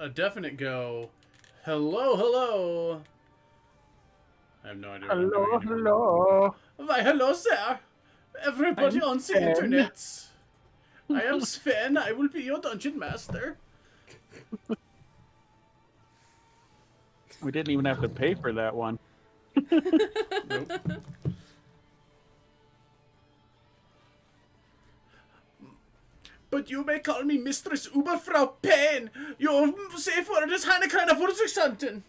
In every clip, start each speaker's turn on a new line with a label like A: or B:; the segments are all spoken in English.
A: a definite go. Hello, hello. I have no idea what I'm doing
B: Hello,
A: anymore.
B: hello.
A: Why, hello, sir. Everybody
B: I'm
A: on the
B: Sven.
A: internet. I am Sven. I will be your dungeon master.
B: We didn't even have to pay for that one.
A: Nope. But you may call me Mistress Uberfrau Pain. You say for das eine kleine Wurzelsanten.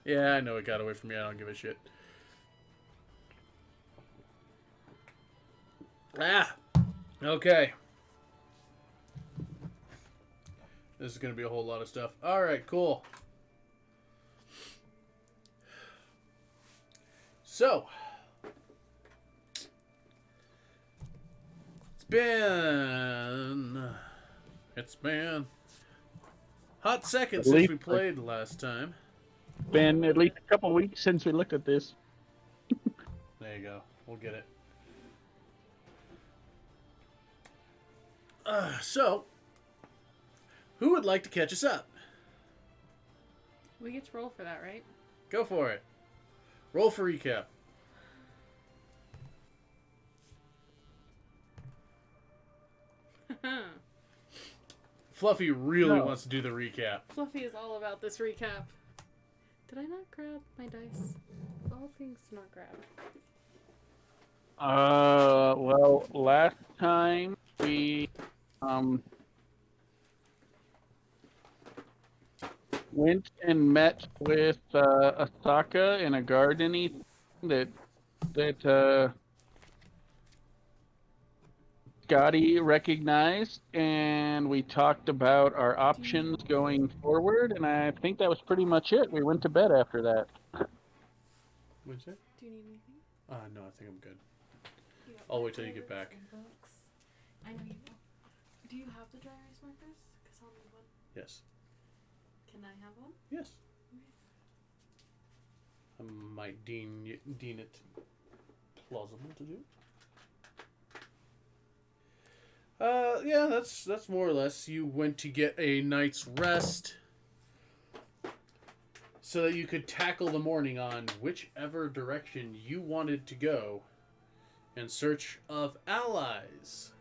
A: Yeah, I know it got away from me. I don't give a shit. Ah. Okay. This is going to be a whole lot of stuff. Alright, cool. So. It's been hot second since we played last time.
B: Been at least a couple weeks since we looked at this.
A: There you go. We'll get it. So, who would like to catch us up?
C: We get to roll for that, right?
A: Go for it. Roll for recap. Fluffy really wants to do the recap.
C: Fluffy is all about this recap. Did I not grab my dice? All things not grabbed.
B: Well, last time we went and met with Asaka in a garden that Scotty recognized, and we talked about our options going forward, and I think that was pretty much it. We went to bed after that.
A: What'd you say?
C: Do you need anything?
A: No, I think I'm good. I'll wait till you get back.
C: Books. I know you will. Do you have the dry erase markers? Because I'll need one.
A: Yes.
C: Can I have one?
A: Yes. I might deem it plausible to do. Yeah, that's more or less. You went to get a night's rest so that you could tackle the morning on whichever direction you wanted to go in search of allies.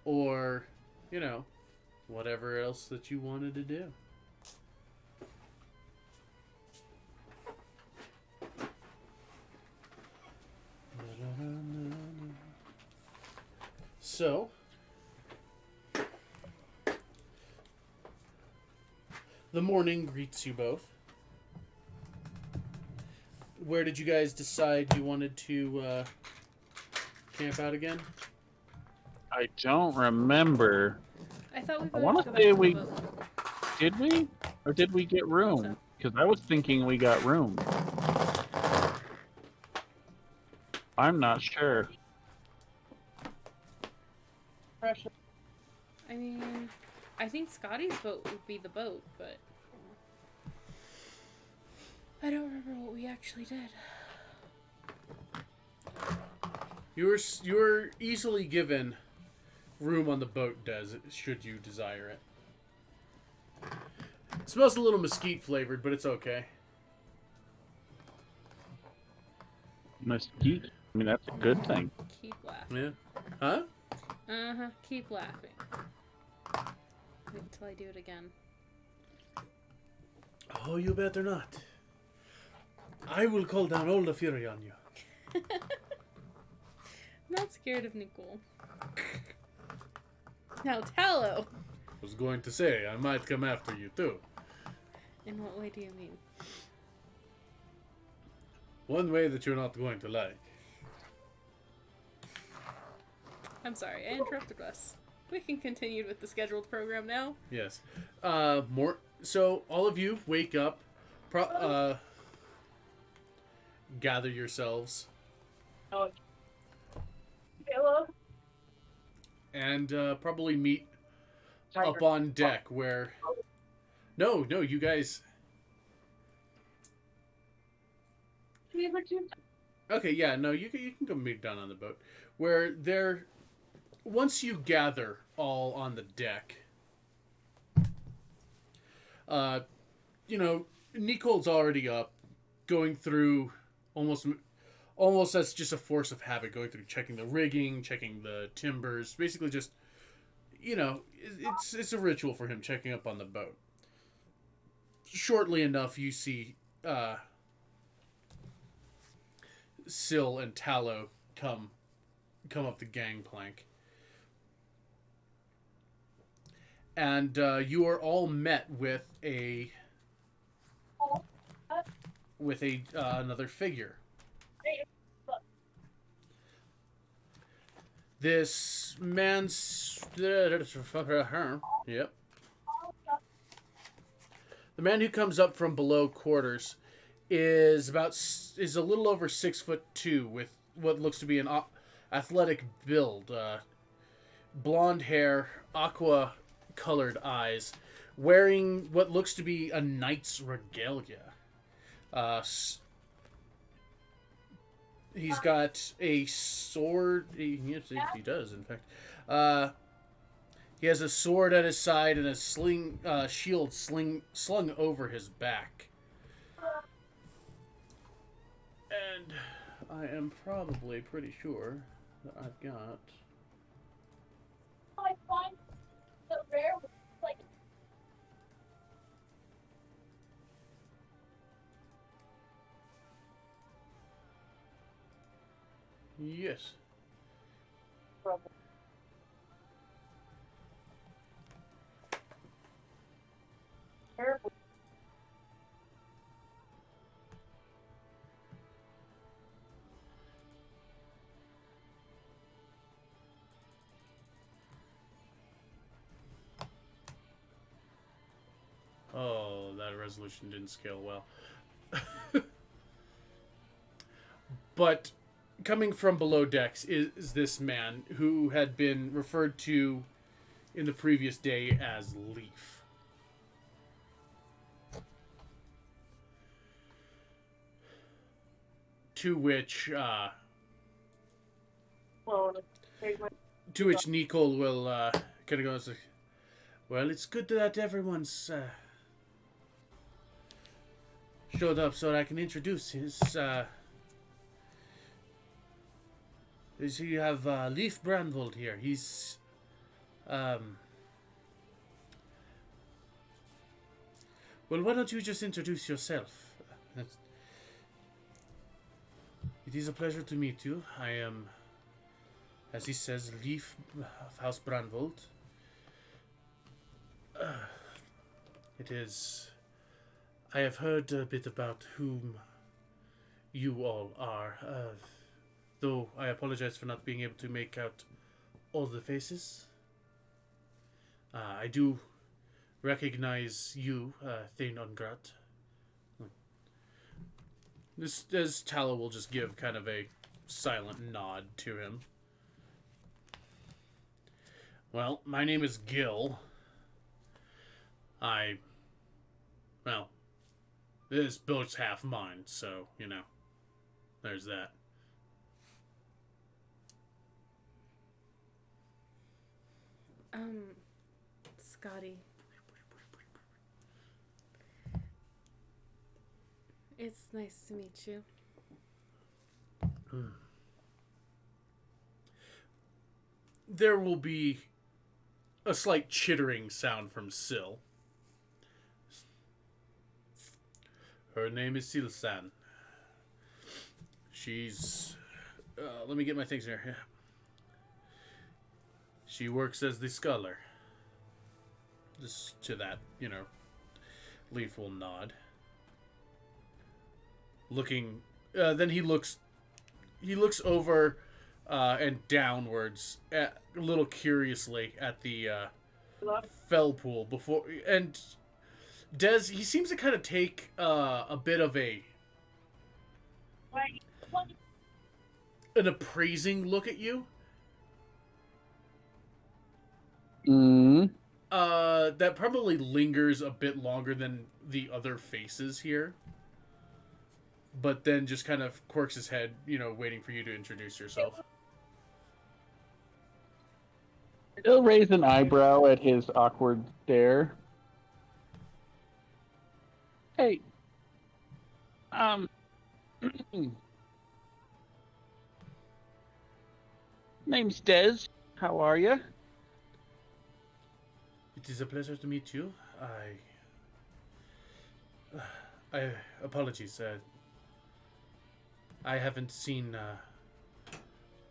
A: Or, whatever else that you wanted to do. So, the morning greets you both. Where did you guys decide you wanted to camp out again?
B: I don't remember.
C: I thought we
B: I want to say did we, or did we get room?
C: So.
B: Because I was thinking we got room. I'm not sure.
C: I mean, I think Scotty's boat would be the boat, but I don't remember what we actually did.
A: You were easily given room on the boat, should you desire it. It smells a little mesquite flavored, but it's okay.
B: Mesquite? I mean, that's a good thing.
C: Keep laughing.
A: Yeah. Huh?
C: Uh-huh. Keep laughing. Wait until I do it again.
A: Oh, you better not. I will call down all the fury on you.
C: I'm not scared of Nicole. Now, Tallow!
A: I was going to say, I might come after you too.
C: In what way do you mean?
A: One way that you're not going to like.
C: I'm sorry, I interrupted us. We can continue with the scheduled program now.
A: Yes. So all of you wake up, gather yourselves.
D: Hello?
A: And probably meet up on deck where... No, you guys... Okay, yeah, no, you can go meet down on the boat. Where they're once you gather all on the deck, you know, Nicole's already up, going through almost as just a force of habit, going through checking the rigging, checking the timbers, basically just, you know, it's a ritual for him checking up on the boat. Shortly enough, you see Syl and Tallow come up the gangplank. And you are all met with another figure. This man's yep. The man who comes up from below quarters is a little over 6'2", with what looks to be an athletic build, blonde hair, aqua colored eyes, wearing what looks to be a knight's regalia. He's got a sword. Yes, he does, in fact. He has a sword at his side and a shield slung over his back. And I am probably pretty sure that I've got...
D: I find the rare, like...
A: Yes.
D: Terrible.
A: Oh, that resolution didn't scale well. But coming from below decks is this man who had been referred to in the previous day as Leaf. To which Nicole will kind of go and say, well, it's good that everyone's showed up so that I can introduce his... So you have Leif Brandvold here. He's... Well, why don't you just introduce yourself? It is a pleasure to meet you. I am, as he says, Leif of House Brandvold. It is... I have heard a bit about whom you all are, though I apologize for not being able to make out all the faces. I do recognize you, Thane Ungrat. As Tallow will just give kind of a silent nod to him. Well, my name is Gil. Well, this boat's half mine, so, you know, there's that.
C: Scotty. It's nice to meet you.
A: There will be a slight chittering sound from Syl. Her name is Silsan. She's... let me get my things here. She works as the sculler. Just to that, you know, Leaf will nod. Looking... then he looks over and downwards, a little curiously, at the fell pool before... And Des, he seems to kind of take a bit of an appraising look at you. That probably lingers a bit longer than the other faces here. But then just kind of quirks his head, you know, waiting for you to introduce yourself.
B: He'll raise an eyebrow at his awkward stare. Hey, um, name's Dez. How are you?
A: It is a pleasure to meet you. I apologies. I haven't seen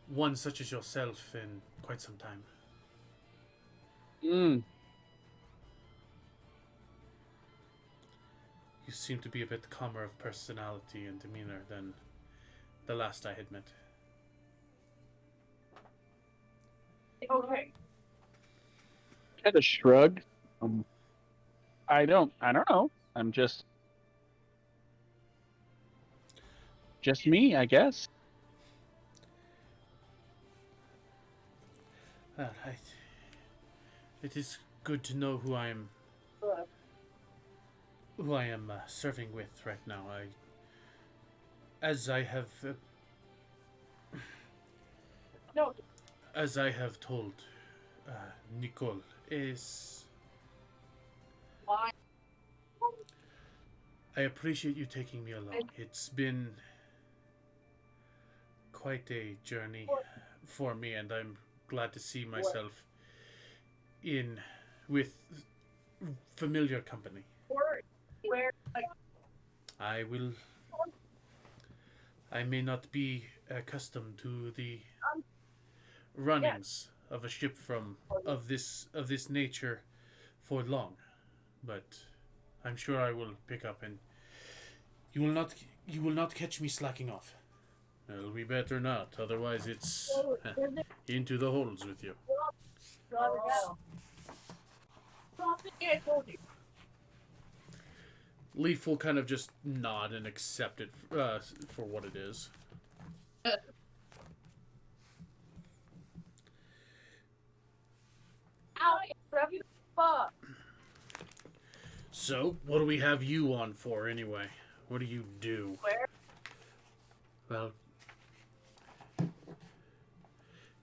A: one such as yourself in quite some time.
B: Mm.
A: You seem to be a bit calmer of personality and demeanor than the last I had met.
D: Okay.
B: Kind of shrug. I don't know. I'm just me, I guess.
A: Well, it is good to know who I am serving with right now. As I have
D: No.
A: as I have told Nicole, is
D: Why?
A: I appreciate you taking me along. It's been quite a journey for me, and I'm glad to see myself in with familiar company.
D: Where? Like,
A: I will. I may not be accustomed to the runnings of a ship of this nature for long, but I'm sure I will pick up, and you will not catch me slacking off. It'll be better not, otherwise it's into the holes with you. Leaf will kind of just nod and accept it for what it is. So, what do we have you on for anyway? What do you do?
D: Where?
A: Well,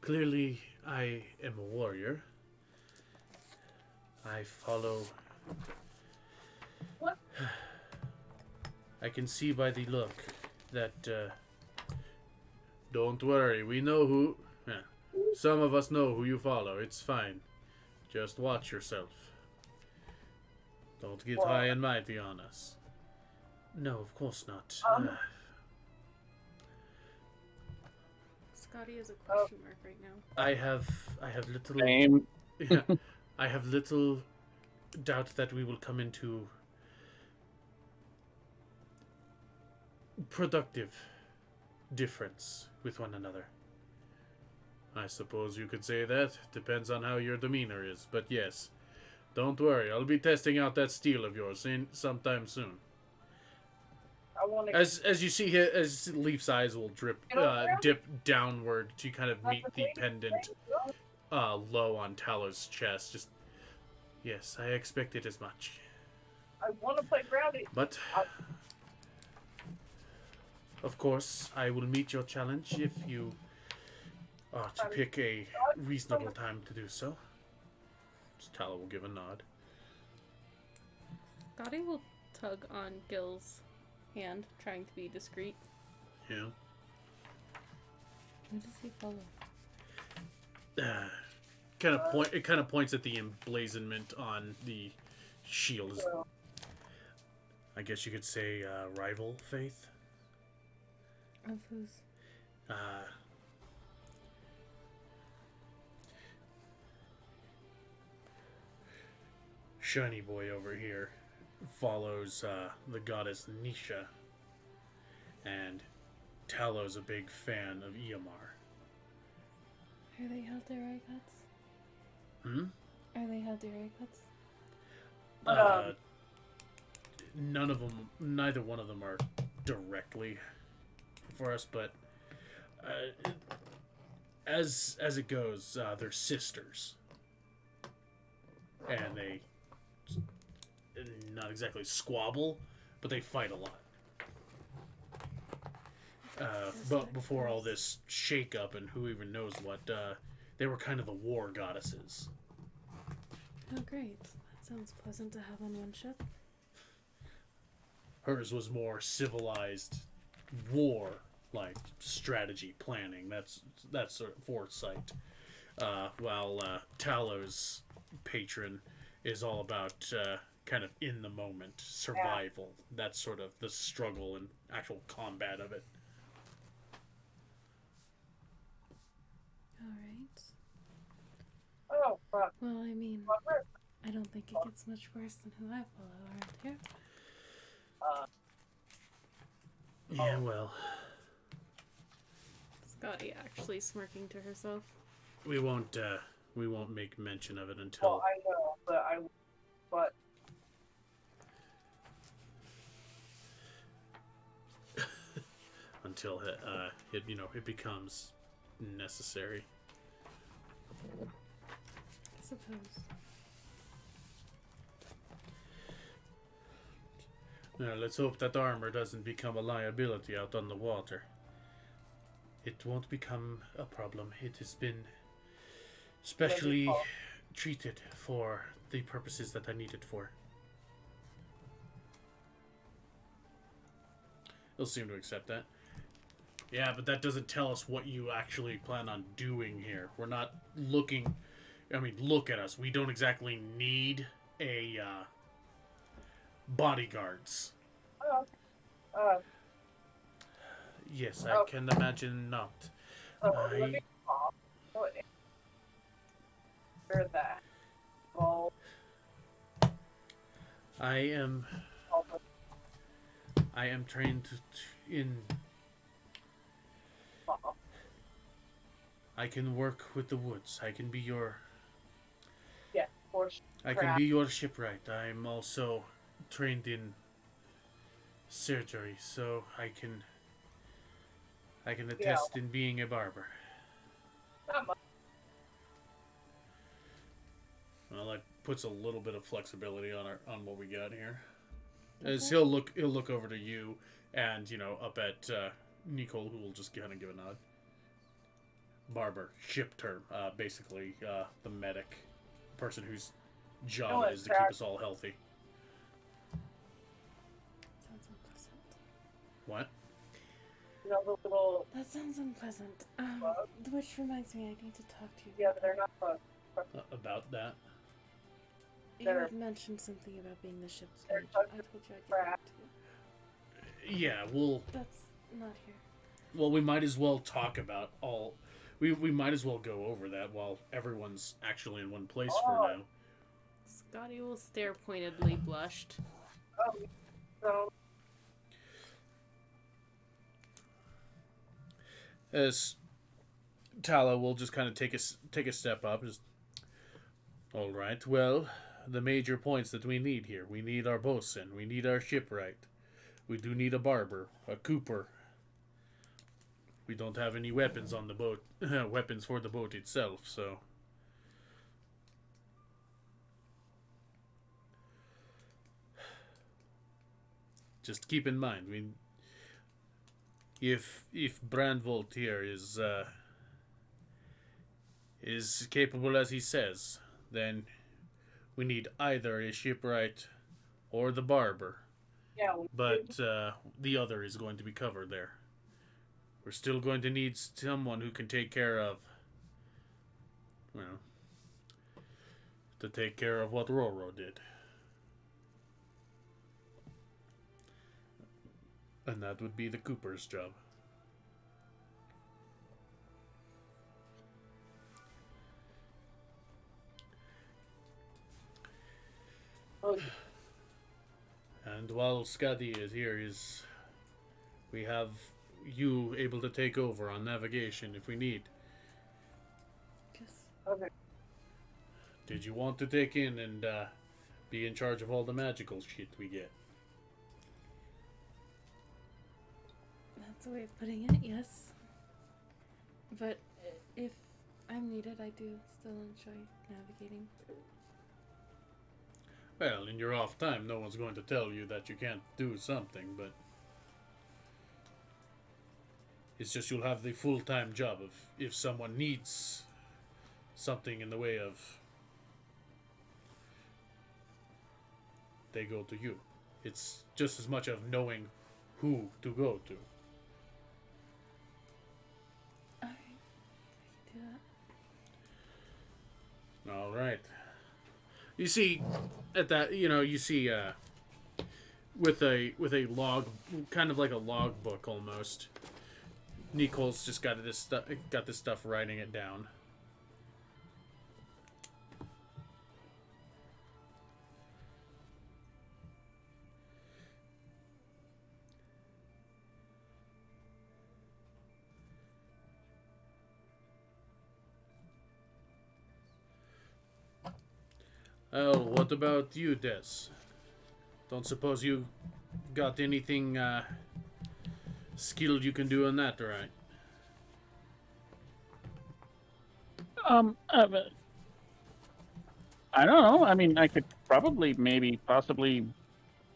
A: clearly I am a warrior. I follow.
D: What?
A: I can see by the look that. Don't worry, we know who. Some of us know who you follow. It's fine. Just watch yourself. Don't get high and mighty on us. No, of course not.
C: Scotty is a question mark right now.
A: I have little.
B: Same.
A: Yeah, I have little doubt that we will come into productive difference with one another. I suppose you could say that. Depends on how your demeanor is, but yes. Don't worry, I'll be testing out that steel of yours sometime soon. As you see here, as Leaf's eyes will dip downward to kind of meet the pendant low on Talow's chest. Just yes, I expected as much.
D: I want to play grounded.
A: But of course, I will meet your challenge if you are to pick a reasonable time to do so. Tallow will give a nod.
C: Scotty will tug on Gil's hand, trying to be discreet.
A: Yeah.
C: Who does he follow?
A: It kind of points at the emblazonment on the shield. I guess you could say rival faith.
C: Of whose?
A: Shiny boy over here follows the goddess Nisha, and Talow's a big fan of Iamar.
C: Are they held their eye cuts?
A: Hmm?
C: Are they held their eye cuts?
A: None of them, neither one of them are directly for us, but as it goes, they're sisters, and they not exactly squabble, but they fight a lot. But before all this shake-up and who even knows what, They were kind of the war goddesses.
C: Oh, great. That sounds pleasant to have on one ship.
A: Hers was more civilized war, like strategy planning. That's sort of foresight. While Talos' patron is all about kind of in the moment survival. That's sort of the struggle and actual combat of it.
C: All right.
D: Oh, fuck.
C: Well, I mean,
D: Whatever.
C: I don't think it gets much worse than who I follow around here.
A: Yeah, well,
C: Scotty actually smirking to herself.
A: we won't make mention of it
D: Well,
A: until
D: I know, but
A: until it becomes necessary.
C: I suppose.
A: Now, let's hope that armor doesn't become a liability out on the water. It won't become a problem. It has been specially treated for the purposes that I need it for. He'll seem to accept that. Yeah, but that doesn't tell us what you actually plan on doing here. We're not looking... I mean, look at us. We don't exactly need a bodyguards. Yes, I can imagine not.
D: let me pop. Where that? Well,
A: I am trained in... I can work with the woods. I can be your...
D: yeah, for sure.
A: I can be your shipwright. I'm also trained in surgery, so I can attest in being a barber.
D: Not much.
A: Well, that puts a little bit of flexibility on what we got here. As he'll look over to you, and up at Nicole, who will just kind of give a nod. Barber, ship term, basically the medic, person whose job it is to keep us all healthy.
C: Sounds unpleasant.
A: What?
D: You know, the little,
C: That sounds unpleasant. Which reminds me, I need to talk to you.
D: yeah, they're not fun.
A: About that?
C: You
D: they're-
C: had mentioned something about being the ship's
D: they're
C: mate. I told you I'd get
D: crap.
C: back to you.
A: Yeah,
C: That's not here.
A: well, we might as well talk about all... We might as well go over that while everyone's actually in one place for now.
C: Scotty will stare pointedly blushed.
D: So,
A: As Tala will just kind of take a step up. Just, all right. Well, the major points that we need here: we need our bosun, we need our shipwright, we do need a barber, a cooper. We don't have any weapons on the boat, weapons for the boat itself. So, just keep in mind, if Brandvolt here is capable as he says, then we need either a shipwright or the barber.
D: yeah,
A: But the other is going to be covered there. We're still going to need someone who can take care of, to take care of what Roro did. And that would be the Cooper's job. And while Scotty is here, we have you able to take over on navigation if we need.
C: Just
D: okay.
A: Did you want to take in and be in charge of all the magical shit we get?
C: that's a way of putting it, yes. But if I'm needed, I do still enjoy navigating.
A: Well, in your off time, no one's going to tell you that you can't do something, but it's just you'll have the full-time job of if someone needs something in the way of they go to you. It's just as much of knowing who to go to.
C: Alright. I can do that.
A: All right. You see, at that, you see, with a log, kind of like a log book almost. Nicole's just got this stuff writing it down. Oh, what about you, Des? Don't suppose you got anything skilled you can do on that, right?
B: I don't know. I mean, I could probably, maybe, possibly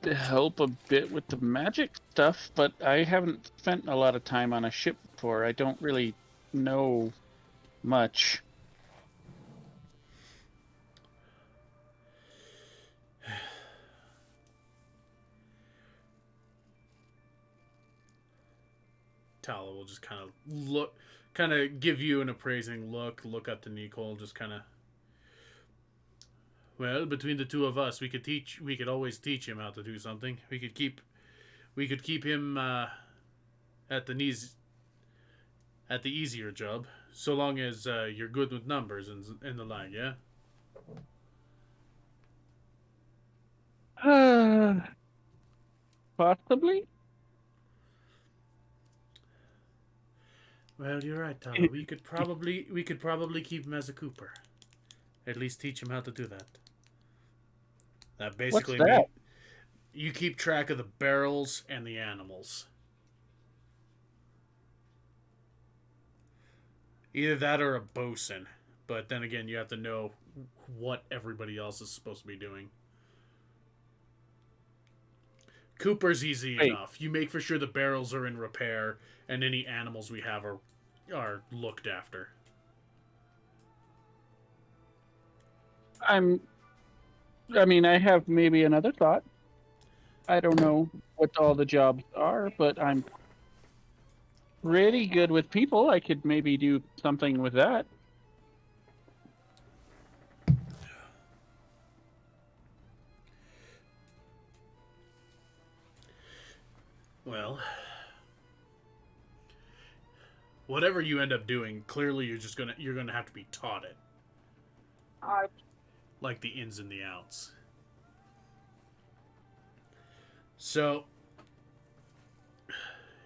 B: help a bit with the magic stuff, but I haven't spent a lot of time on a ship before. I don't really know much.
A: Tala will just kind of give you an appraising look up to Nicole, just kind of. Well, between the two of us, we could always teach him how to do something. We could keep him at the easier job, so long as you're good with numbers and the like, yeah.
B: Possibly.
A: Well, you're right, Tala. We could probably keep him as a Cooper. At least teach him how to do that. That basically
B: What's that?
A: You keep track of the barrels and the animals. Either that or a bosun. But then again, you have to know what everybody else is supposed to be doing. Cooper's easy enough. You make for sure the barrels are in repair and any animals we have are looked after.
B: I mean, I have maybe another thought. I don't know what all the jobs are, but I'm pretty good with people. I could maybe do something with that.
A: Well, whatever you end up doing, clearly you're gonna have to be taught it. Like the ins and the outs. So,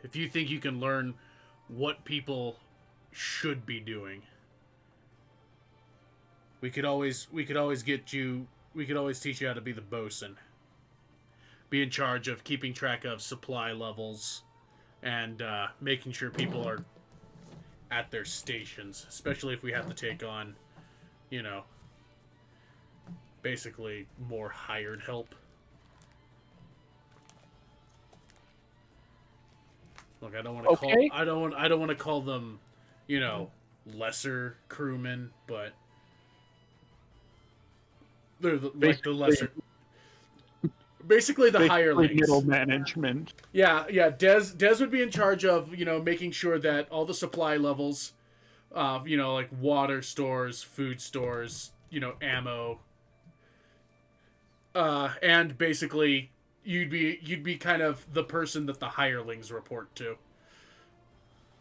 A: if you think you can learn what people should be doing, we could always teach you how to be the bosun. Be in charge of keeping track of supply levels and making sure people are at their stations, especially if we have to take on, basically more hired help. Look, I don't want to call them, lesser crewmen, but they're like the lesser. Basically, the hirelings.
B: Middle management.
A: Yeah. Des would be in charge of making sure that all the supply levels, like water stores, food stores, ammo, and basically you'd be kind of the person that the hirelings report to.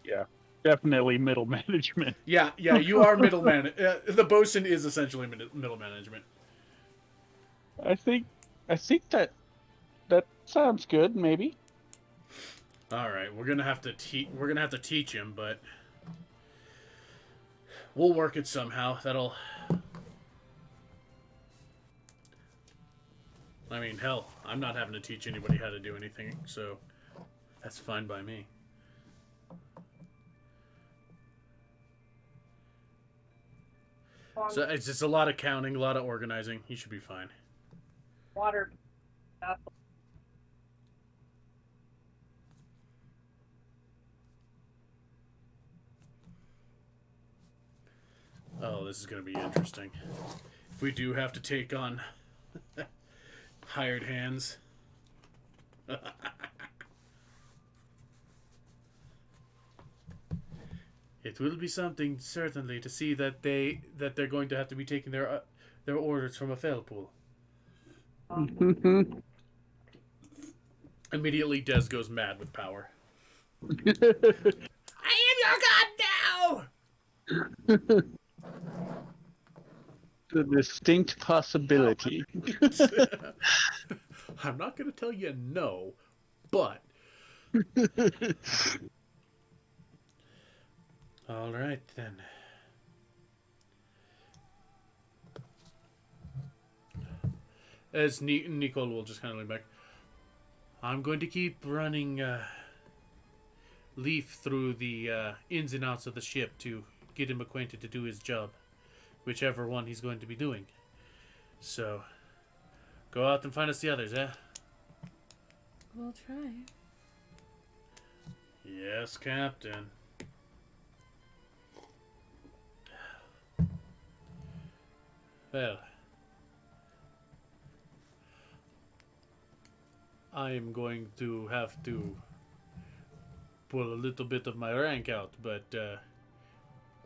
B: Yeah, definitely middle management.
A: Yeah, you are middleman. The bosun is essentially middle management.
B: I think that sounds good. Maybe.
A: All right, we're gonna have to teach him, but we'll work it somehow. I mean, hell, I'm not having to teach anybody how to do anything, so that's fine by me. So it's just a lot of counting, a lot of organizing. He should be fine.
D: Water.
A: Oh, this is going to be interesting. If we do have to take on hired hands. It will be something, certainly, to see that they're going to have to be taking their orders from a fell pool. Immediately, Des goes mad with power. I am your god now!
B: The distinct possibility.
A: I'm not going to tell you no, but... All right, then. As Nicole will just kind of lean back. I'm going to keep running Leaf through the ins and outs of the ship to get him acquainted to do his job, whichever one he's going to be doing. So, go out and find us the others, eh?
C: We'll try.
A: Yes, Captain. Well, I am going to have to pull a little bit of my rank out, but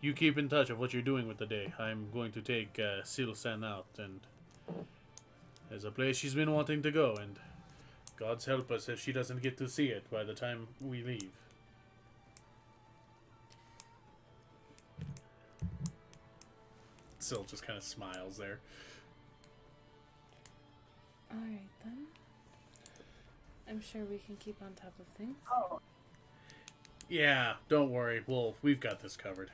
A: you keep in touch of what you're doing with the day. I'm going to take Silsan out, and there's a place she's been wanting to go, and God's help us if she doesn't get to see it by the time we leave. Sil just kind of smiles there.
C: Alright then. I'm sure we can keep on top of things.
D: Oh,
A: Yeah, don't worry. We've got this covered.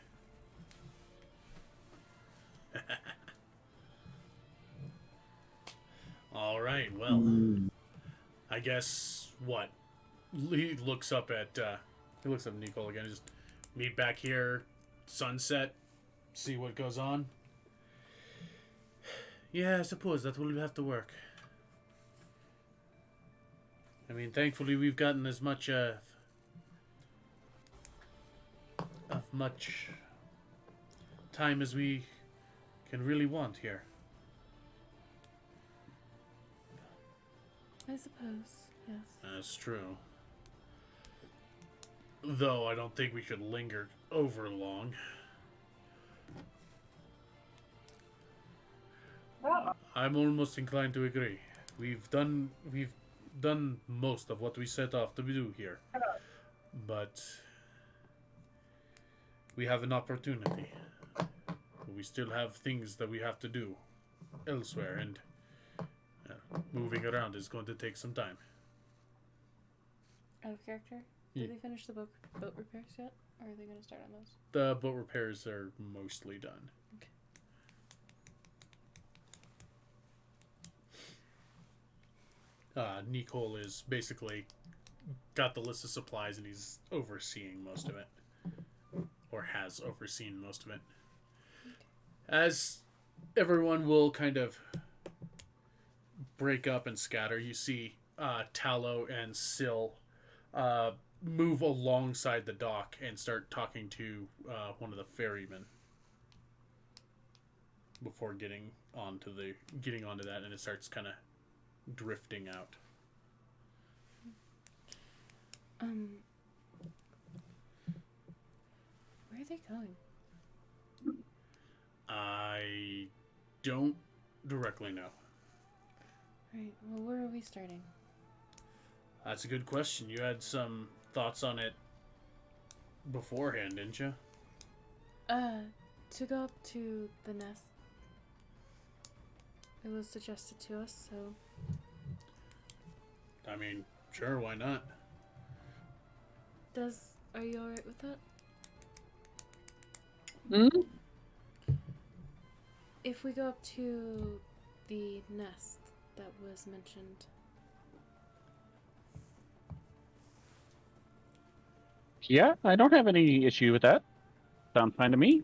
A: All right. Well, I guess what? He looks up at Nicole again. Just meet back here, sunset, see what goes on. Yeah, I suppose that will have to work. I mean, thankfully we've gotten as much of much time as we can really want here.
C: I suppose, yes.
A: That's true. Though I don't think we should linger over long.
D: well,
A: I'm almost inclined to agree. We've done most of what we set off to do here. But we have an opportunity. We still have things that we have to do elsewhere, and moving around is going to take some time.
C: Out of character?
A: Yeah.
C: Did they finish the boat repairs yet? Or are they going to start on those?
A: The boat repairs are mostly done.
C: Okay.
A: Nicole is basically got the list of supplies and he's overseeing most of it. Or has overseen most of it. As everyone will kind of break up and scatter, you see Tallow and Sil move alongside the dock and start talking to one of the ferrymen before getting onto that, and it starts kind of drifting out.
C: Where are they going?
A: I don't directly know.
C: Right, well, where are we starting?
A: That's a good question. You had some thoughts on it beforehand, didn't you?
C: To go up to the nest. It was suggested to us, so...
A: I mean, sure, why not?
C: Are you alright with that?
B: Hmm?
C: If we go up to the nest that was mentioned.
B: Yeah, I don't have any issue with that. Sounds fine to me.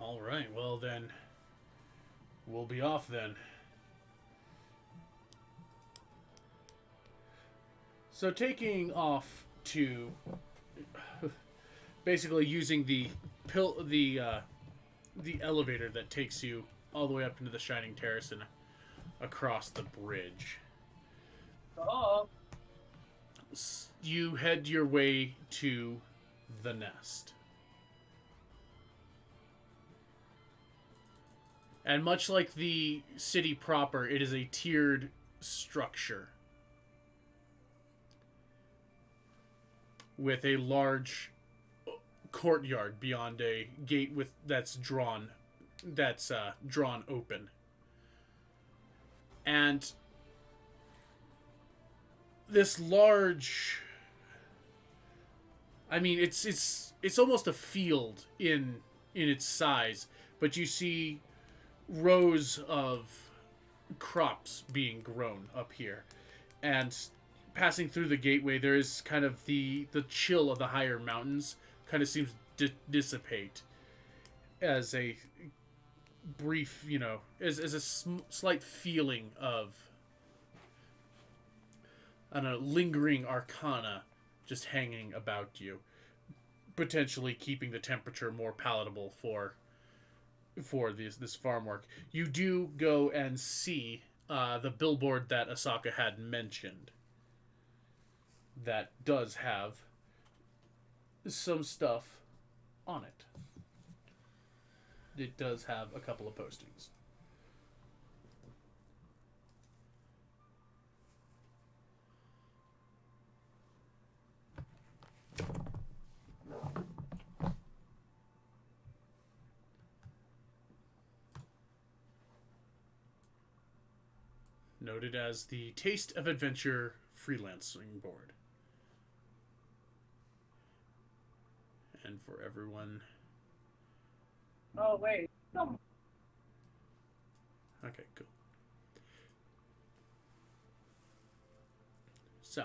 A: All right, well then, we'll be off then. So taking off to basically using the elevator that takes you all the way up into the Shining Terrace and across the bridge.
D: Oh,
A: You head your way to the nest. And much like the city proper, it is a tiered structure with a large courtyard beyond a gate that's drawn open. And this large, I mean, it's almost a field in its size, but you see rows of crops being grown up here. And passing through the gateway, there is kind of the chill of the higher mountains kind of seems to dissipate as a brief, as a slight feeling of, I don't know, lingering arcana just hanging about you, potentially keeping the temperature more palatable for this farm work. You do go and see the billboard that Asaka had mentioned that does have some stuff on it. It does have a couple of postings. Noted as the Taste of Adventure freelancing board. And for everyone.
D: oh wait. No.
A: Okay, cool. So,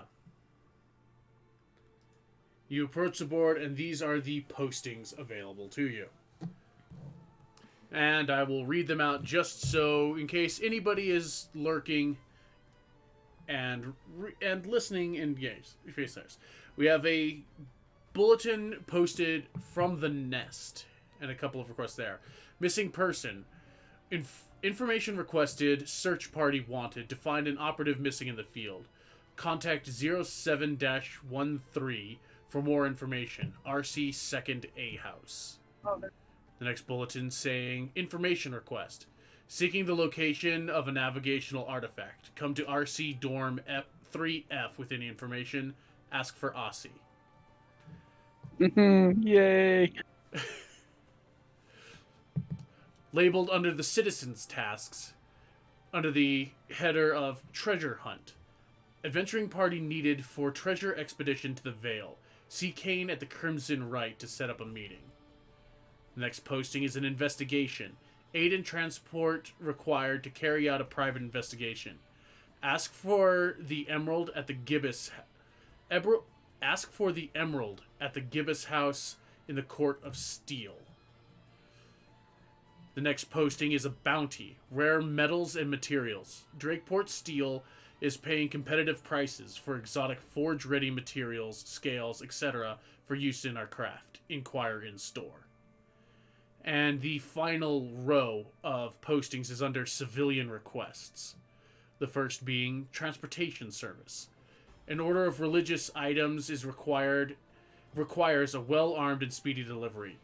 A: you approach the board, and these are the postings available to you. And I will read them out just so, in case anybody is lurking and listening in case. We have a bulletin posted from the nest, and a couple of requests there. Missing person. Information requested. Search party wanted to find an operative missing in the field. Contact 07-13 for more information. RC 2nd A House.
D: Oh,
A: The next bulletin saying information request. Seeking the location of a navigational artifact. Come to RC Dorm 3F with any information. Ask for Aussie.
B: Yay!
A: Labeled under the citizens' tasks, under the header of treasure hunt. Adventuring party needed for treasure expedition to the Vale. See Kane at the Crimson Rite to set up a meeting. The next posting is an investigation. Aid and transport required to carry out a private investigation. Ask for the emerald at the Gibbous. Ask for the emerald at the Gibbous house in the Court of Steel. The next posting is a bounty. Rare metals and materials. Drakeport Steel is paying competitive prices for exotic forge-ready materials, scales, etc. for use in our craft. Inquire in store. And the final row of postings is under civilian requests. The first being transportation service. An order of religious items is requires a well-armed and speedy delivery.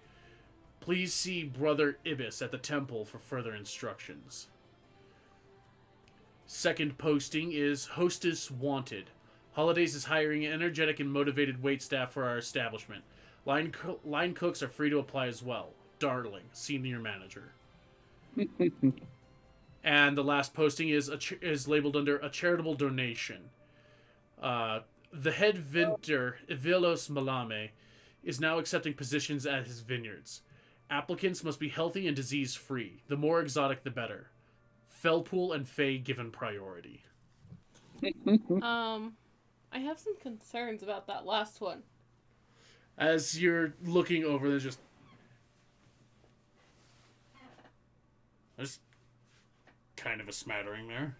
A: Please see Brother Ibis at the temple for further instructions. Second posting is Hostess Wanted. Holidays is hiring an energetic and motivated waitstaff for our establishment. Line cooks are free to apply as well. Darling, Senior Manager. And the last posting is labeled under a charitable donation. The head vendor, Ivilos Malame, is now accepting positions at his vineyards. Applicants must be healthy and disease-free. The more exotic, the better. Fellpool and Fae given priority.
C: I have some concerns about that last one.
A: As you're looking over, there's kind of a smattering there.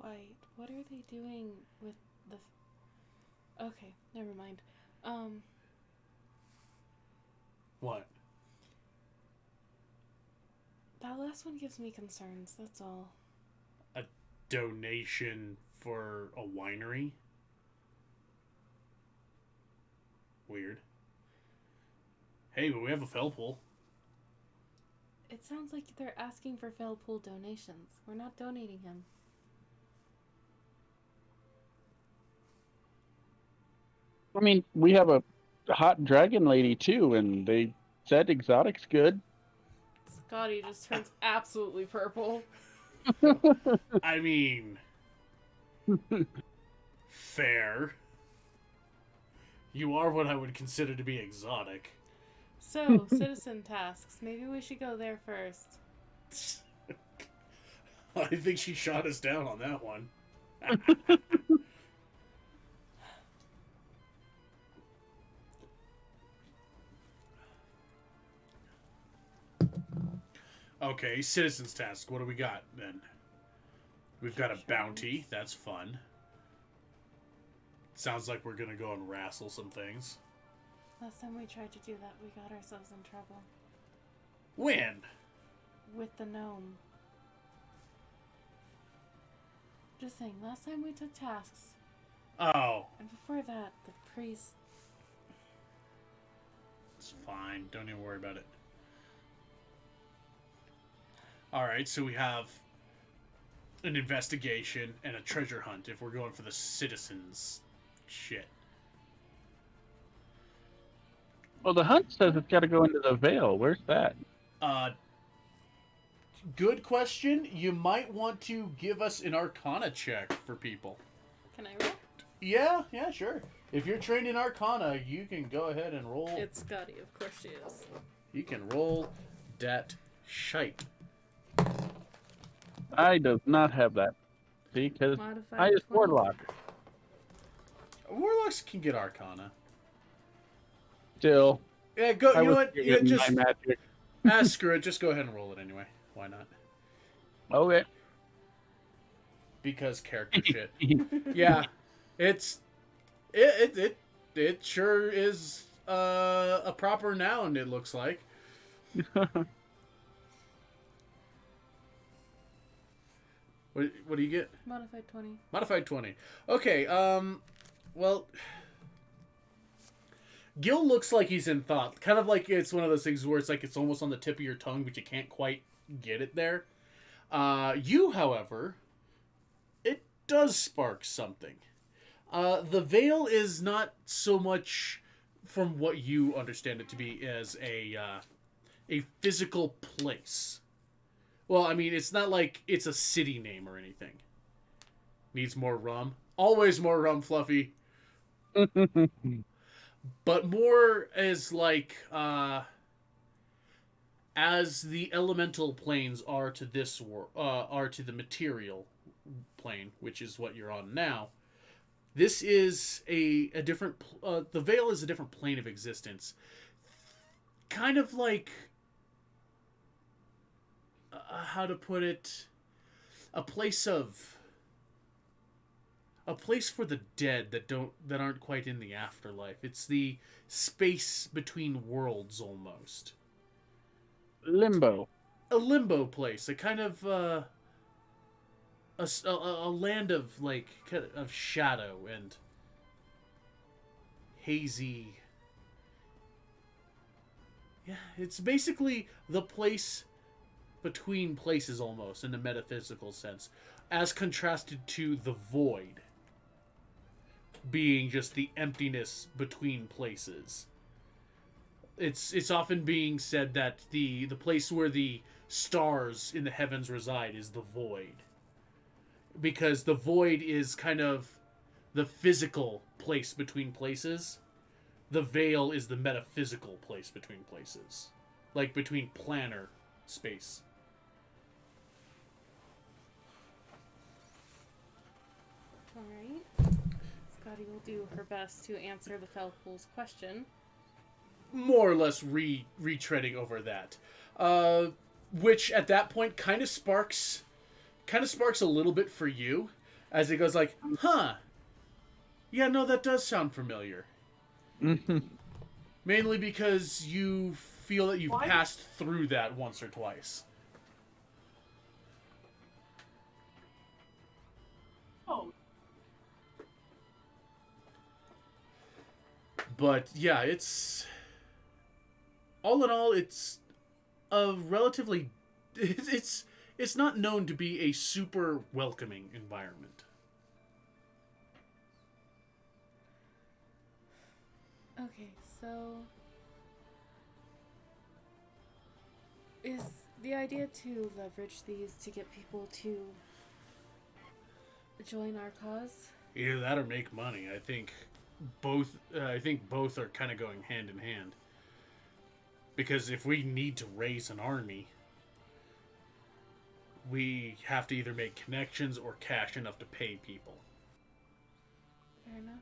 C: quite. What are they doing with the... Okay, never mind.
A: What?
C: That last one gives me concerns, that's all.
A: A donation for a winery? Weird. Hey, but we have a fell pool.
C: It sounds like they're asking for fell pool donations. We're not donating him.
B: I mean, we have a hot dragon lady too, and they said exotic's good.
C: Scotty just turns absolutely purple.
A: I mean, fair. You are what I would consider to be exotic.
C: So, citizen tasks. Maybe we should go there first.
A: I think she shot us down on that one. Okay, citizens task. What do we got then? We've got a bounty. That's fun. Sounds like we're gonna go and wrestle some things.
C: Last time we tried to do that, we got ourselves in trouble.
A: When?
C: With the gnome. Just saying, last time we took tasks.
A: Oh,
C: And before that, the priest...
A: it's fine. Don't even worry about it. Alright, so we have an investigation and a treasure hunt if we're going for the citizens shit.
B: Well, the hunt says it's got to go into the Vale. Where's that?
A: Good question. You might want to give us an Arcana check for people.
C: Can I roll?
A: Yeah, sure. If you're trained in Arcana, you can go ahead and roll.
C: It's Scotty, of course she is.
A: You can roll that shite.
B: I does not have that. See, because
C: Modified
B: I is
C: 20.
B: warlock.
A: Warlocks can get Arcana.
B: Still,
A: Yeah, go.
B: I
A: You know
B: was
A: what?
B: given
A: Yeah,
B: my
A: just
B: magic.
A: screw it. Just go ahead and roll it anyway. Why not?
B: Okay.
A: Because character shit. Yeah, it sure is a proper noun. It looks like. What do you get?
C: Modified 20.
A: Modified 20. Okay, well, Gil looks like he's in thought. Kind of like it's one of those things where it's like it's almost on the tip of your tongue, but you can't quite get it there. You, however, it does spark something. The Veil is not so much, from what you understand it to be, as a physical place. Well, I mean, it's not like it's a city name or anything. Needs more rum. Always more rum, Fluffy. But more as like, as the elemental planes are to this are to the material plane, which is what you're on now. This is a different. The Veil is a different plane of existence. Kind of like. How to put it, a place for the dead that aren't quite in the afterlife. It's the space between worlds almost.
B: Limbo.
A: A limbo place, a kind of a land of like of shadow and hazy. Yeah, it's basically the place between places almost in a metaphysical sense, as contrasted to the void being just the emptiness between places. It's often being said that the place where the stars in the heavens reside is the void, because the void is kind of the physical place between places. The Veil is the metaphysical place between places, like between planar space.
C: Alright. Scotty will do her best to answer the Felpool's question.
A: More or less retreading over that. Which at that point kind of sparks a little bit for you. As he goes like, huh. Yeah, no, that does sound familiar. Mainly because you feel that you've passed through that once or twice.
D: Oh,
A: But yeah, it's all in all, it's a relatively it's not known to be a super welcoming environment.
C: Okay, so is the idea to leverage these to get people to join our cause?
A: Either that or make money. I think both. I think both are kind of going hand in hand. Because if we need to raise an army, we have to either make connections or cash enough to pay people.
C: Fair enough.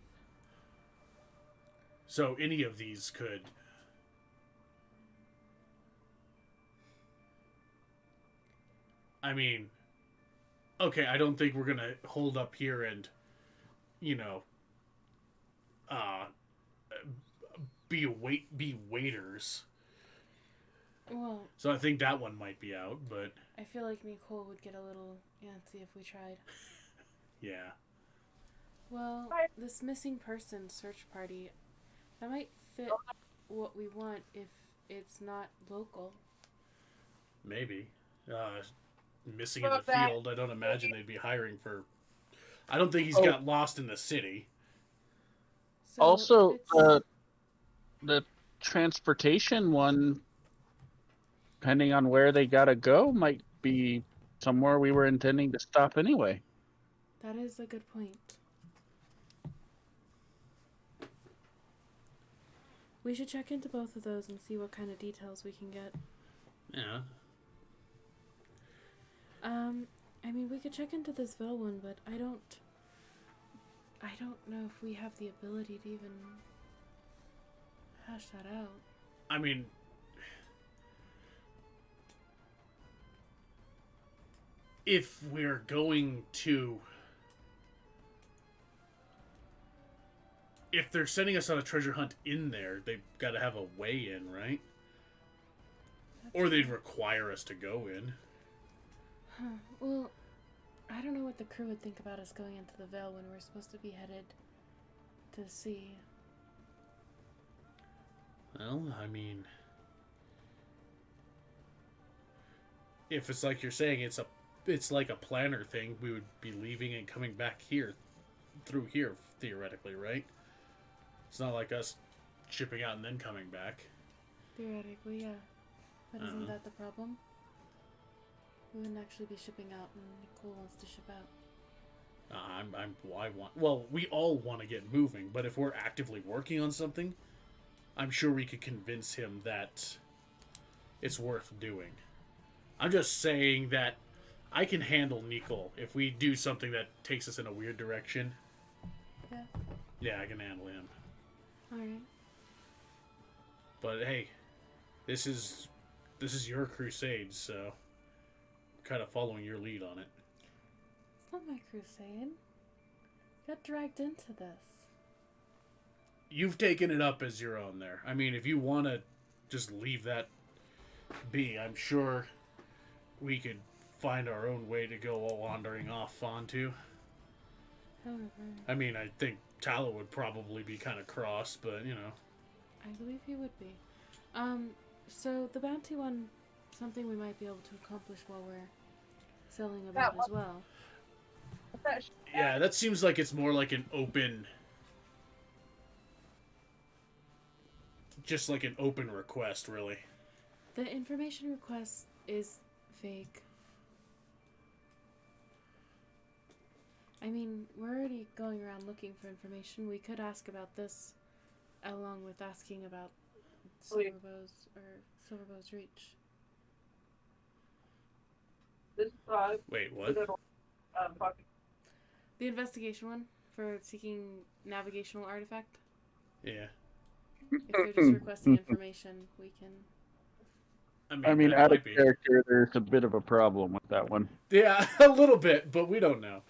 A: So any of these could. I mean, okay, I don't think we're gonna hold up here and, you know, uh, be waiters.
C: Well,
A: So I think that one might be out, but
C: I feel like Nicole would get a little antsy if we tried.
A: yeah.
C: Well, this missing person search party, that might fit what we want if it's not local.
A: Maybe. Missing in the field. I don't imagine they'd be hiring for. I don't think he's got lost in the city.
C: So
B: Also,
C: if it's-
B: the transportation one, depending on where they gotta go, might be somewhere we were intending to stop anyway.
C: that is a good point. We should check into both of those and see what kind of details we can get.
A: Yeah.
C: I mean, we could check into this Vel one, but I don't know if we have the ability to even hash that out.
A: I mean, if we're going to. If they're sending us on a treasure hunt in there, they've got to have a way in, right? Or they'd require us to go in.
C: Huh. Well, I don't know what the crew would think about us going into the Vale when we're supposed to be headed to the sea.
A: Well, I mean, if it's like you're saying, it's like a planner thing. We would be leaving and coming back here, through here, theoretically, right? It's not like us shipping out and then coming back.
C: Theoretically, yeah. But isn't that the problem? We wouldn't actually be shipping out, and Nicole wants to ship out.
A: Well, we all want to get moving, but if we're actively working on something, I'm sure we could convince him that it's worth doing. I'm just saying that I can handle Nicole if we do something that takes us in a weird direction.
C: Yeah.
A: Yeah, I can handle him.
C: Alright.
A: But hey, this is your crusade, so I'm kind of following your lead on it.
C: It's not my crusade. Got dragged into this.
A: You've taken it up as your own there. I mean, if you want to just leave that be, I'm sure we could find our own way to go wandering off onto.
C: However,
A: I mean, I think Tallow would probably be kind of cross, but, you know.
C: I believe he would be. So the bounty one, something we might be able to accomplish while we're sailing about as well.
A: Yeah, that seems like it's more like an open... Just like an open request, really.
C: The information request is vague. I mean, we're already going around looking for information. We could ask about this along with asking about Silverbow's Reach.
D: This
A: Wait, what?
C: The investigation one for seeking navigational artifact.
A: Yeah.
C: If they're just requesting information, we can...
B: I mean,
A: that
B: out of
A: might be.
B: character, there's a bit of a problem with that one.
A: Yeah, a little bit, but we don't know.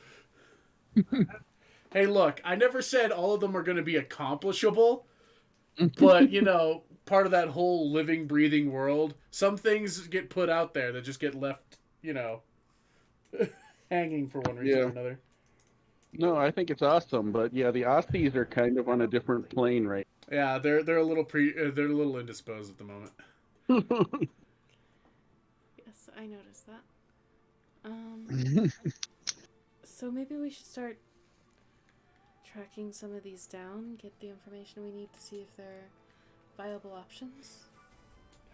A: Hey, look, I never said all of them are going to be accomplishable, but, part of that whole living, breathing world, some things get put out there that just get left, hanging for one reason or
B: Yeah.
A: another.
B: No, I think it's awesome, but yeah, the Aussies are kind of on a different plane right
A: Yeah, they're a little they're a little indisposed at the moment.
B: now.
C: Yes, I noticed that. So maybe we should start tracking some of these down, get the information we need to see if they're viable options.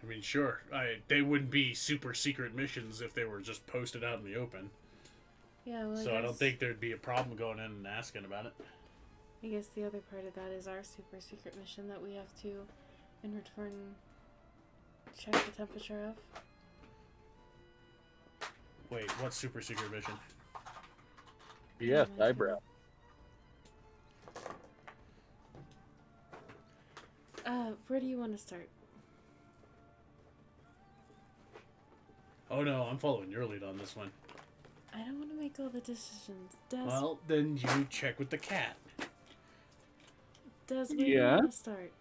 A: I mean, sure, they wouldn't be super secret missions if they were just posted out in the open.
C: Yeah, well,
A: So I don't think there'd be a problem going in and asking about it.
C: I guess the other part of that is our super secret mission that we have to, in return, check the temperature of.
A: Wait, what super secret mission?
B: Yes, eyebrow.
C: Where do you want to start?
A: Oh no, I'm following your lead on this one.
C: I don't want to make all the decisions.
A: Well, then you check with the cat.
C: Where do you
B: Yeah.
C: want to start?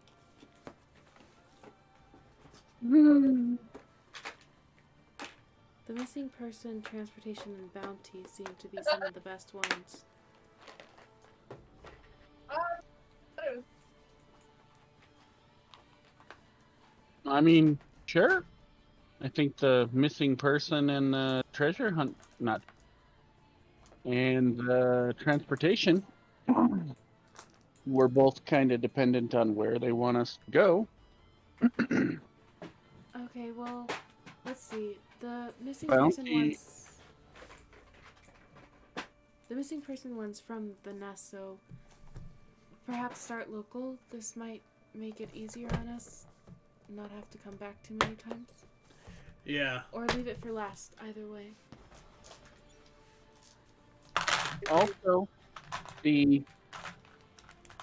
C: The missing person, transportation, and bounty seem to be some of the best ones.
B: I mean, sure. I think the missing person and the treasure hunt, not, and transportation, we're both kind of dependent on where they want us to go.
C: Okay, well, let's see. The missing
B: Bounty.
C: person one's from the nest, so perhaps start local. This might make it easier on us. Not have to come back too many times.
A: Yeah.
C: Or leave it for last, either way.
B: Also,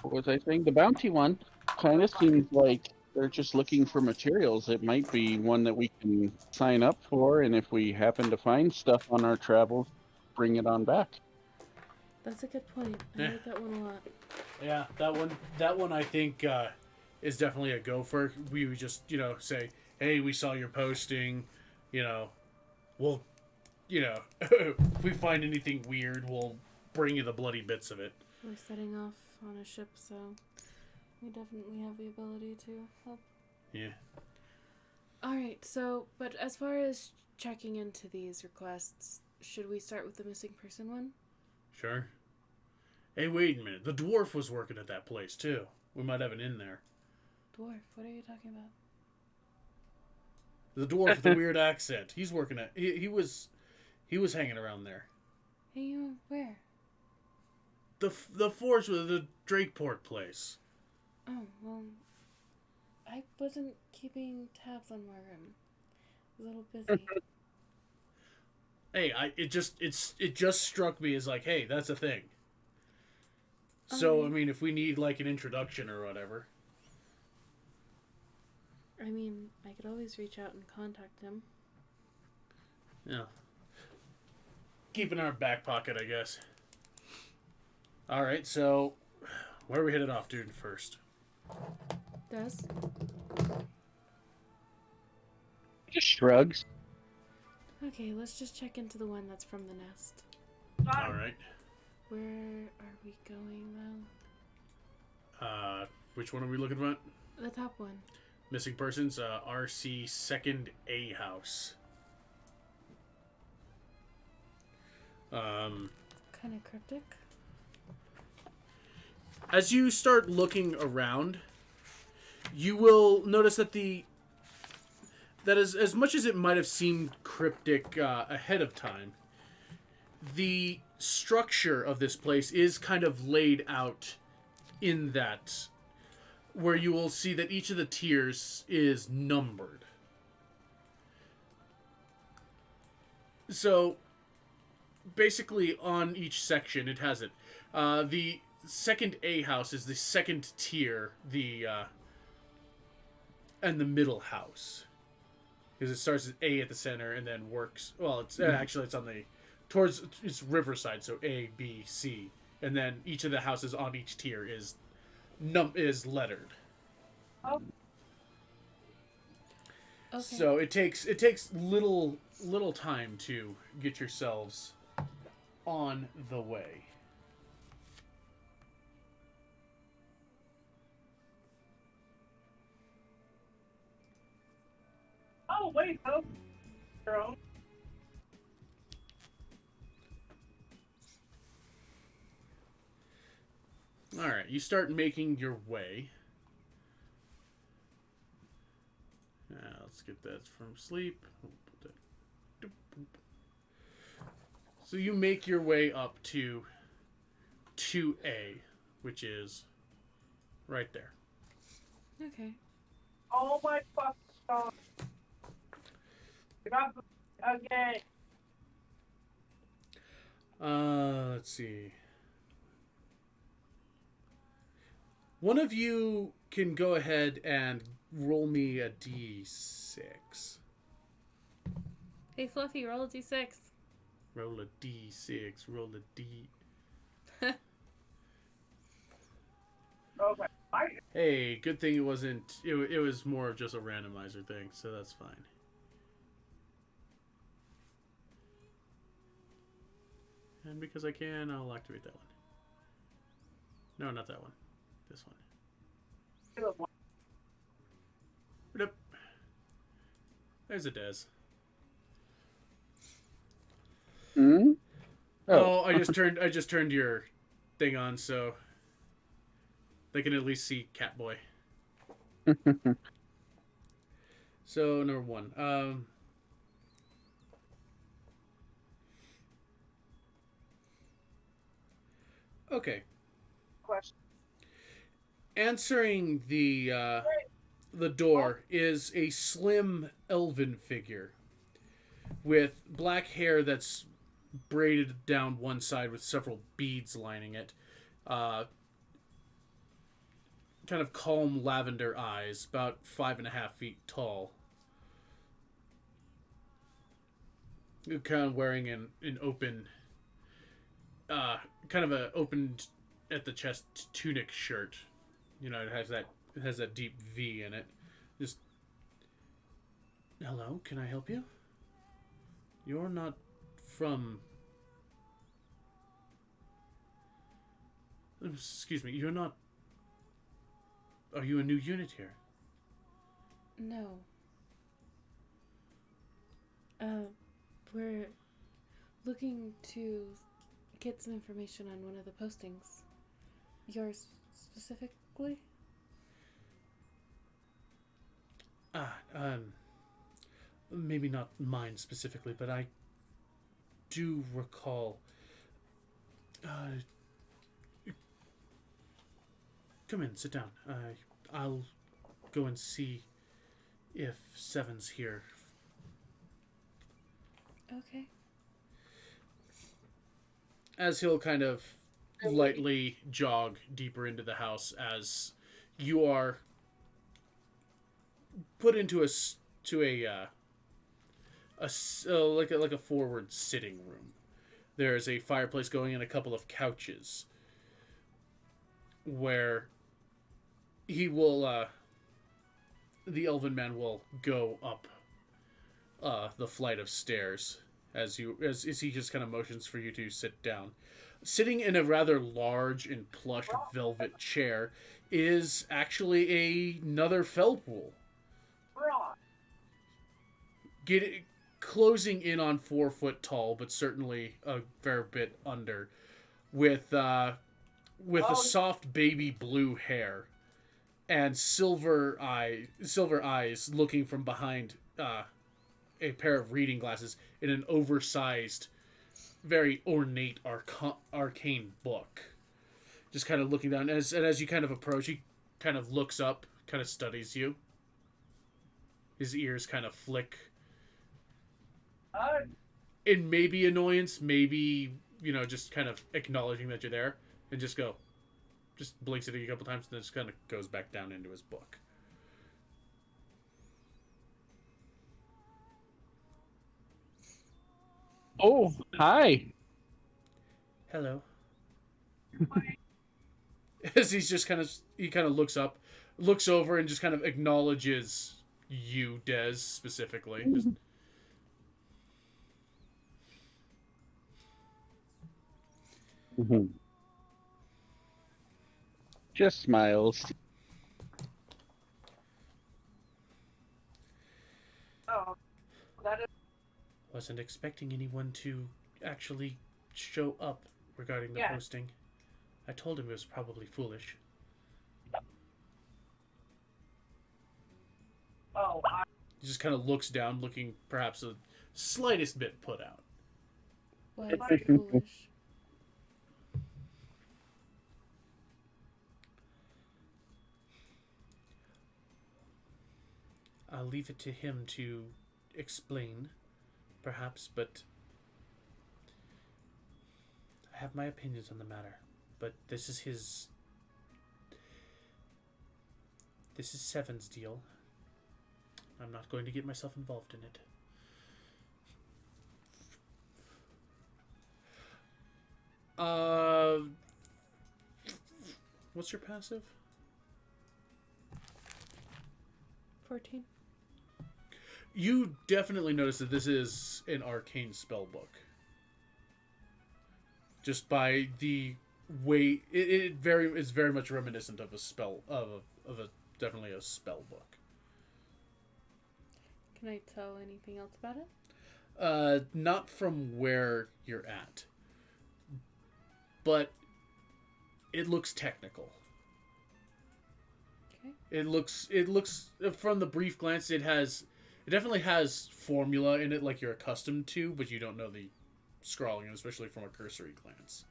B: what was I saying? The bounty one kind of seems like they're just looking for materials. It might be one that we can sign up for, and if we happen to find stuff on our travels, bring it on back.
C: That's a good point. I
A: Yeah.
C: like that one a lot.
A: Yeah, that one I think is definitely a go for. We would just, say, hey, we saw your posting, we'll, if we find anything weird, we'll bring you the bloody bits of it.
C: We're setting off on a ship, so we definitely have the ability to help.
A: Yeah.
C: Alright, so, but as far as checking into these requests, should we start with the missing person one?
A: Sure. Hey, wait a minute. The dwarf was working at that place, too. We might have an in there.
C: Dwarf, what are you talking about?
A: The dwarf with the weird accent. He's working at... He was hanging around there.
C: Hey, you, where?
A: The forge with the Drakeport place.
C: Oh, well, I wasn't keeping tabs on my room. I was a little busy.
A: Hey, it just struck me as like, hey, that's a thing. So, I mean, if we need, like, an introduction or whatever.
C: I mean, I could always reach out and contact him.
A: Yeah. Keep in our back pocket, I guess. Alright, so, where are we headed off, dude, first?
C: Des?
B: Just shrugs.
C: Okay, let's just check into the one that's from the nest.
A: Alright.
C: Where are we going, though?
A: Which one are we looking at?
C: The top one.
A: Missing persons, RC second A house.
C: Kind of cryptic.
A: As you start looking around, you will notice that as much as it might have seemed cryptic ahead of time, the structure of this place is kind of laid out in that, where you will see that each of the tiers is numbered. So, basically, on each section, it has it. The second A house is the second tier, and the middle house, because it starts at A at the center and then works. Well, it's actually it's on the towards it's Riverside, so A, B, C, and then each of the houses on each tier is lettered.
D: Oh,
C: Okay.
A: So it takes little time to get yourselves on the way.
D: oh wait, oh, your own.
A: All right, you start making your way. Let's get that from sleep. So you make your way up to 2A, which is right there.
C: Okay.
D: Oh my fucking god. I got the again.
A: Let's see. One of you can go ahead and roll me a d6.
C: Hey, Fluffy, roll a d6.
A: Roll a d6. Roll a d.
D: Okay.
A: Hey, good thing it wasn't. It was more of just a randomizer thing, so that's fine. And because I can, I'll activate that one. No, not that one. This one. Yep. There's a Des.
B: Hmm?
A: Oh, I just turned your thing on, so they can at least see Catboy. So number one. Okay.
D: Question.
A: Answering the door is a slim elven figure with black hair that's braided down one side with several beads lining it. Kind of calm lavender eyes, about 5.5 feet tall. Kind of wearing an open, kind of a opened at the chest tunic shirt. You know, it has that deep V in it. Just, hello, can I help you? You're not from. Excuse me, you're not. Are you a new unit here?
C: No. We're looking to get some information on one of the postings. Yours specifically?
A: Maybe not mine specifically, but I do recall. Come in, sit down. I'll go and see if Seven's here.
C: Okay.
A: As he'll kind of lightly jog deeper into the house as you are put into like a forward sitting room. There's a fireplace going and a couple of couches where he will the elven man will go up the flight of stairs as he just kind of motions for you to sit down. Sitting in a rather large and plush velvet chair is actually another Felpool. Closing in on 4 foot tall, but certainly a fair bit under, with a soft baby blue hair and silver eyes looking from behind a pair of reading glasses in an oversized, very ornate arcane book. Just kind of looking down, and as you kind of approach, he kind of looks up, kind of studies you. His ears kind of flick. In maybe annoyance, maybe, just kind of acknowledging that you're there, and just blinks at it a couple times, and then just kind of goes back down into his book.
B: Oh, hi.
A: Hello. As he kind of looks over, and just kind of acknowledges you, Des, specifically.
B: Just smiles.
D: Oh, that is.
A: Wasn't expecting anyone to actually show up regarding the
D: Yeah.
A: posting. I told him it was probably foolish.
D: Oh,
A: He just kind of looks down, looking perhaps a slightest bit put out.
C: Why is it foolish?
A: I'll leave it to him to explain, perhaps, but I have my opinions on the matter. But this is Seven's deal. I'm not going to get myself involved in it. What's your passive?
C: 14.
A: You definitely notice that this is an arcane spell book. Just by the way it is very much reminiscent of a spell of a definitely a spell book.
C: Can I tell anything else about it?
A: Not from where you're at, but it looks technical.
C: Okay.
A: It looks from the brief glance it definitely has formula in it like you're accustomed to, but you don't know the scrawling, especially from a cursory glance.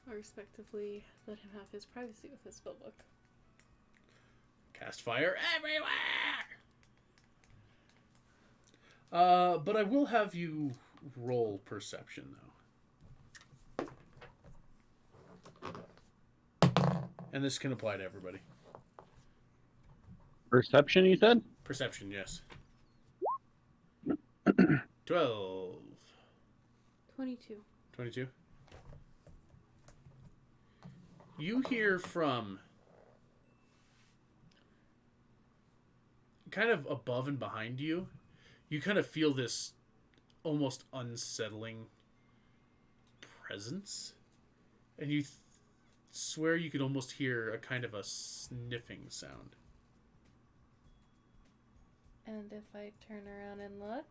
C: I'll respectively let him have his privacy with his spellbook.
A: Cast fire everywhere. But I will have you roll perception though. And this can apply to everybody.
B: Perception, you said?
A: Perception, yes. 12.
C: 22.
A: 22. You hear from kind of above and behind you. You kind of feel this almost unsettling presence. And you swear you could almost hear a kind of a sniffing sound.
C: And if I turn around and look?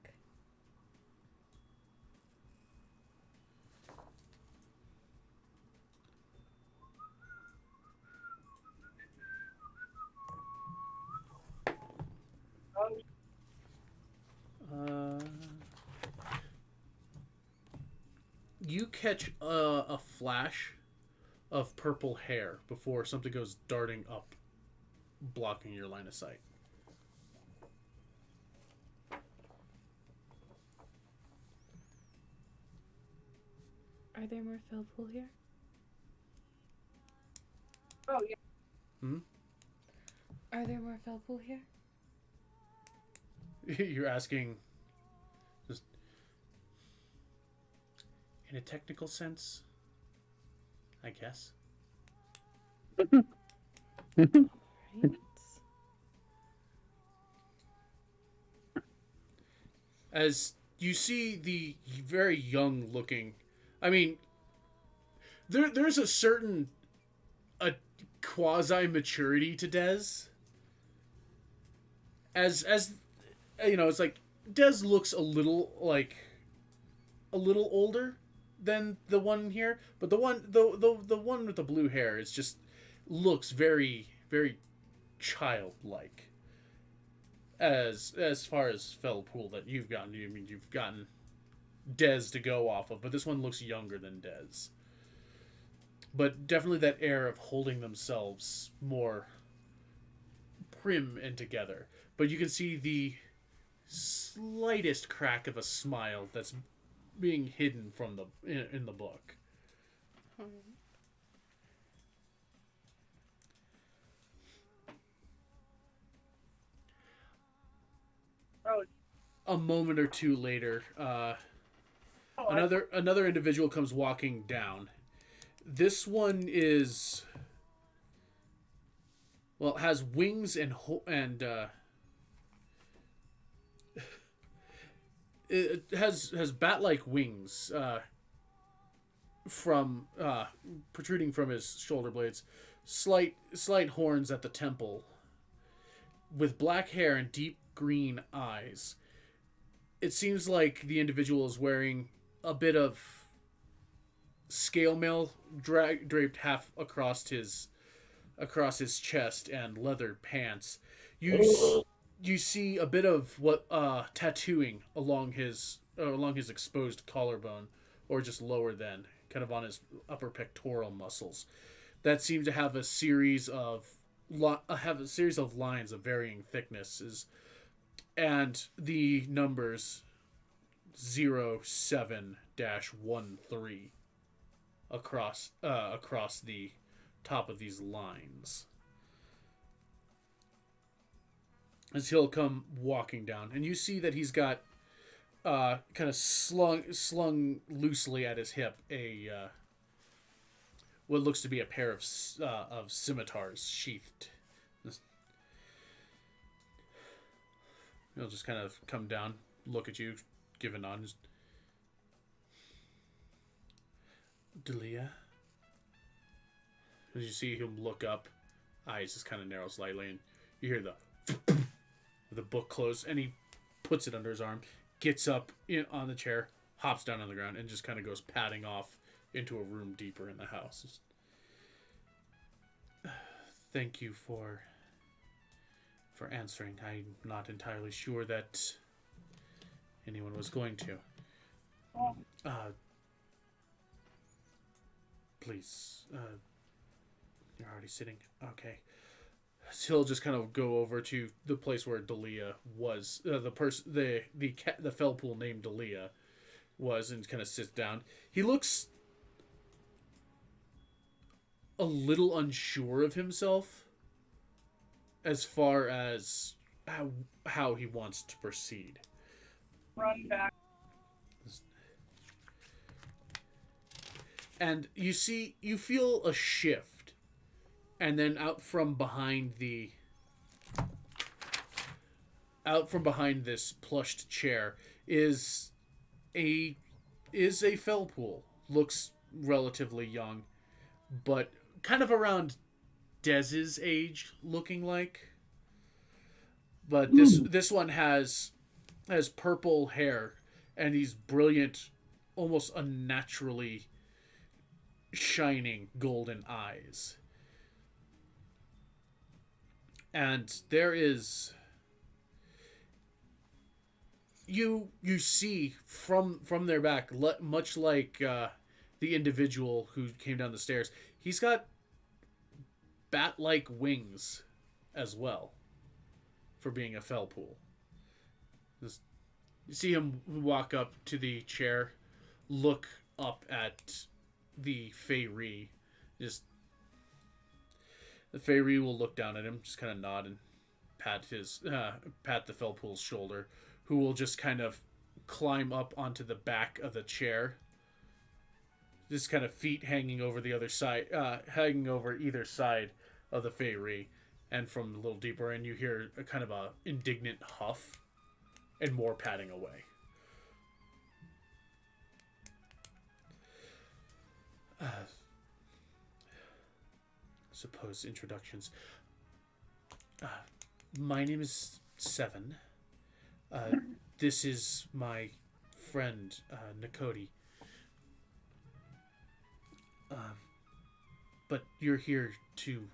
A: You catch a flash of purple hair before something goes darting up, blocking your line of sight.
C: Are there more Felpool here?
D: Oh, yeah.
C: Are there more Felpool here?
A: You're asking just in a technical sense, I guess.
C: Right.
A: As you see the very young looking, I mean, there's a certain quasi maturity to Dez. As you know, it's like Dez looks a little older than the one here, but the one with the blue hair is just looks very very childlike. As far as Felpool that you've gotten, I mean you've gotten Dez to go off of, but this one looks younger than Dez. But definitely that air of holding themselves more prim and together. But you can see the slightest crack of a smile that's being hidden from in the book.
D: Oh,
A: A moment or two later, Another individual comes walking down. This one is, well, has wings and it has bat-like wings from protruding from his shoulder blades, slight horns at the temple, with black hair and deep green eyes. It seems like the individual is wearing a bit of scale mail draped half across his chest and leather pants. You see a bit of what tattooing along his exposed collarbone, or just lower than, kind of on his upper pectoral muscles, that seem to have a series of lines of varying thicknesses, and the numbers 07-13 across the top of these lines. As he'll come walking down, and you see that he's got kind of slung loosely at his hip what looks to be a pair of scimitars sheathed. He'll just kind of come down, look at you, give a nod. Delia? As you see him look up, eyes just kind of narrow slightly, and you hear the book close, and he puts it under his arm, gets up on the chair, hops down on the ground, and just kind of goes padding off into a room deeper in the house. Thank you for answering. I'm not entirely sure that anyone was going to. Please, you're already sitting. Okay. So he'll just kind of go over to the place where Delia was, the Felpool named Delia was, and kind of sits down. He looks a little unsure of himself as far as how he wants to proceed.
D: Run back.
A: And you feel a shift, and then out from behind this plushed chair is a Felpool. Looks relatively young, but kind of around Dez's age, looking like. But this one has purple hair and these brilliant, almost unnaturally shining golden eyes. And there is, you see from their back, much like the individual who came down the stairs, he's got bat-like wings as well for being a Felpool. You see him walk up to the chair, look up at the Feyre. The Feyre will look down at him, just kind of nod and pat the Felpool's shoulder, who will just kind of climb up onto the back of the chair. Just kind of feet hanging over the other side, hanging over either side of the Feyre, and from a little deeper in, you hear a kind of a indignant huff, and more patting away. Suppose introductions. My name is Seven. This is my friend, Nakoti. But you're here to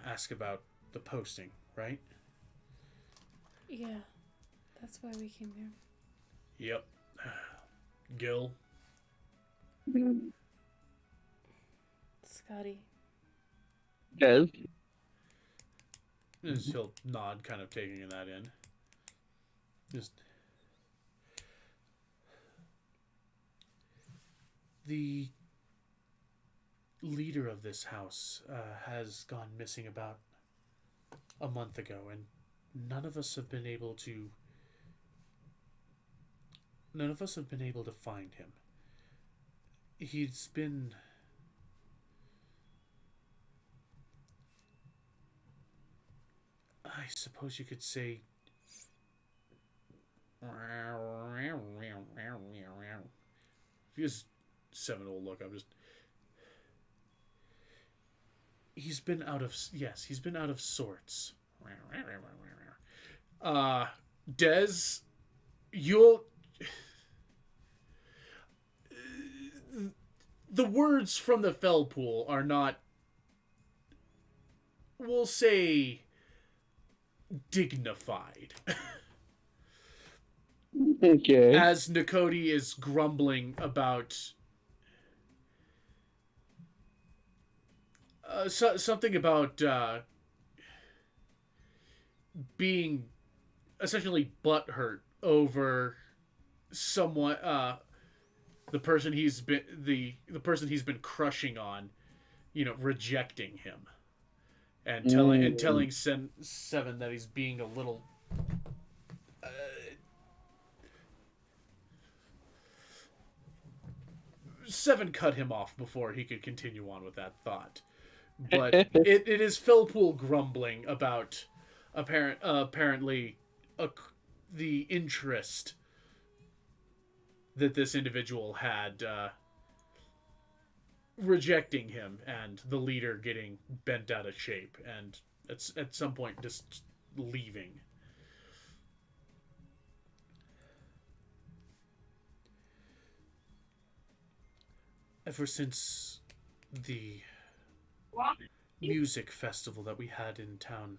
A: ask about the posting, right?
C: Yeah, that's why we came here.
A: Yep. Gil.
C: Scotty.
B: Yes.
A: He'll nod, kind of taking that in. Just the leader of this house has gone missing about a month ago, and none of us have been able to none of us have been able to find him. He's been... I suppose you could say... His Seminole look, I'm just... He's been out of... Yes, he's been out of sorts. Des, you'll... The words from the fell pool are not... We'll say... dignified.
B: Okay.
A: As Nakoti is grumbling about something about being essentially butthurt over someone, the person he's been the person he's been crushing on, rejecting him, and telling Seven that he's being a little. Seven cut him off before he could continue on with that thought. But it is Philpool grumbling about apparently the interest that this individual had rejecting him, and the leader getting bent out of shape and at some point just leaving. Ever since the music festival that we had in town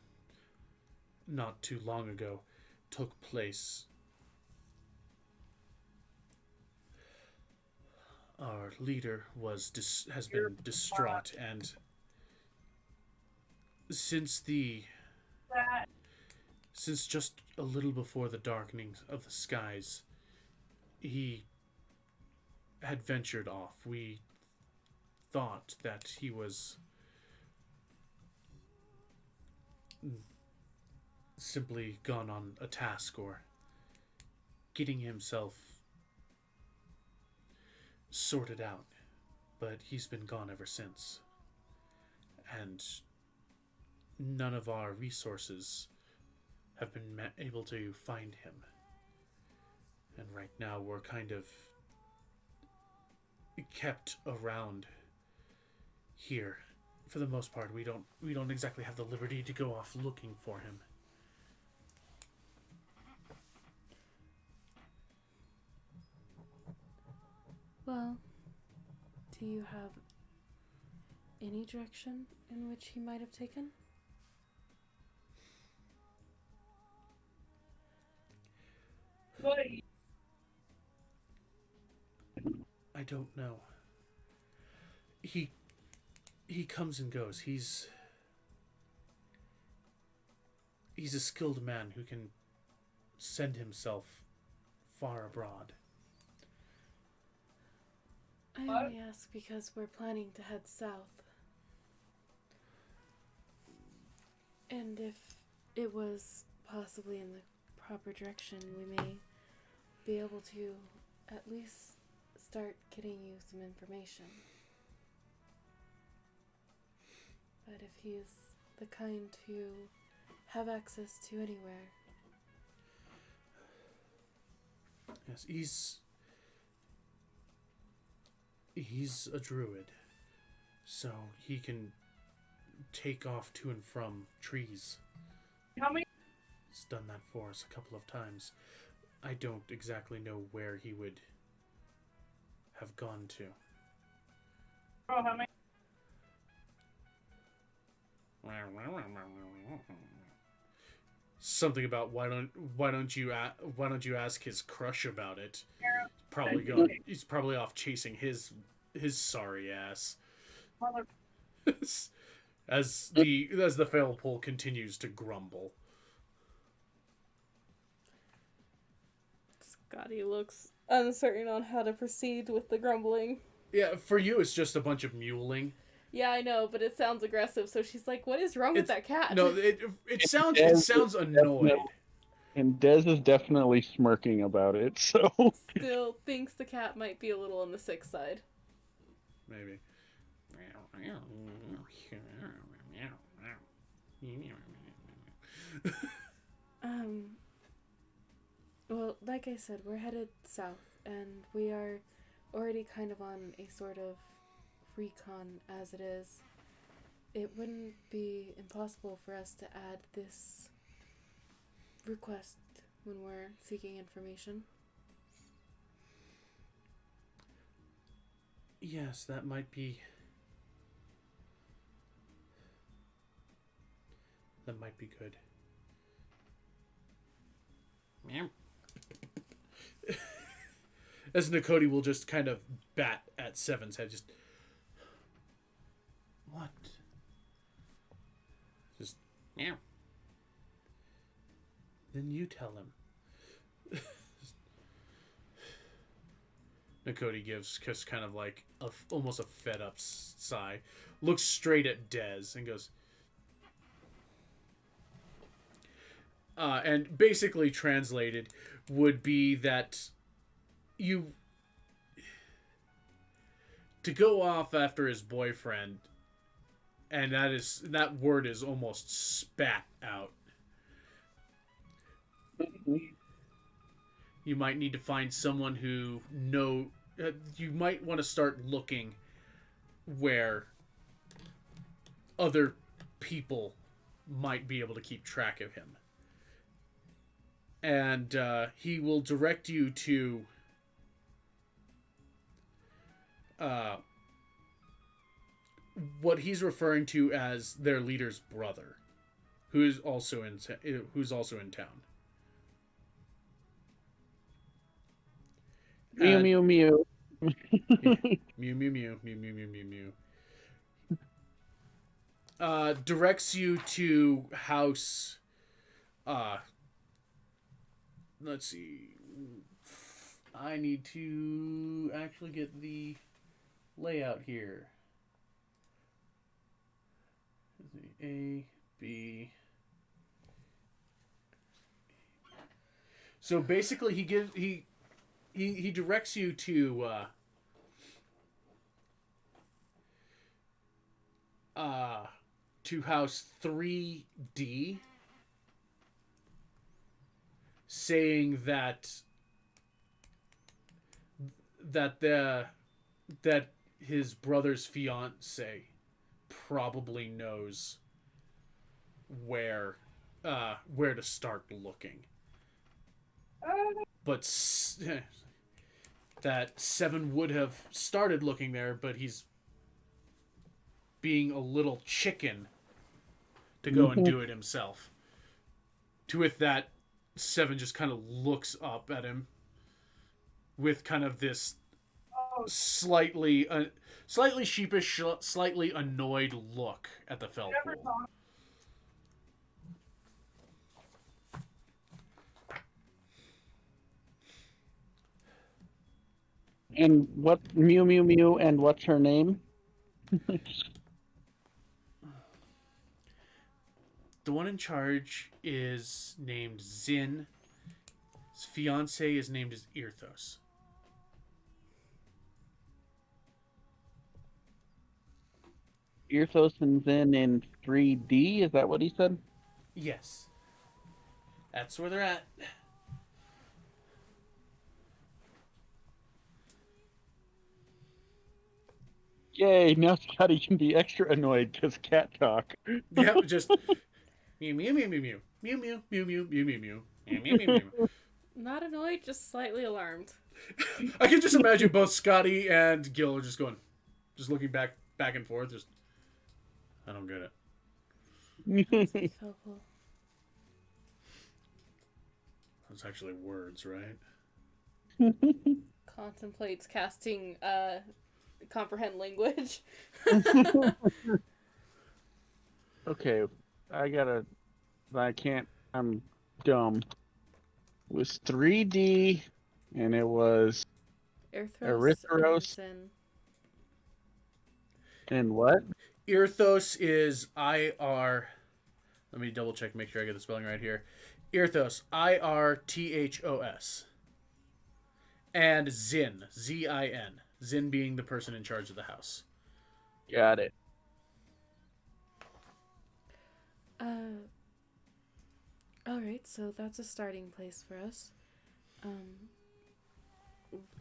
A: not too long ago took place, our leader has been distraught, and since just a little before the darkening of the skies, he had ventured off. We thought that he was simply gone on a task or getting himself sorted out, but he's been gone ever since, and none of our resources have been able to find him. And right now we're kind of kept around here for the most part. We don't exactly have the liberty to go off looking for him.
C: Well, do you have any direction in which he might have taken?
A: I don't know. He comes and goes. He's a skilled man who can send himself far abroad.
C: I only ask because we're planning to head south. And if it was possibly in the proper direction, we may be able to at least start getting you some information. But if he's the kind to have access to anywhere...
A: Yes, he's a druid, so he can take off to and from trees.
D: How many?
A: He's done that for us a couple of times. I don't exactly know where he would have gone to.
D: Oh, how many?
A: Something about why don't you ask his crush about it? He's probably off chasing his sorry ass. As the fail pool continues to grumble.
E: Scotty looks uncertain on how to proceed with the grumbling.
A: Yeah, for you it's just a bunch of mewling.
E: Yeah, I know, but it sounds aggressive, so she's like, what is wrong with that cat?
A: No, it sounds annoyed.
B: And Dez is definitely smirking about it, so.
E: Still thinks the cat might be a little on the sick side.
A: Maybe.
C: Um, well, like I said, we're headed south, and we are already kind of on a sort of recon as it is. It wouldn't be impossible for us to add this request when we're seeking information.
A: Yes, that might be. That might be good. As Nakoti will just kind of bat at Seven's head, just. What? Just. Meow. Then you tell him. Nakoti gives just kind of like almost a fed up sigh, looks straight at Dez and goes, and basically translated would be that you to go off after his boyfriend, and that word is almost spat out. You might need to find someone who you might want to start looking where other people might be able to keep track of him. And he will direct you to what he's referring to as their leader's brother, who's also in town.
B: Mew, mew, mew.
A: Yeah. Mew, mew, mew, mew, mew, mew, mew, mew. Directs you to house. Let's see. I need to actually get the layout here. A, B. So basically, he directs you to house 3D, saying that his brother's fiance probably knows where to start looking, but that Seven would have started looking there, but he's being a little chicken to go and do it himself. To with that, Seven just kind of looks up at him with kind of this slightly sheepish, slightly annoyed look at the Felpool.
B: And what Mew Mew Mew and what's her name?
A: The one in charge is named Zin. His fiance is named as Irthos.
B: Irthos and Zen in 3D, is that what he said?
A: Yes. That's where they're at.
B: Yay, now Scotty can be extra annoyed because cat talk.
A: Yep, just mew mew mew mew mew mew mew mew mew mew mew mew mew mew mew.
E: Not annoyed, just slightly alarmed.
A: I can just imagine both Scotty and Gil are just looking back and forth. Just, I don't get it.
C: Felpool.
A: That's actually words, right?
E: Contemplates casting comprehend language.
B: Okay, I can't, I'm dumb. It was 3D, and it was Erythros. And what?
A: Irthos is IR. Let me double check, make sure I get the spelling right here. Irthos, Irthos. And Zin, Zin. Zin being the person in charge of the house.
B: Got it.
C: Alright, so that's a starting place for us.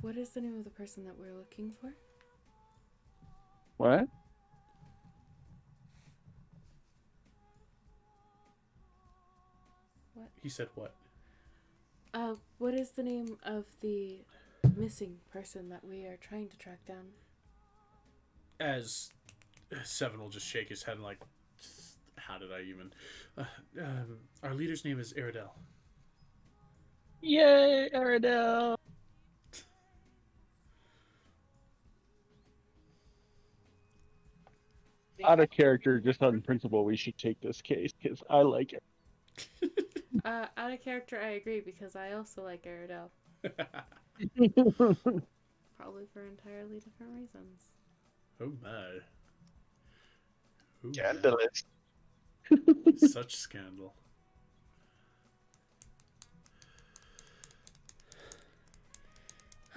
C: What is the name of the person that we're looking for?
B: What?
A: He said what?
C: What is the name of the missing person that we are trying to track down?
A: As Seven will just shake his head and like, how did I even? Our leader's name is Iridel.
B: Yay, Aradel! Out of character, just on principle, we should take this case because I like it.
C: Out of character, I agree because I also like Aerodel. Probably for entirely different reasons.
A: Oh my. Oh
B: Scandalous.
A: my. Such scandal.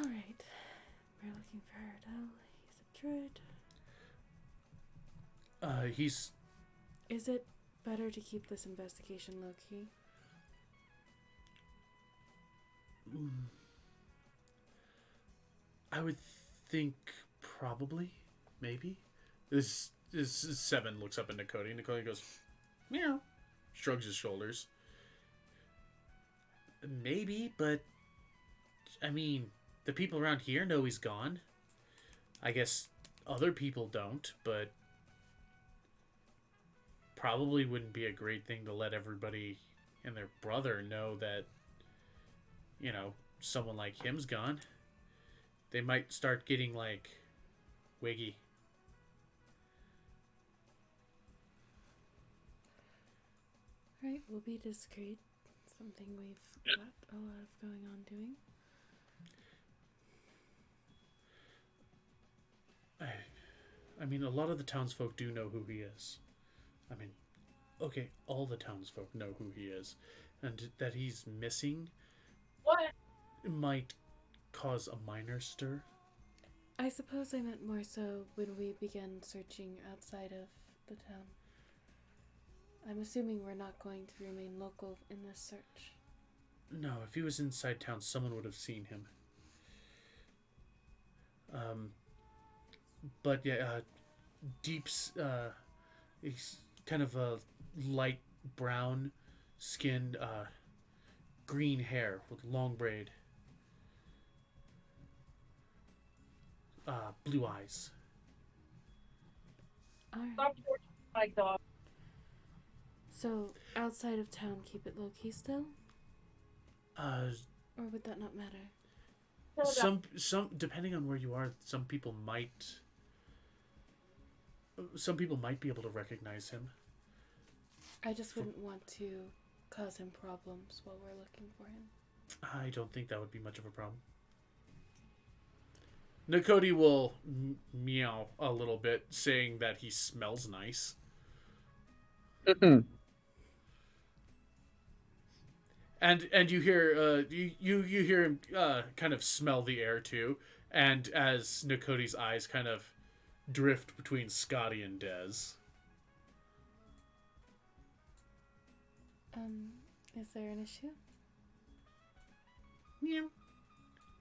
C: Alright. We're looking for Aerodel. He's a druid.
A: He's.
C: Is it better to keep this investigation low key?
A: I would think probably, maybe. This Seven looks up into Cody, and Cody goes, meow, shrugs his shoulders. Maybe, but I mean, the people around here know he's gone. I guess other people don't, but probably wouldn't be a great thing to let everybody and their brother know that, you know, someone like him's gone. They might start getting, like, wiggy.
C: Right, we'll be discreet. Something we've got a lot of going on doing.
A: I mean, a lot of the townsfolk do know who he is. I mean, okay, all the townsfolk know who he is. And that he's missing might cause a minor stir.
C: I suppose I meant more so when we began searching outside of the town. I'm assuming we're not going to remain local in this search.
A: No, if he was inside town, someone would have seen him. But yeah, Deep's, he's kind of a light brown skinned, green hair with long braid. Blue eyes.
C: Alright.
D: Stop torturing my dog.
C: So, outside of town, keep it low-key still? Or would that not matter?
A: Some depending on where you are, some people might be able to recognize him.
C: I just wouldn't want to cause him problems while we're looking for him.
A: I don't think that would be much of a problem. Nakoti will meow a little bit, saying that he smells nice. And you hear you hear him kind of smell the air too, and as Nakoti's eyes kind of drift between Scotty and Dez.
C: Is there an issue?
A: Meow.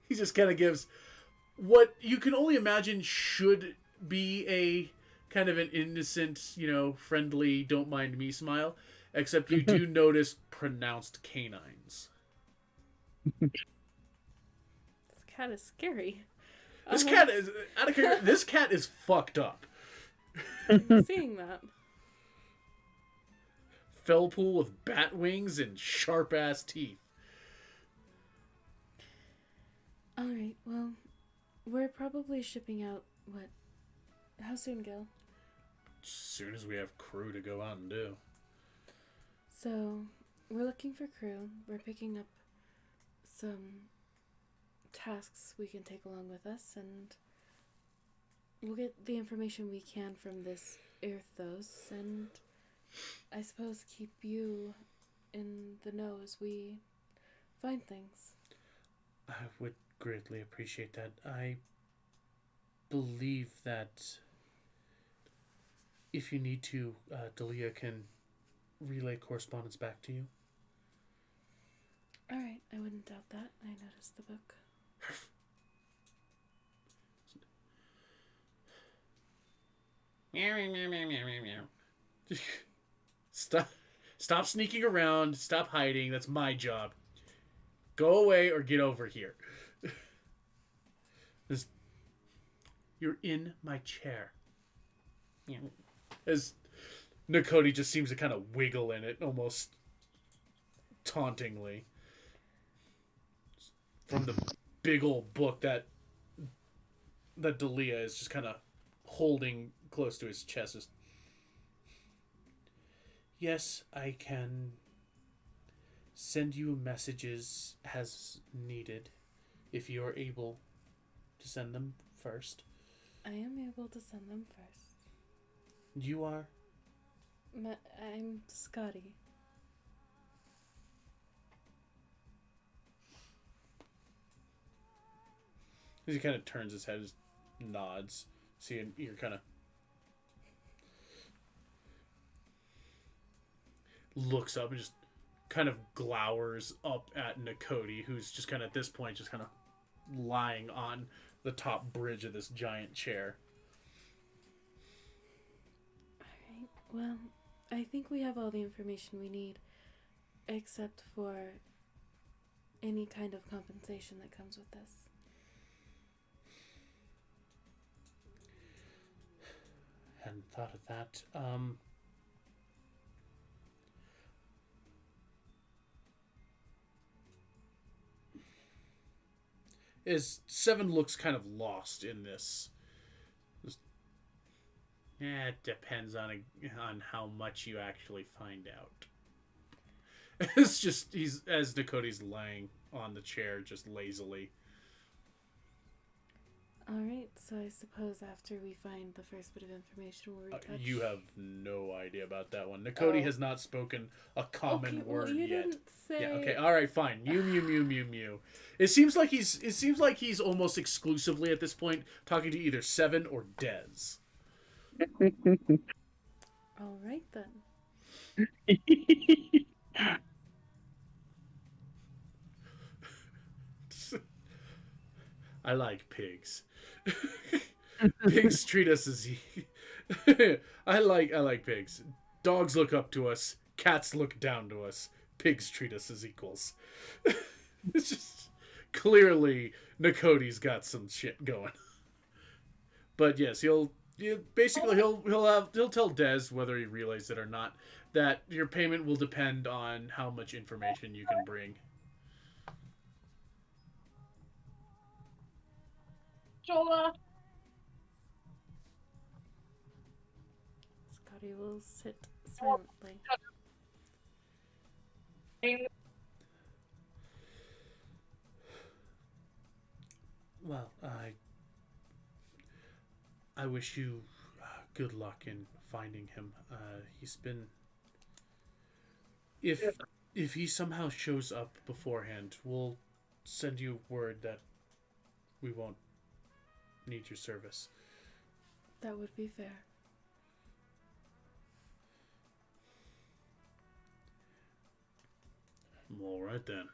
A: He just kind of gives what you can only imagine should be a kind of an innocent, you know, friendly, don't mind me smile, except you do notice pronounced canines.
C: This cat is scary.
A: This cat is out of character. This cat is fucked up.
C: I'm seeing that.
A: Felpool with bat wings and sharp ass teeth.
C: Alright, well, we're probably shipping out, what? How soon, Gil?
A: As soon as we have crew to go out and do.
C: So, we're looking for crew. We're picking up some tasks we can take along with us, and we'll get the information we can from this Earthos, and I suppose keep you in the know as we find things.
A: I would greatly appreciate that. I believe that if you need to, Dalia can relay correspondence back to you.
C: Alright, I wouldn't doubt that. I noticed the book.
A: Meow, meow, meow, meow, meow, meow. Stop sneaking around. Stop hiding. That's my job. Go away or get over here. You're in my chair. As Nakoti just seems to kind of wiggle in it, almost tauntingly. From the big old book that Dalia is just kind of holding close to his chest. Yes, I can send you messages as needed if you are able to send them first.
C: I am able to send them first.
A: You are?
C: I'm Scotty.
A: He kind of turns his head, just nods. See, you're kind of looks up and just kind of glowers up at Nakoti, who's just kind of at this point just kind of lying on the top bridge of this giant chair.
C: Alright, well, I think we have all the information we need, except for any kind of compensation that comes with this.
A: Hadn't thought of that. As Seven looks kind of lost in this. It depends on how much you actually find out. It's just as Nakoti's lying on the chair, just lazily.
C: Alright, so I suppose after we find the first bit of information, we'll retouch.
A: You have no idea about that one. Nakoti has not spoken a common word
C: you
A: yet.
C: Didn't say...
A: Yeah, okay, alright, fine. Mew, mew, mew, mew, mew. It seems like he's almost exclusively at this point talking to either Seven or Dez.
C: Alright then.
A: I like pigs. Pigs treat us as I like pigs. Dogs look up to us. Cats look down to us. Pigs treat us as equals. It's just clearly Nakoti's got some shit going. But yes, he'll tell Dez, whether he realizes it or not, that your payment will depend on how much information you can bring.
D: Jola.
C: Scotty will sit silently.
A: Well, I wish you good luck in finding him. He's been... If he somehow shows up beforehand, we'll send you word that we won't need your service.
C: That would be fair.
A: All right then.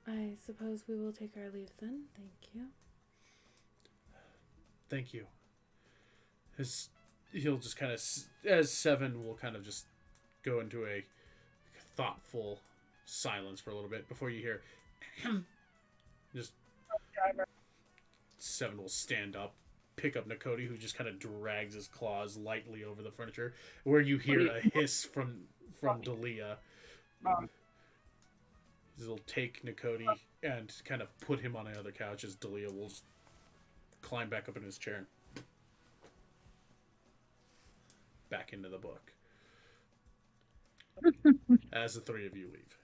C: I suppose we will take our leave then. Thank you.
A: Thank you. He'll just kind of, as Seven will kind of just go into a thoughtful silence for a little bit before you hear just Seven will stand up, pick up Nakoti, who just kind of drags his claws lightly over the furniture, where you hear a hiss from Dalia. He'll take Nakoti and kind of put him on another couch as Dalia will climb back up in his chair and back into the book. As the three of you leave.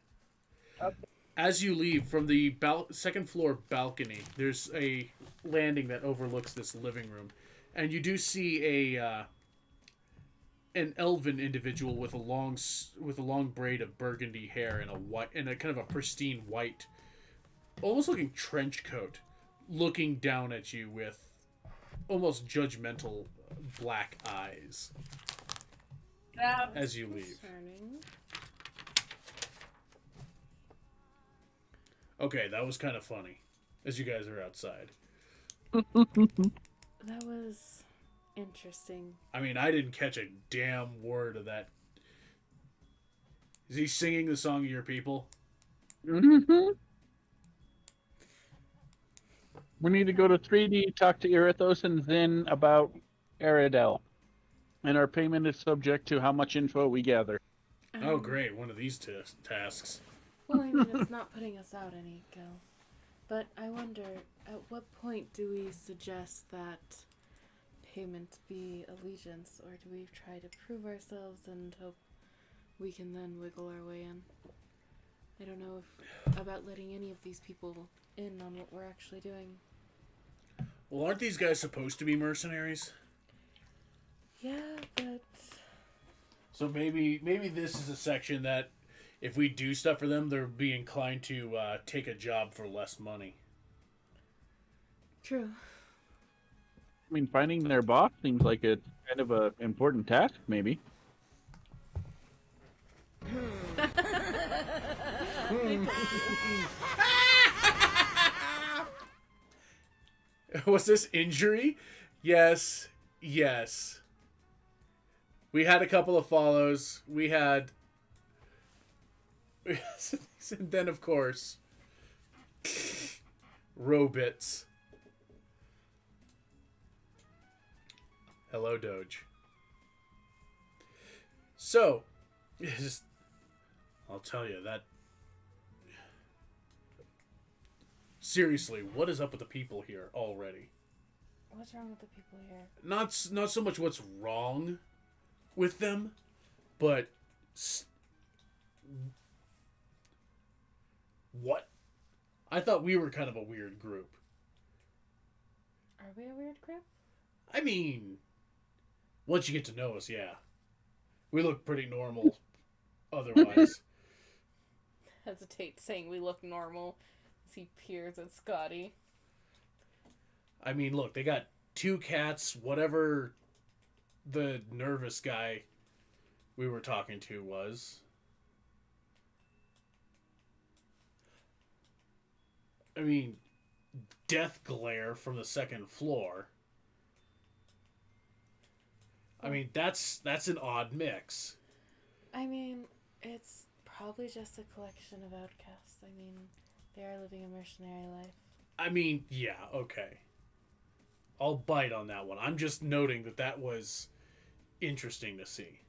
D: Okay.
A: As you leave from the second floor balcony, there's a landing that overlooks this living room, and you do see an elven individual with a long braid of burgundy hair and a kind of a pristine white, almost looking trench coat, looking down at you with almost judgmental black eyes as you leave.
C: Concerning.
A: Okay, that was kind of funny as you guys are outside.
C: That was interesting.
A: I mean, I didn't catch a damn word of that. Is he singing the song of your people?
B: Mm-hmm. We need to go to 3D, talk to Irithos and Zin about Aridel. And our payment is subject to how much info we gather.
A: Oh, great. One of these tasks.
C: Well, I mean, it's not putting us out any, Gil. But I wonder, at what point do we suggest that payment be allegiance, or do we try to prove ourselves and hope we can then wiggle our way in? I don't know about letting any of these people in on what we're actually doing.
A: Well, aren't these guys supposed to be mercenaries?
C: Yeah, but
A: So maybe this is a section that if we do stuff for them, they'll be inclined to take a job for less money.
C: true.
B: I mean, finding their boss seems like it's kind of an important task, maybe.
A: Was this injury? Yes. We had a couple of follows. And then, of course, Robits. Hello, Doge. So, I'll tell you that. Seriously, what is up with the people here already?
C: What's wrong with the people here?
A: Not so much what's wrong with them, but what? I thought we were kind of a weird group.
C: Are we a weird group?
A: I mean, once you get to know us, yeah. We look pretty normal otherwise.
E: Hesitate saying we look normal as he peers at Scotty.
A: I mean, look, they got 2 cats, whatever the nervous guy we were talking to was. I mean, death glare from the 2nd floor. I mean, that's an odd mix.
C: I mean, it's probably just a collection of outcasts. I mean, they are living a mercenary life.
A: I mean, yeah, okay. I'll bite on that one. I'm just noting that was interesting to see.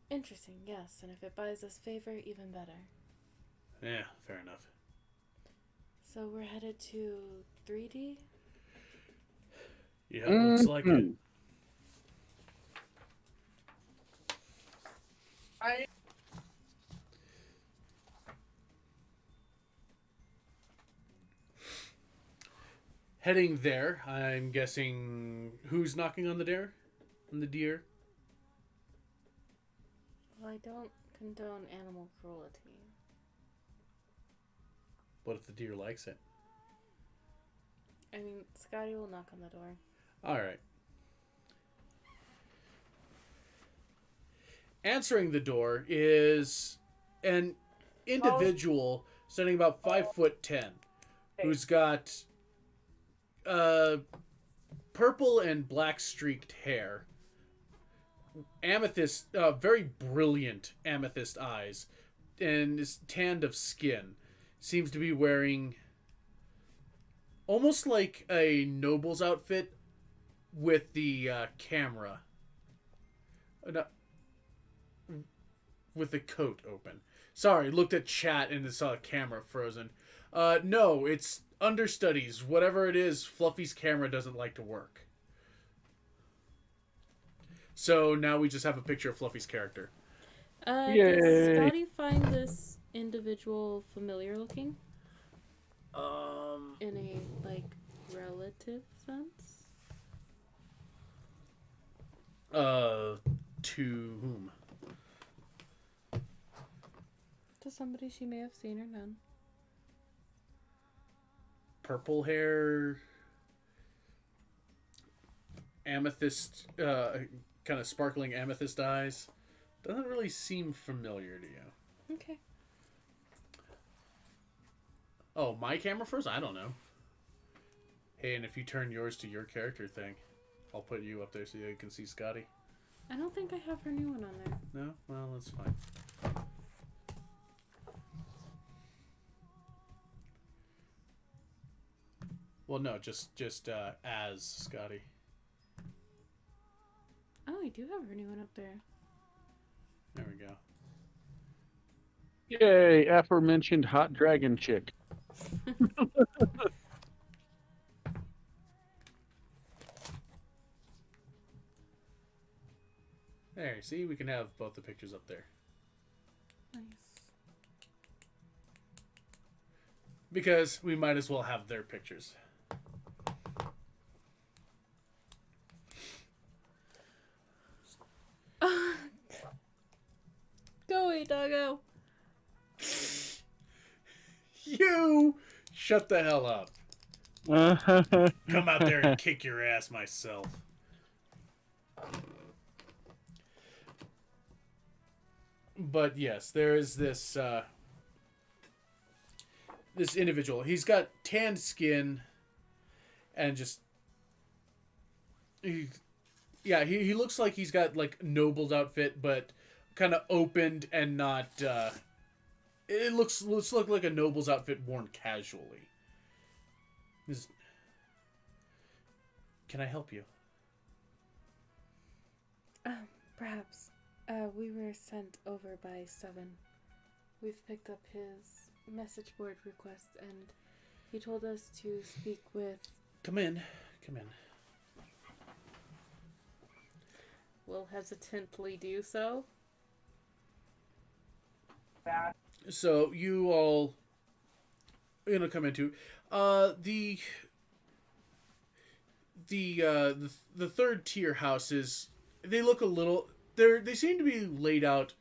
C: Interesting, yes, and if it buys us favor, even better.
A: Yeah, fair enough.
C: So we're headed to 3D?
A: Yeah, looks like it.
D: I
A: Heading there, I'm guessing who's knocking on the deer?
C: Well, I don't condone animal cruelty.
A: What if the deer likes it?
C: I mean, Scotty will knock on the door.
A: Alright. Answering the door is an individual standing about 5'10", who's got purple and black streaked hair, amethyst, very brilliant amethyst eyes, and is tanned of skin. Seems to be wearing almost like a noble's outfit with the camera. With the coat open. Sorry, looked at chat and saw a camera frozen. No, it's Understudies. Whatever it is, Fluffy's camera doesn't like to work. So now we just have a picture of Fluffy's character.
E: Does
B: Yay.
E: Scotty find this individual familiar looking? In a, relative sense?
A: To whom?
C: To somebody she may have seen or known.
A: Purple hair, amethyst, kind of sparkling amethyst eyes. Doesn't really seem familiar to you.
C: Okay.
A: Oh, my camera froze? I don't know. Hey, and if you turn yours to your character thing, I'll put you up there so you can see Scotty.
C: I don't think I have her new one on there.
A: No? Well, that's fine. Well, no, just as Scotty.
C: Oh, I do have her new one up there.
A: There we go.
B: Yay, aforementioned hot dragon chick.
A: There, see, we can have both the pictures up there.
C: Nice.
A: Because we might as well have their pictures.
C: Go away, doggo.
A: You! Shut the hell up. Come out there and kick your ass myself. But yes, there is this this individual. He's got tanned skin and just he looks like he's got like Noble's outfit, but kind of opened and not it looks like a Noble's outfit worn casually. Can I help you?
C: Perhaps. We were sent over by Seven. We've picked up his message board request, and he told us to speak with...
A: Come in.
E: Will hesitantly do so.
D: Bad.
A: So you all come into the third tier houses. They look a little they seem to be laid out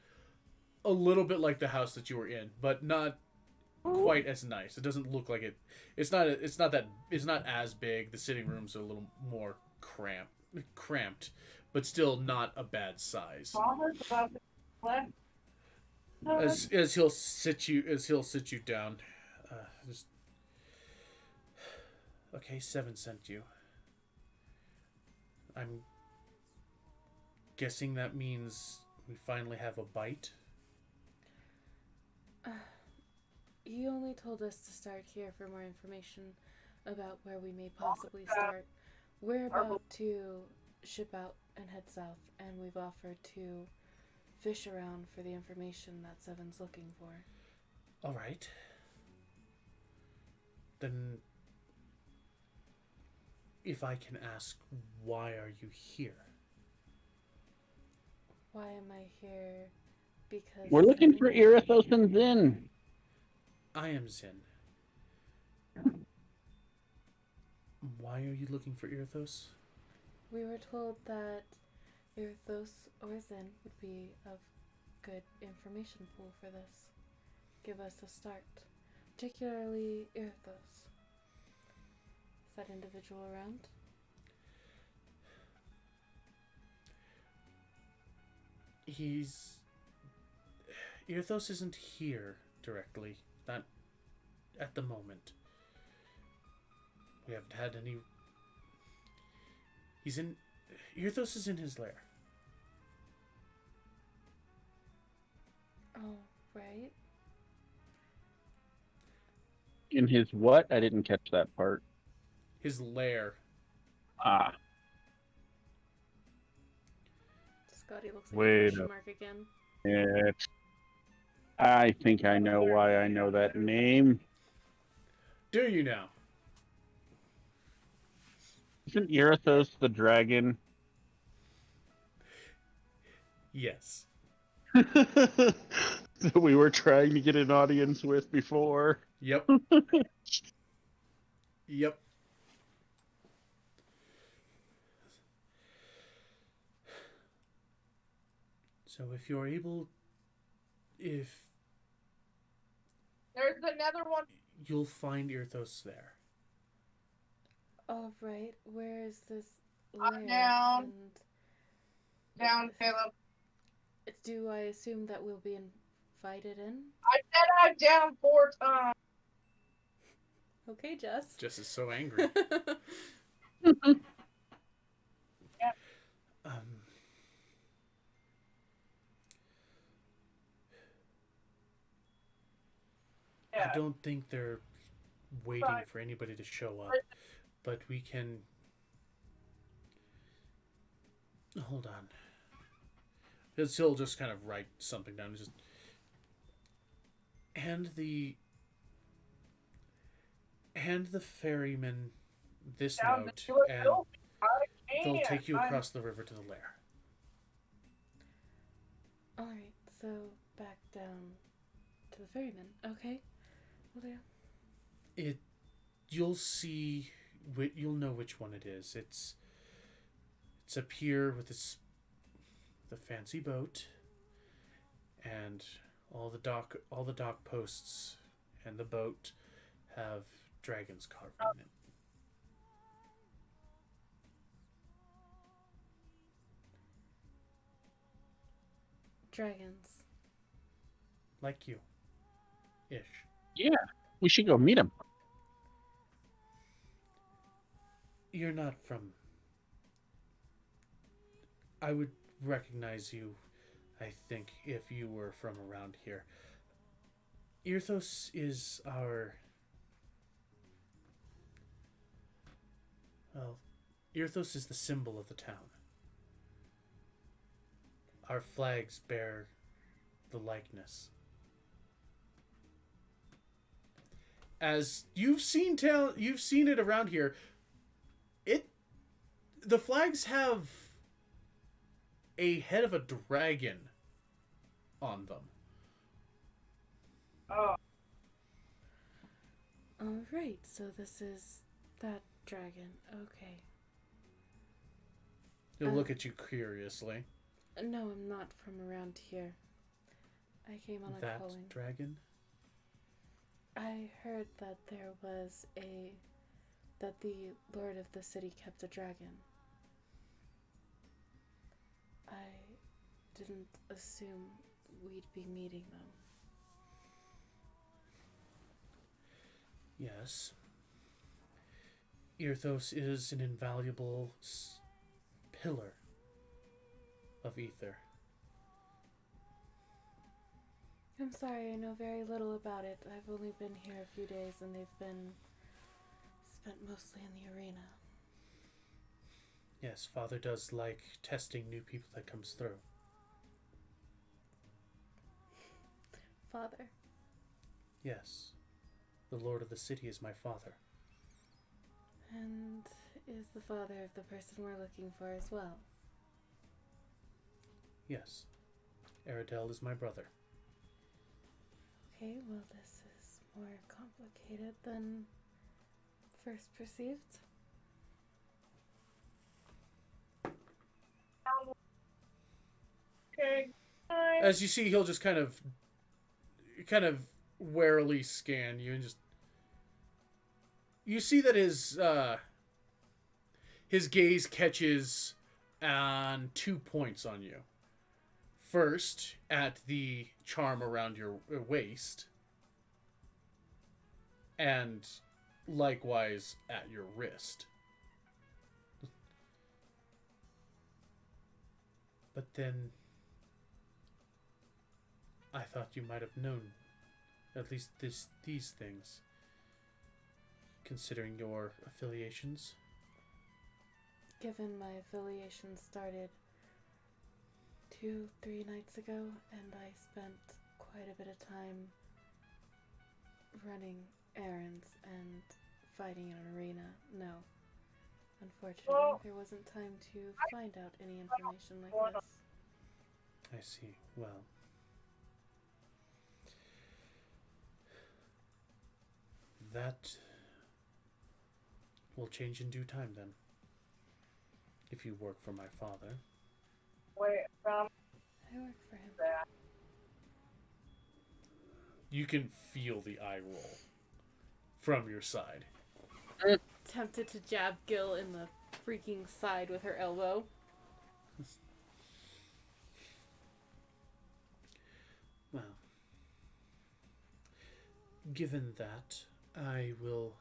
A: a little bit like the house that you were in, but not quite as nice. It doesn't look like it. It's not as big. The sitting rooms are a little more cramped, but still not a bad size.
D: Bothered about the left.
A: As he'll sit you down. Just okay. Seven sent you. I'm guessing that means we finally have a bite.
C: He only told us to start here for more information about where we may possibly start. We're about to ship out and head south, and we've offered to fish around for the information that Seven's looking for.
A: All right. Then, if I can ask, why are you here?
C: Why am I here? Because...
B: We're looking for Irithos and Zin.
A: I am Zin. Why are you looking for Irithos?
C: We were told that Irithos or Zin would be of good information pool for this. Give us a start. Particularly Irithos. Is that individual around?
A: Irithos isn't here directly. Not at the moment. We haven't had any... Irithos is in his lair.
C: Oh, right.
B: In his what? I didn't catch that part.
A: His lair.
B: Ah,
E: Scotty looks like
B: Wait
E: a
B: a-
E: question mark again.
B: it's... I think I know why I know that name.
A: Do you now?
B: Isn't Irithos the dragon?
A: Yes.
B: That we were trying to get an audience with before.
A: Yep. Yep. So if you're able, if
D: There's another one
A: you'll find Irthos there.
C: All right, where is this
D: I'm
C: lair?
D: down.
C: And
D: down, Caleb.
C: do I assume that we'll be invited in?
D: I said I'm down 4 times.
C: Okay, Jess.
A: Jess is so angry. um,
D: Yeah.
A: I don't think they're waiting
D: Right.
A: for anybody to show up, but we can. Hold on. He'll just kind of write something down. Just hand the ferryman this
D: Down
A: note,
D: to
A: and they'll
D: can't.
A: take you across the river to the lair.
C: All right, so back down to the ferryman. Okay, will do.
A: You'll see. You'll know which one it is. It's a pier with the fancy boat, and all the dock posts and the boat have dragons carved in it.
C: Dragons.
A: Like you. Ish.
B: Yeah, we should go meet him.
A: You're not from. I would recognize you, I think, if you were from around here. Irthos is our. Well, Irthos is the symbol of the town. Our flags bear the likeness. As you've seen it around here. The flags have a head of a dragon on them.
D: Oh,
C: All right, so this is that dragon. Okay.
A: He'll look at you curiously.
C: No, I'm not from around here. I came on a
A: That
C: calling.
A: dragon?
C: I heard that that the lord of the city kept a dragon. I didn't assume we'd be meeting them.
A: Yes. Irthos is an invaluable pillar of ether.
C: I'm sorry, I know very little about it. I've only been here a few days and they've been spent mostly in the arena.
A: Yes, Father does like testing new people that comes through.
C: Father.
A: Yes. The Lord of the City is my father.
C: And is the father of the person we're looking for as well?
A: Yes. Aradel is my brother.
C: Okay, well this is more complicated than first perceived.
D: okay.
A: As you see, he'll just kind of warily scan you and just. You see that his gaze catches on 2 points on you. First, at the charm around your waist, and likewise at your wrist. But then, I thought you might have known at least these things, considering your affiliations.
C: Given my affiliation started 2-3 nights ago, and I spent quite a bit of time running errands and fighting in an arena. No. Unfortunately,
D: Well,
C: there wasn't time to find out any information like this.
A: I see. Well, that will change in due time then. If you work for my father.
D: Wait,
C: I work for him.
D: that.
A: You can feel the eye roll from your side.
E: Tempted to jab Gil in the freaking side with her elbow.
A: Well, given that, I will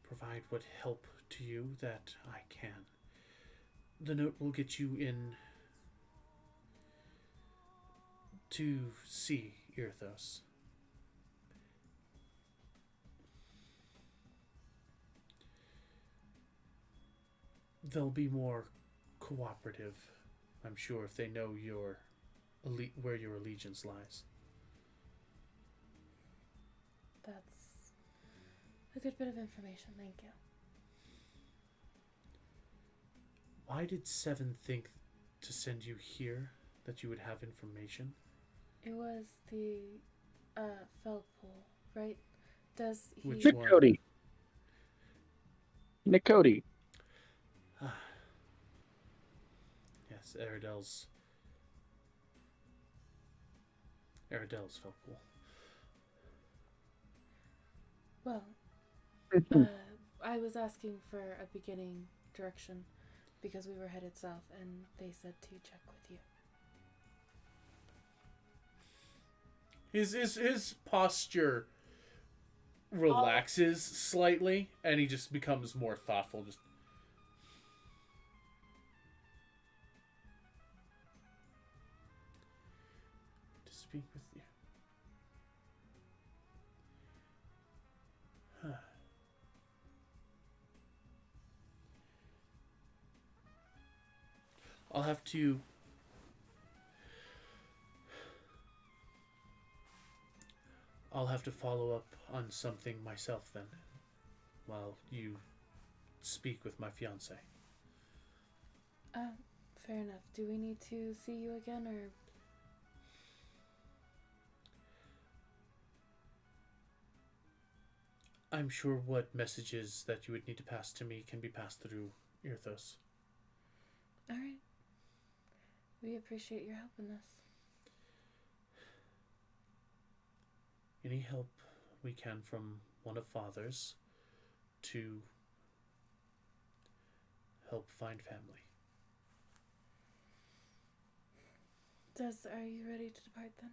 A: provide what help to you that I can. The note will get you in to see Irthos. They'll be more cooperative, I'm sure, if they know where your allegiance lies.
C: That's a good bit of information, thank you.
A: Why did Seven think to send you here, that you would have information?
C: It was the Felpool, right? Does he
A: Which
B: Nick
A: one?
B: Cody. Nick Cody.
A: Yes, Aridel's Felpool.
C: Well, I was asking for a beginning direction because we were headed south and they said to check with you.
A: His posture relaxes slightly, and he just becomes more thoughtful. Just to speak with you. Huh. I'll have to. I'll have to follow up on something myself then, while you speak with my fiance.
C: Fair enough. Do we need to see you again or?
A: I'm sure what messages that you would need to pass to me can be passed through Irthos.
C: Alright. We appreciate your help in this.
A: Any help we can from one of Father's to help find family.
C: Are you ready to depart then?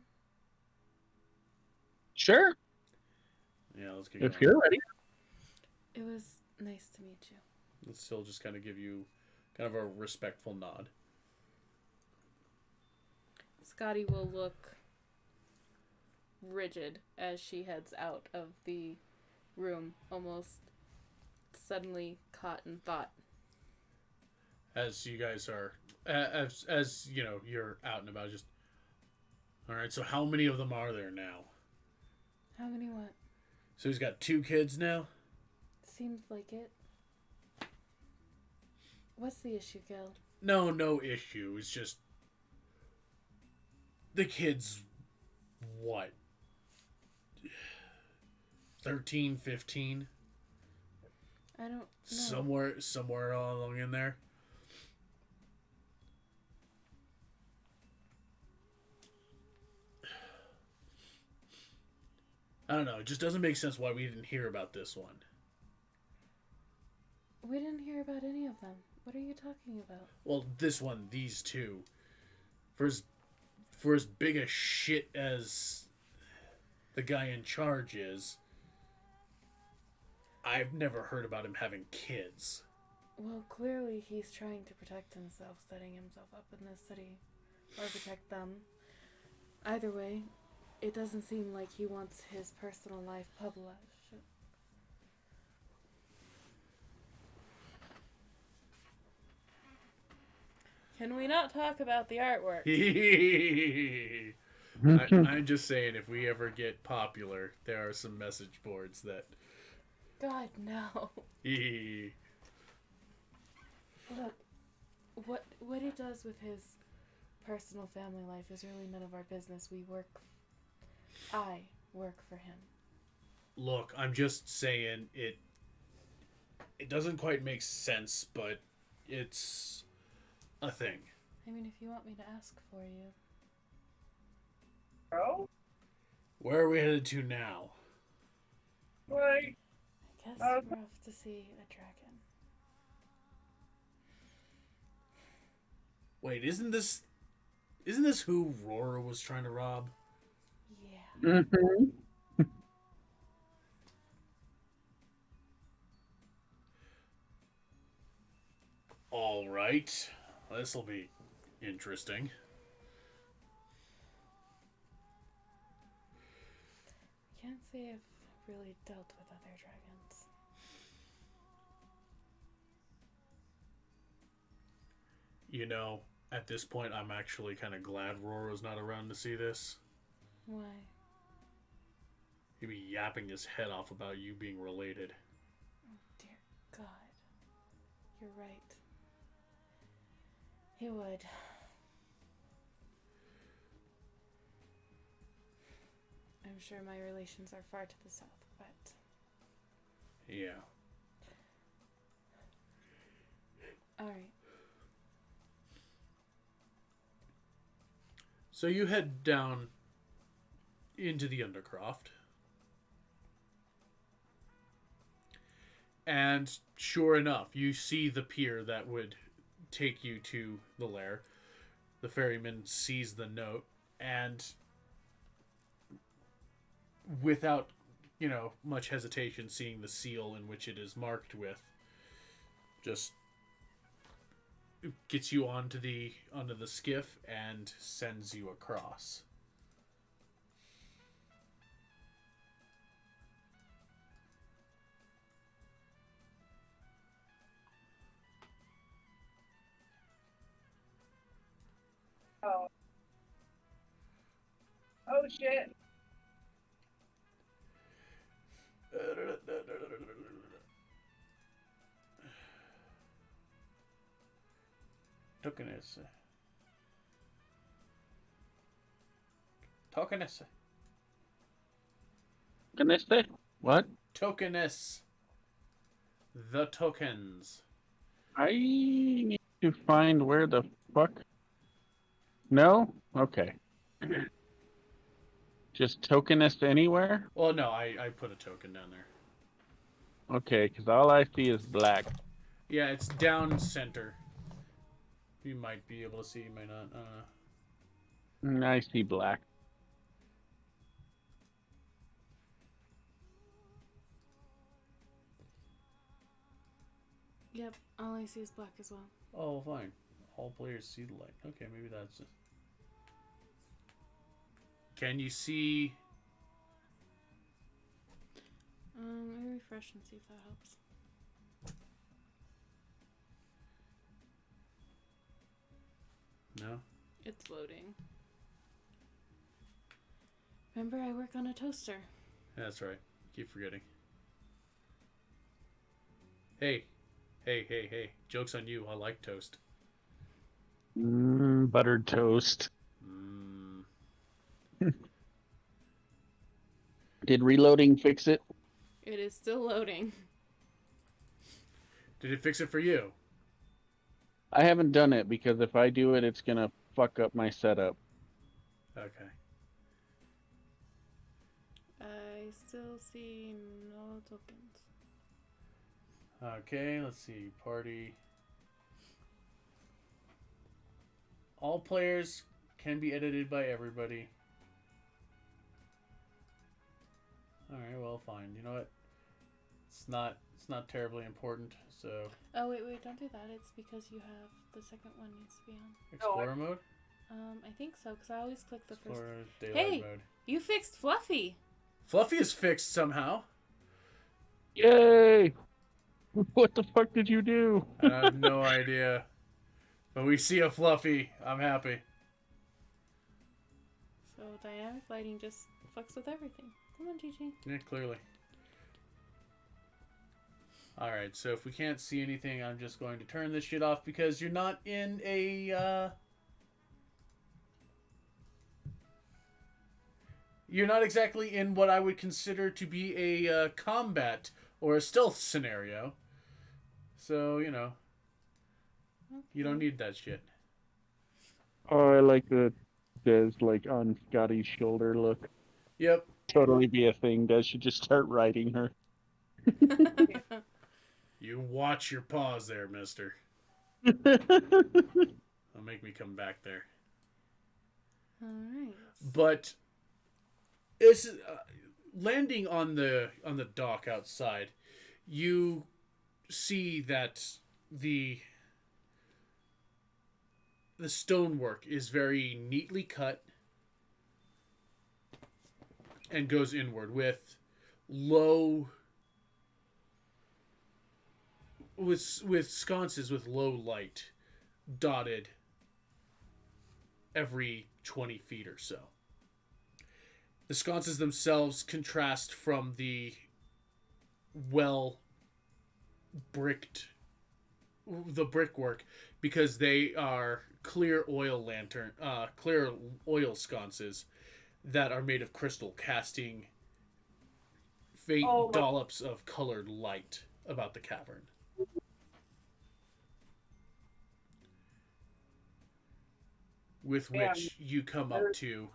B: Sure.
A: Yeah, let's get
B: If
A: going.
B: you're ready.
C: It was nice to meet you.
A: Let's still just kind of give you kind of a respectful nod.
E: Scotty will look rigid as she heads out of the room, almost suddenly caught in thought.
A: As you guys are, as you know, you're out and about. Just all right. So how many of them are there now?
C: How many what?
A: So he's got 2 kids now.
C: Seems like it. What's the issue, Gil?
A: No issue. It's just the kids. What? 13, 15?
C: I don't know.
A: Somewhere along in there. I don't know. It just doesn't make sense why we didn't hear about this one.
C: We didn't hear about any of them. What are you talking about?
A: Well, this one, these 2, for as big a shit as the guy in charge is, I've never heard about him having kids.
C: Well, clearly he's trying to protect himself, setting himself up in this city. Or protect them. Either way, it doesn't seem like he wants his personal life published.
E: Can we not talk about the artwork?
A: I'm just saying, if we ever get popular, there are some message boards that.
C: God, no. Look, what he does with his personal family life is really none of our business. I work for him.
A: Look, I'm just saying it doesn't quite make sense, but it's a thing.
C: I mean, if you want me to ask for you.
D: Bro?
A: Where are we headed to now?
D: Like,
C: I guess
D: Uh,
C: we're off to see a dragon.
A: Wait, isn't this who Rora was trying to rob?
C: Yeah.
B: Mm-hmm.
A: All right. This'll be interesting.
C: Can't say I've really dealt with other dragons.
A: You know, at this point, I'm actually kind of glad Rora's not around to see this.
C: Why?
A: He'd be yapping his head off about you being related.
C: Oh, dear God. You're right. He would. I'm sure my relations are far to the south, but
A: Yeah.
C: alright.
A: So you head down into the Undercroft. And sure enough, you see the pier that would take you to the lair. The ferryman sees the note, and without, much hesitation, seeing the seal in which it is marked with, just gets you onto the skiff and sends you across.
D: oh. Oh, shit.
A: Tokeness. Tokeness.
B: Can I say what?
A: Tokeness. The tokens.
B: I need to find where the fuck. No? Okay. Just tokenist anywhere?
A: Well, no, I put a token down there.
B: Okay, because all I see is black.
A: Yeah, it's down center. You might be able to see, you might not.
B: I see black.
C: Yep, all I see is black as well.
A: Oh, fine. All players see the light. Okay, maybe that's it. Can you see?
C: Let me refresh and see if that helps.
A: No?
C: It's loading. Remember, I work on a toaster.
A: That's right. Keep forgetting. Hey. Hey. Joke's on you. I like toast.
B: Buttered toast.
A: Mmm.
B: Did reloading fix it?
C: It is still loading.
A: Did it fix it for you?
B: I haven't done it because if I do it, it's gonna fuck up my setup.
A: Okay.
C: I still see no tokens.
A: Okay, let's see. Party. All players can be edited by everybody. Alright, well, fine. You know what? It's not terribly important, so...
C: Oh, wait, don't do that. It's because you have the second one needs to be on.
A: Explorer mode?
C: I think so, because I always click the first.
A: Explorer daylight
C: Hey!
A: mode.
C: You fixed Fluffy!
A: Fluffy is fixed somehow.
B: Yay! What the fuck did you do?
A: I have no idea. But we see a Fluffy. I'm happy.
C: So dynamic lighting just fucks with everything. Come on, GG.
A: Yeah, clearly. Alright, so if we can't see anything, I'm just going to turn this shit off because you're not in a, You're not exactly in what I would consider to be a combat or a stealth scenario. So, you don't need that shit.
B: Oh, I like the Des like on Scotty's shoulder look.
A: Yep.
B: Totally be a thing. Des should just start riding her.
A: You watch your paws there, mister. Don't make me come back there.
C: Alright.
A: But it's landing on the dock outside. You see that the the stonework is very neatly cut and goes inward with low with sconces with low light dotted every 20 feet or so. The sconces themselves contrast from the well bricked the brickwork because they are clear oil sconces that are made of crystal, casting faint
D: Oh my
A: dollops of colored light about the cavern. With
D: man.
A: which you come up to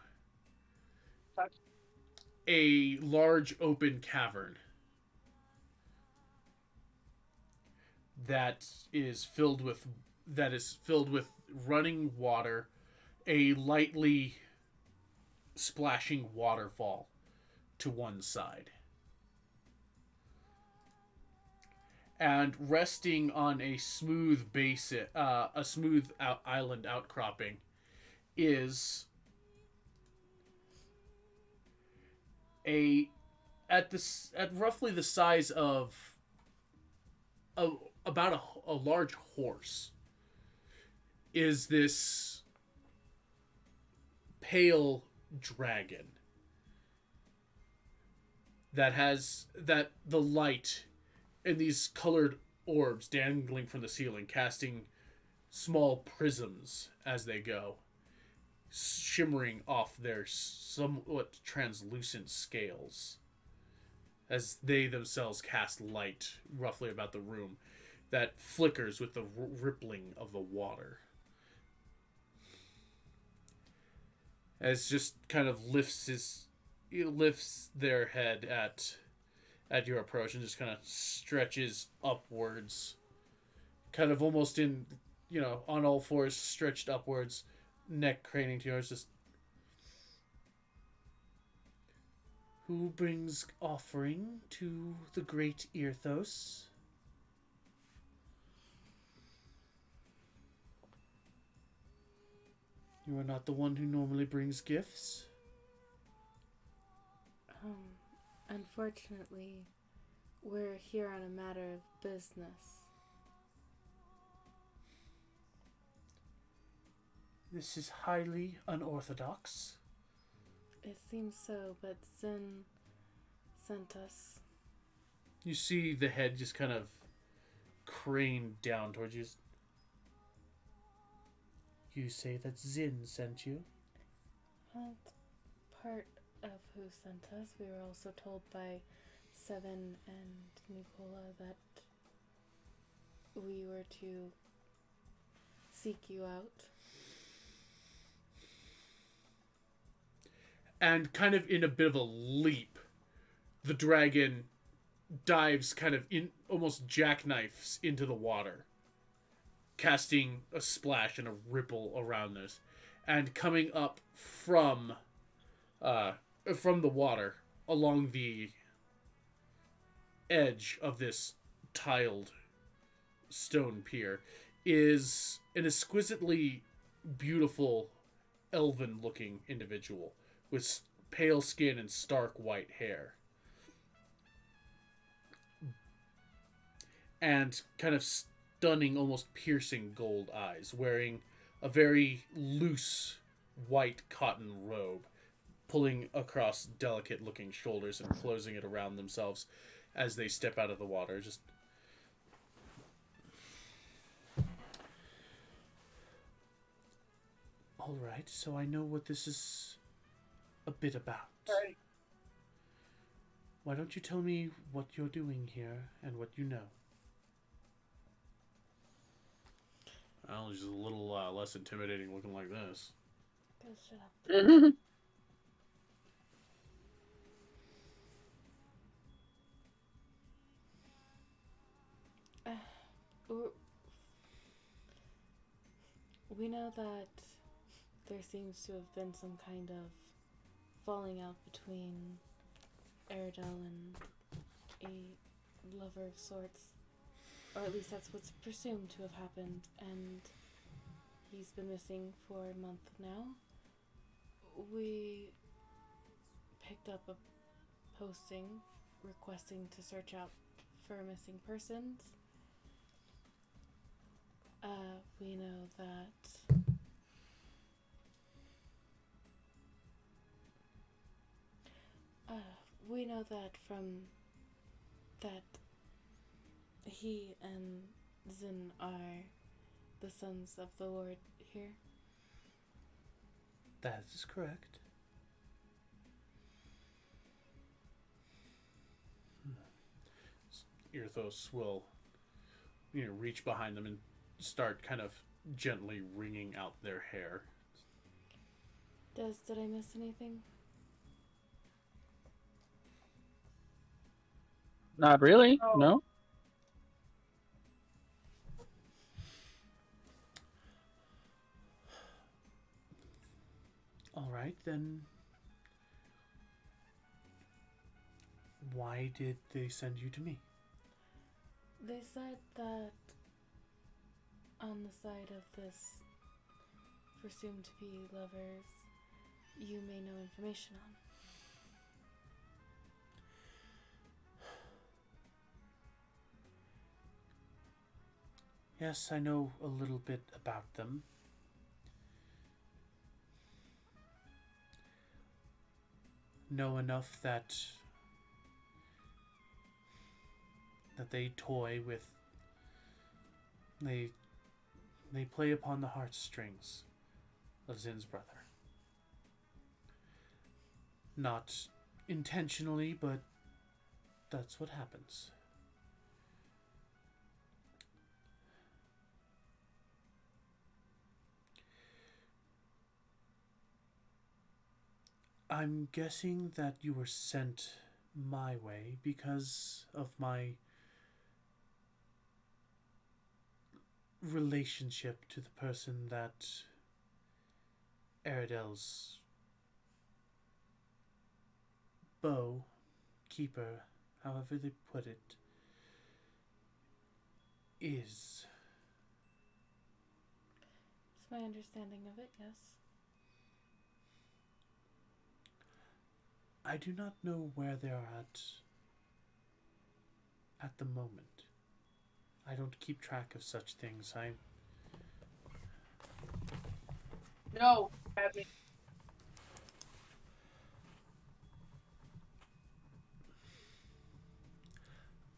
D: Touch.
A: a large open cavern that is filled with running water, a lightly splashing waterfall to one side. And resting on a smooth island outcropping is a at roughly the size of a, about a large horse is this pale dragon that the light and these colored orbs dangling from the ceiling, casting small prisms as they go, shimmering off their somewhat translucent scales as they themselves cast light roughly about the room that flickers with the rippling of the water. As just kind of lifts their head at your approach and just kind of stretches upwards, kind of almost in, on all fours, stretched upwards, neck craning to yours. Just, who brings offering to the great Irthos? You are not the one who normally brings gifts.
C: Unfortunately, we're here on a matter of business.
A: This is highly unorthodox.
C: It seems so, but Zin sent us.
A: You see the head just kind of crane down towards you. You say that Zin sent you?
C: That's part of who sent us. We were also told by Seven and Nicola that we were to seek you out.
A: And kind of in a bit of a leap, the dragon dives kind of in, almost jackknifes into the water, casting a splash and a ripple around this, and coming up from the water along the edge of this tiled stone pier is an exquisitely beautiful elven looking individual with pale skin and stark white hair, and kind of stunning, almost piercing gold eyes, wearing a very loose white cotton robe, pulling across delicate looking shoulders and closing it around themselves as they step out of the water. Just all right, so I know what this is a bit about.
D: Right.
A: Why don't you tell me what you're doing here and what you know? Well, she's a little less intimidating looking like this.
C: Go shut up. W- We know that there seems to have been some kind of falling out between Aradel and a lover of sorts. Or at least that's what's presumed to have happened, and he's been missing for a month now. We picked up a posting requesting to search out for missing persons. We know that we know that from that he and Zin are the sons of the Lord here.
A: That is correct. Earthos will, reach behind them and start kind of gently wringing out their hair.
C: Did I miss anything?
B: Not really.
D: Oh.
B: No.
A: All right, then. Why did they send you to me?
C: They said that on the side of this presumed to be lovers, you may know information on.
A: Yes, I know a little bit about them. Know enough that they toy with, they play upon the heartstrings of Zin's brother. Not intentionally, but that's what happens. I'm guessing that you were sent my way because of my relationship to the person that Aradel's bow keeper, however they put it, is.
C: It's my understanding of it, yes.
A: I do not know where they are at the moment. I don't keep track of such things.
D: No, Abby.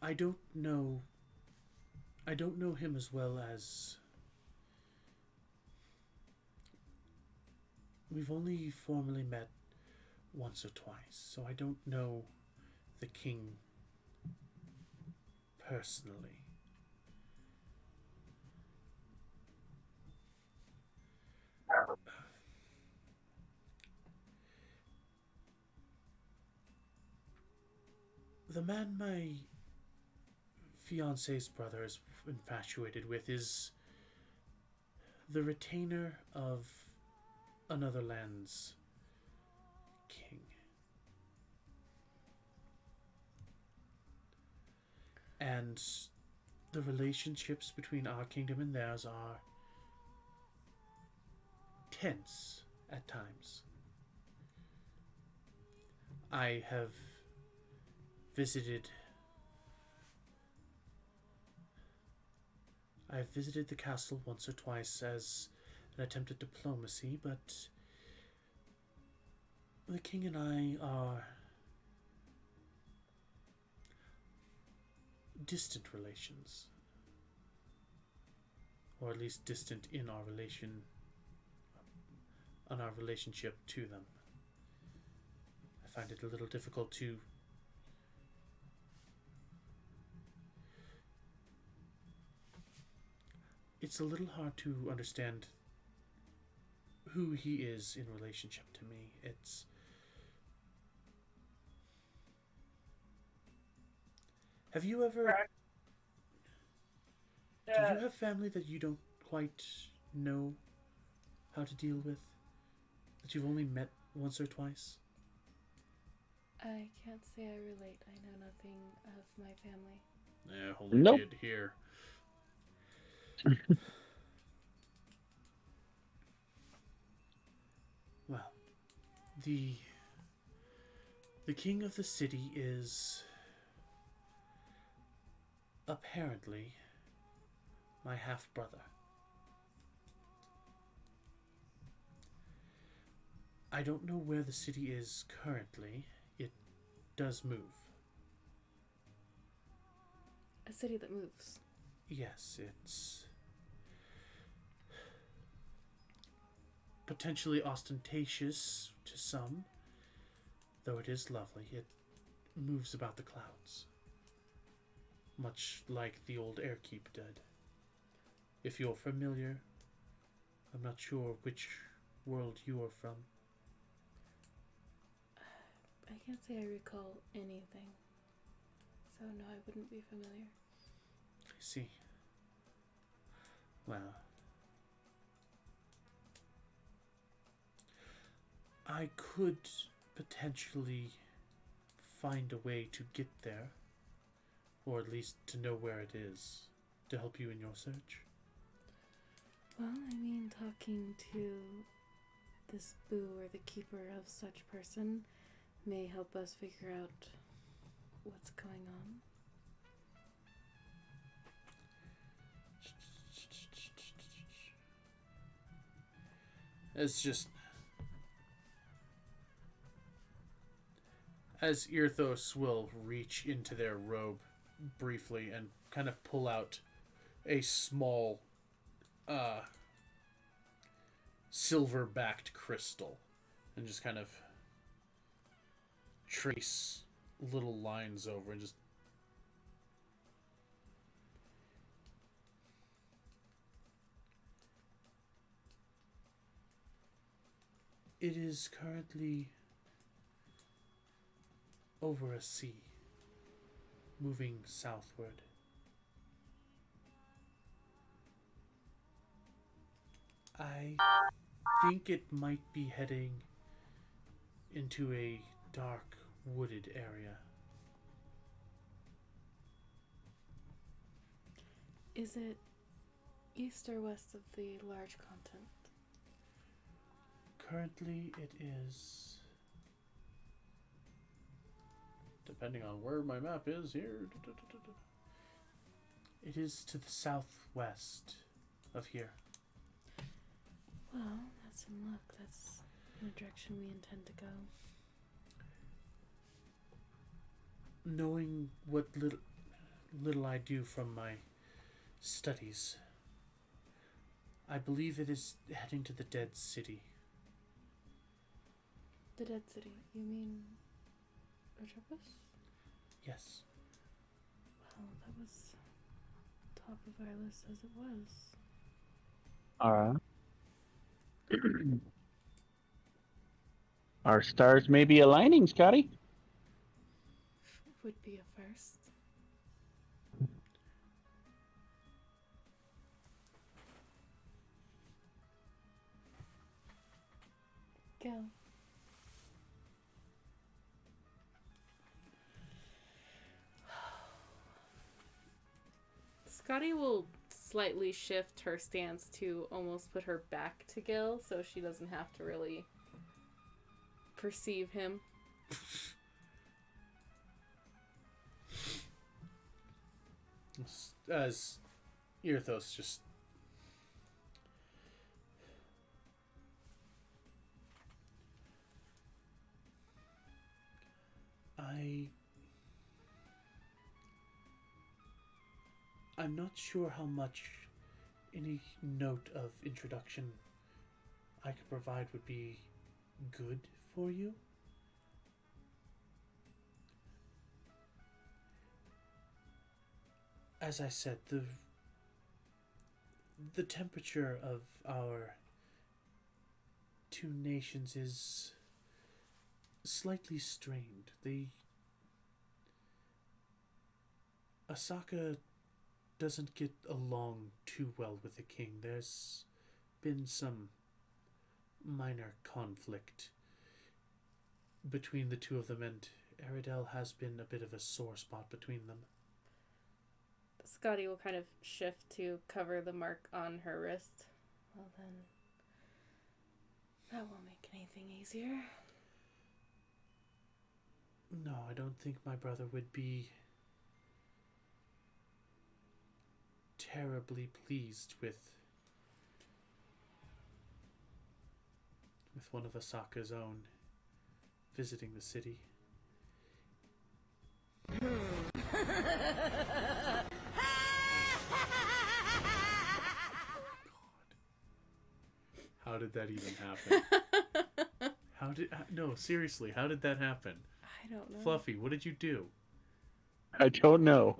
A: I don't know him as well as we've only formally met once or twice, so I don't know the king personally. The man my fiance's brother is infatuated with is the retainer of another land's king. And the relationships between our kingdom and theirs are tense at times. I have visited the castle once or twice as an attempt at diplomacy, but the king and I are distant relations, or at least distant in our relationship to them. I find it a little difficult to it's a little hard to understand who he is in relationship to me. It's have you ever
D: Correct.
A: do you have family that you don't quite know how to deal with? That you've only met once or twice?
C: I can't say I relate. I know nothing of my family.
A: Yeah, only
B: Nope.
A: kid here. Well, the the king of the city is apparently my half brother. I don't know where the city is currently. It does move.
C: A city that moves.
A: Yes, it's potentially ostentatious to some, though it is lovely. It moves about the clouds, much like the old airkeep did. If you're familiar, I'm not sure which world you are from.
C: I can't say I recall anything. So no, I wouldn't be familiar.
A: I see. Well, I could potentially find a way to get there, or at least to know where it is, to help you in your search.
C: Well, I mean, talking to this boo or the keeper of such person may help us figure out what's going on.
A: It's just as Irthos will reach into their robe briefly and kind of pull out a small silver backed crystal and just kind of trace little lines over and just it is currently over a sea moving southward. I think it might be heading into a dark wooded area.
C: Is it east or west of the large continent?
A: Currently, it is. Depending on where my map is here. It is to the southwest of here.
C: Well, that's in luck. That's in a direction we intend to go.
A: Knowing what little I do from my studies, I believe it is heading to the Dead City.
C: The Dead City. You mean Atropos?
A: Yes.
C: Well, that was top of our list as it was.
B: Alright. Our stars may be aligning, Scotty.
C: Would be a first. Go.
E: Scotty will slightly shift her stance to almost put her back to Gil so she doesn't have to really perceive him.
A: As Irthos just I'm not sure how much any note of introduction I could provide would be good for you. As I said, the temperature of our two nations is slightly strained. Asaka doesn't get along too well with the king. There's been some minor conflict between the two of them, and Aridel has been a bit of a sore spot between them.
E: Scotty will kind of shift to cover the mark on her wrist. Well then, that won't make anything easier.
A: No, I don't think my brother would be terribly pleased with one of Asaka's own visiting the city. How did that even happen? No, seriously, how did that happen?
E: I don't know.
A: Fluffy, what did you do?
B: I don't know.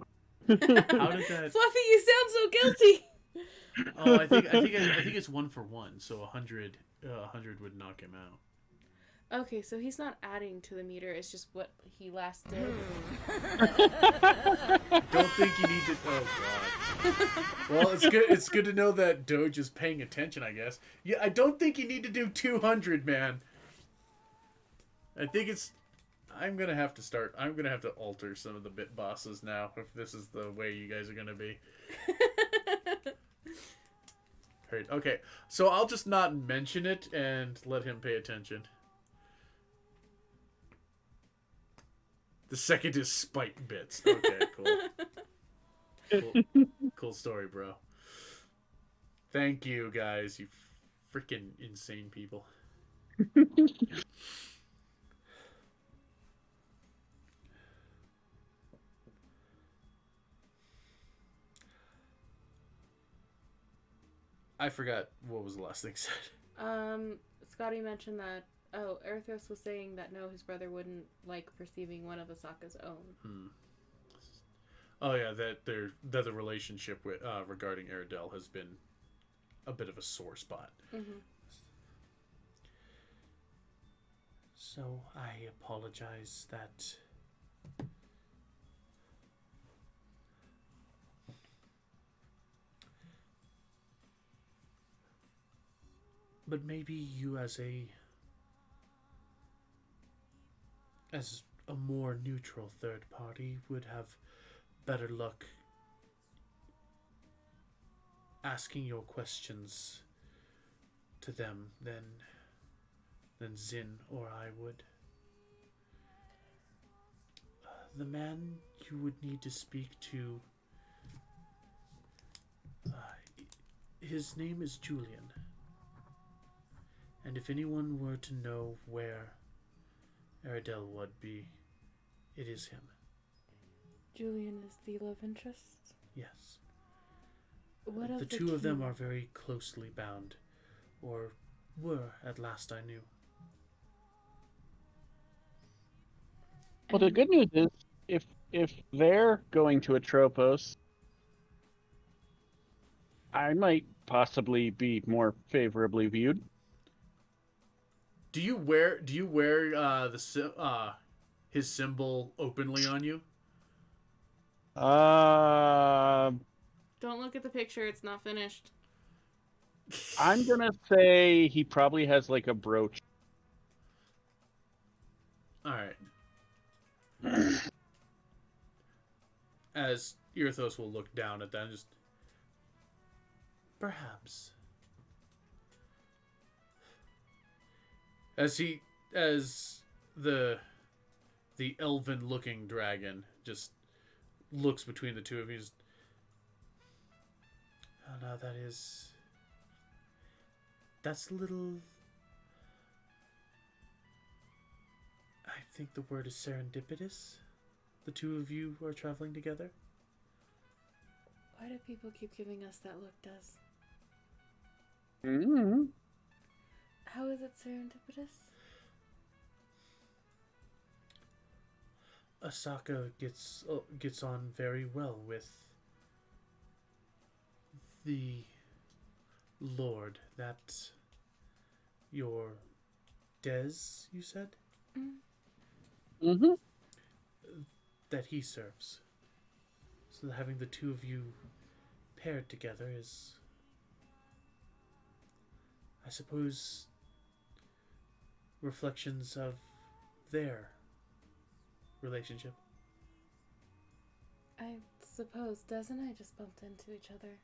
A: How did that?
E: Fluffy, you sound so guilty.
A: Oh, I think it's 1 for 1, so 100 would knock him out.
E: Okay, so he's not adding to the meter. It's just what he last did.
A: Don't think you need to. Oh god. Well, it's good. It's good to know that Doge is paying attention. I guess. Yeah, I don't think you need to do 200, man. I think it's. I'm gonna have to alter some of the bit bosses now if this is the way you guys are gonna be. Right. Okay. So I'll just not mention it and let him pay attention. The second is spite bits. Okay, cool. Cool story, bro. Thank you, guys. You freaking insane people. I forgot what was the last thing said.
E: Scotty mentioned that. Oh, Erithros was saying that no, his brother wouldn't like perceiving one of Asaka's own.
A: Oh yeah, that the relationship with regarding Aridel has been a bit of a sore spot.
E: Mm-hmm.
A: So I apologize that but maybe you as a more neutral third party would have better luck asking your questions to them than Zin or I would. The man you would need to speak to, his name is Julian. And if anyone were to know where Aridel would be, it is him.
C: Julian is the love interest?
A: Yes.
C: What of
A: the two of them are very closely bound, or were at last I knew.
B: Well, the good news is, if they're going to Atropos, I might possibly be more favorably viewed.
A: Do you wear his symbol openly on you?
E: Don't look at the picture, it's not finished.
B: I'm gonna say he probably has like a brooch.
A: All right. As Irthos will look down at that and just perhaps. As the elven looking dragon just looks between the two of you. Oh no, that's a little. I think the word is serendipitous. The two of you are traveling together.
C: Why do people keep giving us that look, Des?
B: Mm-hmm.
C: How is it serendipitous?
A: Asaka gets on very well with the lord that your Des, you said,
B: Mm-hmm.
A: that he serves. So having the two of you paired together is, I suppose, reflections of their relationship.
C: I suppose Des and I just bumped into each other.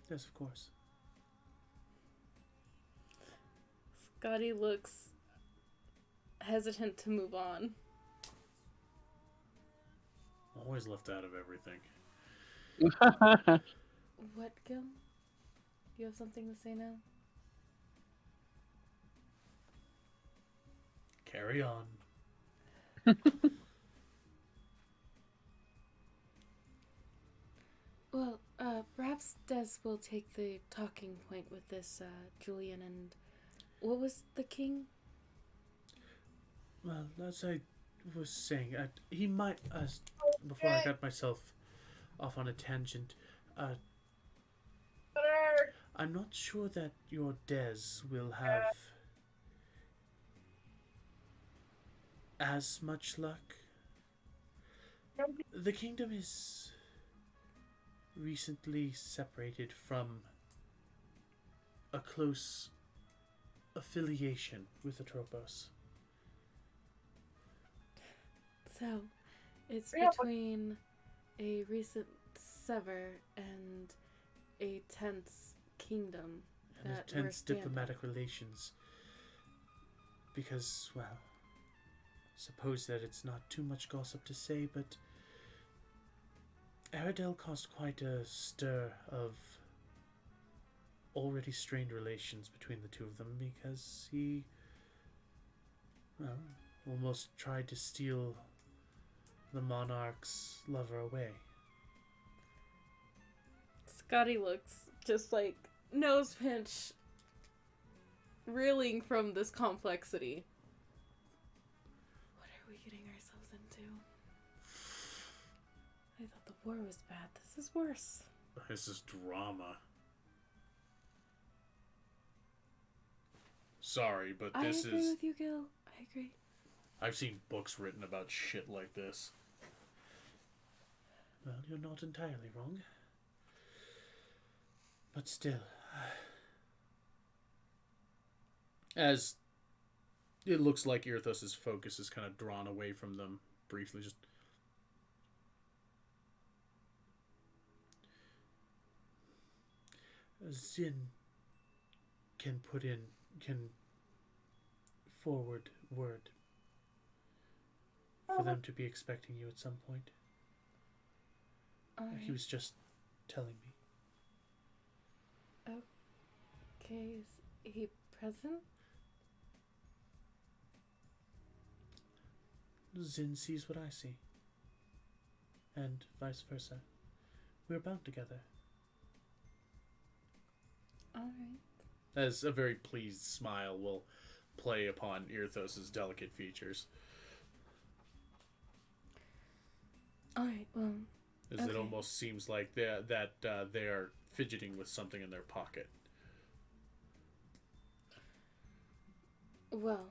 A: Yes, of course.
E: Scotty looks hesitant to move on.
A: Always left out of everything.
C: What, Gil? You have something to say now?
A: Carry on.
C: Well, perhaps Des will take the talking point with this, Julian and... What was the king?
A: Well, as I was saying, he might, before I got myself off on a tangent, I'm not sure that your Des will have as much luck. The kingdom is recently separated from a close affiliation with Atropos.
C: So, it's
D: Yeah, but-
C: between a recent sever and a tense kingdom.
A: And
C: That
A: tense
C: we're standing.
A: diplomatic relations. Because, well, suppose that it's not too much gossip to say, but Aradel caused quite a stir of already strained relations between the two of them because he, well, almost tried to steal the monarch's lover away.
E: Scotty looks just like nose pinch, reeling from this complexity.
C: What are we getting ourselves into? I thought the war was bad. This is worse.
A: This is drama. Sorry, but
C: I
A: this
C: agree
A: is...
C: with you, Gil. I agree.
A: I've seen books written about shit like this. Well, you're not entirely wrong. But still... As it looks like Irthos's focus is kind of drawn away from them briefly, just... Zin can forward word for them to be expecting you at some point.
C: Alright.
A: He was just telling me.
C: Okay, is he present?
A: Zin sees what I see. And vice versa. We're bound together.
C: Alright.
A: As a very pleased smile will play upon Irthos's delicate features.
C: Alright, well,
A: As it
C: Okay.
A: almost seems like they are fidgeting with something in their pocket.
C: well,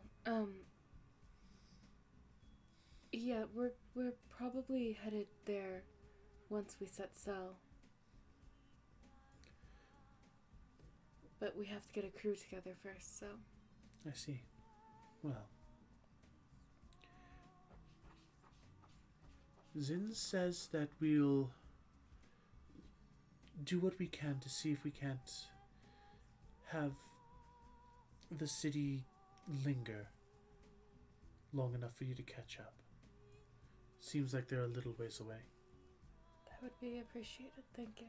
C: yeah, we're probably headed there once we set sail. But we have to get a crew together first, so...
A: I see. Well. Zin says that we'll do what we can to see if we can't have the city linger long enough for you to catch up. Seems like they're a little ways away.
C: That would be appreciated, thank you.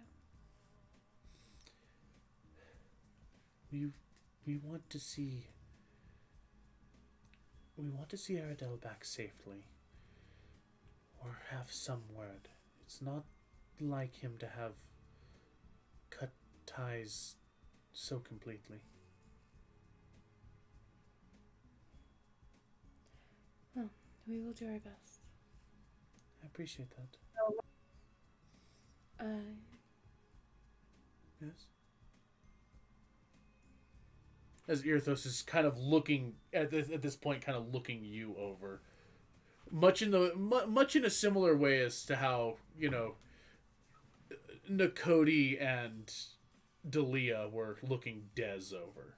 A: We want to see Aradel back safely. Or have some word. It's not like him to have cut ties so completely.
C: Well, we will do our best.
A: I appreciate that. Yes. As Irithos is kind of looking at this point, kind of looking you over, much in a similar way as to how Nakoti and Dalia were looking Dez over.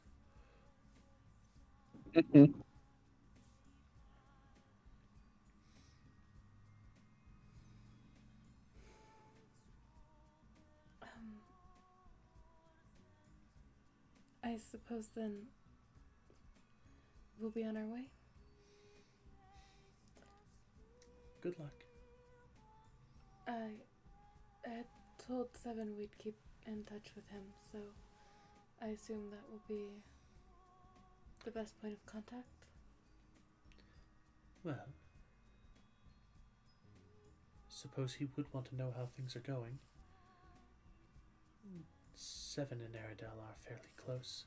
C: I suppose then we'll be on our way.
A: Good luck.
C: I had told Seven we'd keep in touch with him, so I assume that will be the best point of contact.
A: Well, suppose he would want to know how things are going. Seven and Aradel are fairly close.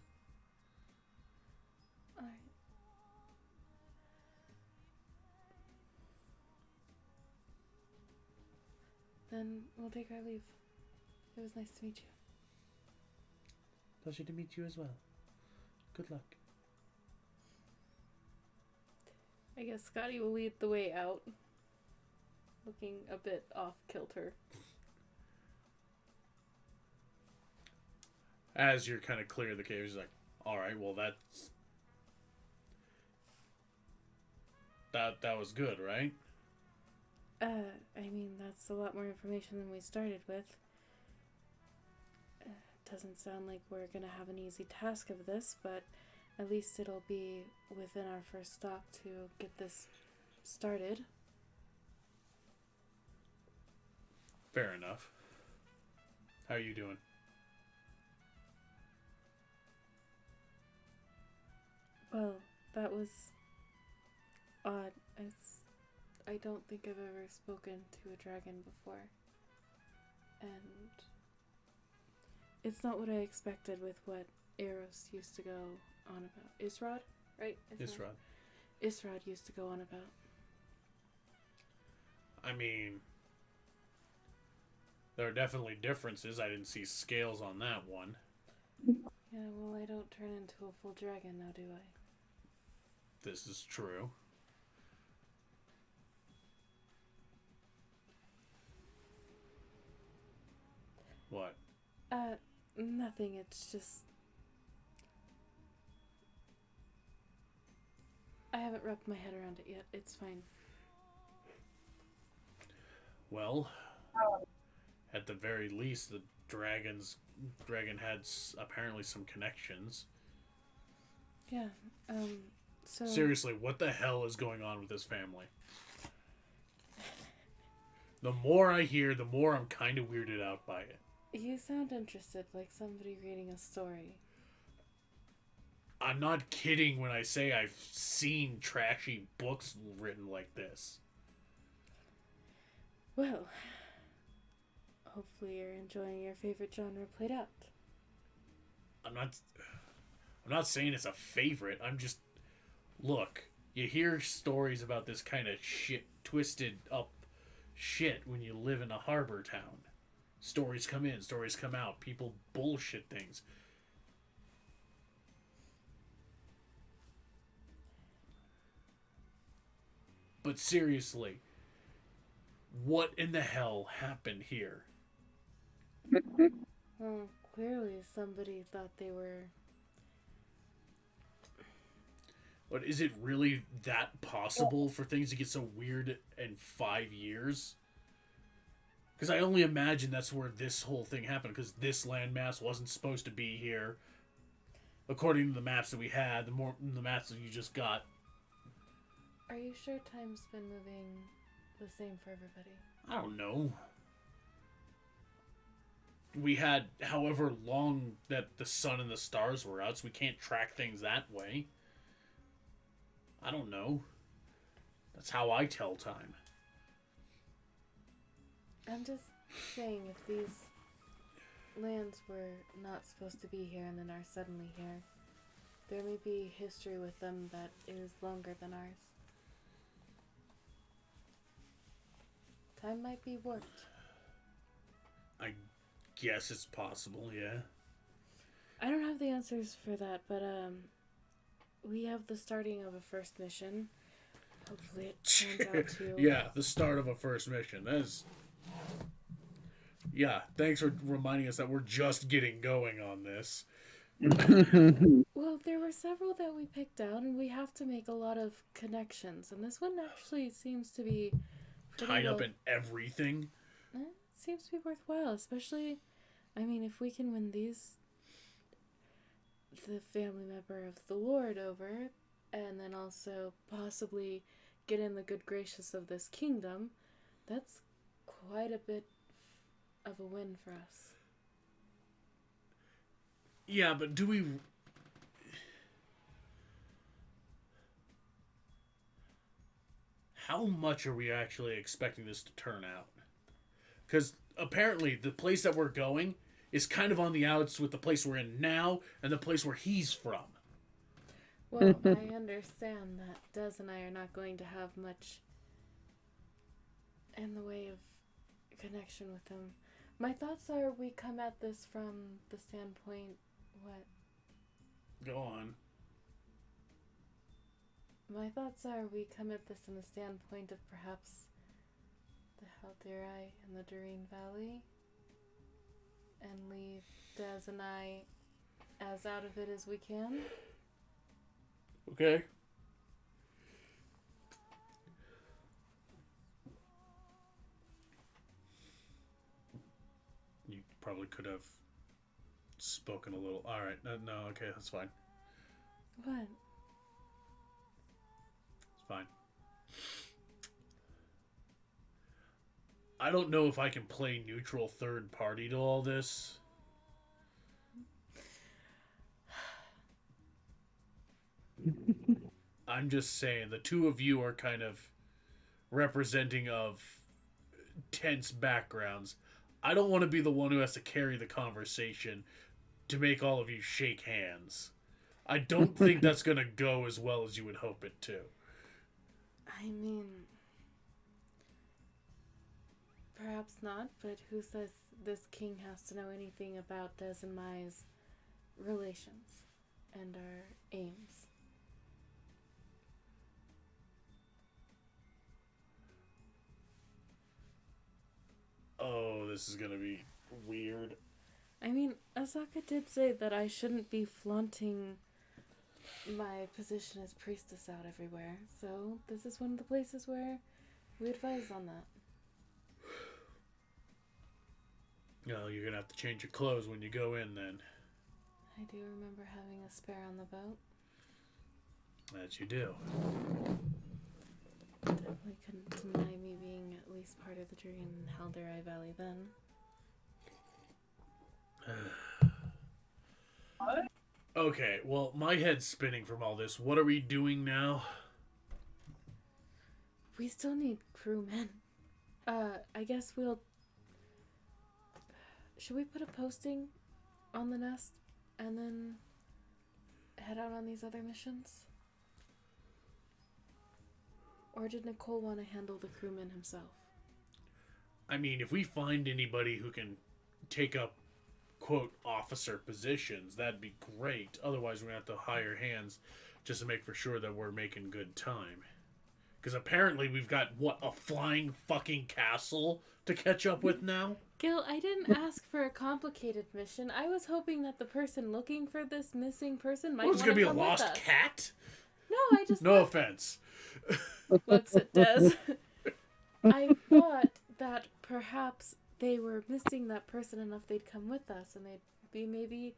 C: Then we'll take our leave. It was nice to meet you.
A: Pleasure to meet you as well. Good luck.
E: I guess Scotty will lead the way out, looking a bit off kilter.
A: As you're kind of clear of the cave, he's like, all right, well, that was good, right?
C: I mean, that's a lot more information than we started with. Doesn't sound like we're gonna have an easy task of this, but at least it'll be within our first stop to get this started.
A: Fair enough. How are you doing?
C: Well, that was odd. I don't think I've ever spoken to a dragon before. And it's not what I expected with what Eros used to go on about. Isrod? Right?
A: Isrod.
C: Isrod used to go on about.
A: I mean, there are definitely differences. I didn't see scales on that one.
C: Yeah, well, I don't turn into a full dragon now, do I?
A: This is true. What?
C: Nothing. It's just... I haven't wrapped my head around it yet. It's fine.
A: Well, at the very least, the dragon had apparently some connections.
C: Yeah, so...
A: Seriously, what the hell is going on with this family? The more I hear, the more I'm kind of weirded out by it.
C: You sound interested, like somebody reading a story.
A: I'm not kidding when I say I've seen trashy books written like this.
C: Well, hopefully you're enjoying your favorite genre played out.
A: I'm not saying it's a favorite. I'm just... Look, you hear stories about this kind of shit, twisted up shit when you live in a harbor town. Stories come in, stories come out. People bullshit things. But seriously, what in the hell happened here?
C: Well, clearly somebody thought they were...
A: But is it really that possible for things to get so weird in 5 years? Because I only imagine that's where this whole thing happened, because this landmass wasn't supposed to be here. According to the maps that we had, the maps that you just got.
C: Are you sure time's been moving the same for everybody?
A: I don't know. We had however long that the sun and the stars were out, so we can't track things that way. I don't know. That's how I tell time.
C: I'm just saying, if these lands were not supposed to be here and then are suddenly here, there may be history with them that is longer than ours. Time might be warped.
A: guess it's possible, yeah.
E: I don't have the answers for that, but we have the starting of a first mission. Hopefully it turns out to...
A: Yeah, the start of a first mission. That is... Yeah, thanks for reminding us that we're just getting going on this.
E: Well, there were several that we picked out, and we have to make a lot of connections. And this one actually seems to be
A: Tied up in everything.
E: It seems to be worthwhile, especially, I mean, if we can win the family member of the Lord over, and then also possibly get in the good gracious of this kingdom, that's quite a bit of a win for us.
A: Yeah, but do we... How much are we actually expecting this to turn out? Because apparently the place that we're going is kind of on the outs with the place we're in now and the place where he's from.
E: Well, I understand that Des and I are not going to have much in the way of connection with him. My thoughts are we come at this from the standpoint, what?
A: Go on.
E: My thoughts are we come at this in the standpoint of perhaps the Halderai and the Doreen Valley, and leave Des and I as out of it as we can.
A: Okay. You probably could have spoken a little. All right. No, okay, that's fine.
E: What?
A: It's fine. I don't know if I can play neutral third party to all this. I'm just saying, the two of you are kind of representing of tense backgrounds. I don't want to be the one who has to carry the conversation to make all of you shake hands. I don't think that's going to go as well as you would hope it to.
E: I mean, perhaps not, but who says this king has to know anything about Des and Mai's relations and our aims?
A: Oh, this is going to be weird.
E: I mean, Asaka did say that I shouldn't be flaunting my position as priestess out everywhere, so this is one of the places where we advise on that.
A: No, you're going to have to change your clothes when you go in then.
E: I do remember having a spare on the boat.
A: That you do.
E: Definitely couldn't deny me being at least part of the Dream Halderai Valley then.
D: What?
A: Okay, well, my head's spinning from all this. What are we doing now?
E: We still need crewmen. I guess we'll... Should we put a posting on the nest and then head out on these other missions? Or did Nicole want to handle the crewman himself?
A: I mean, if we find anybody who can take up, quote, officer positions, that'd be great. Otherwise, we're going to have to hire hands just to make for sure that we're making good time. Because apparently we've got, what, a flying fucking castle to catch up with now?
E: Gil, I didn't ask for a complicated mission. I was hoping that the person looking for this missing person might
A: Well, it's
E: want to
A: going to be a
E: come with
A: lost
E: us.
A: cat?
E: No, I just
A: No offense.
E: looks at Des. I thought that perhaps they were missing that person enough they'd come with us and they'd be maybe...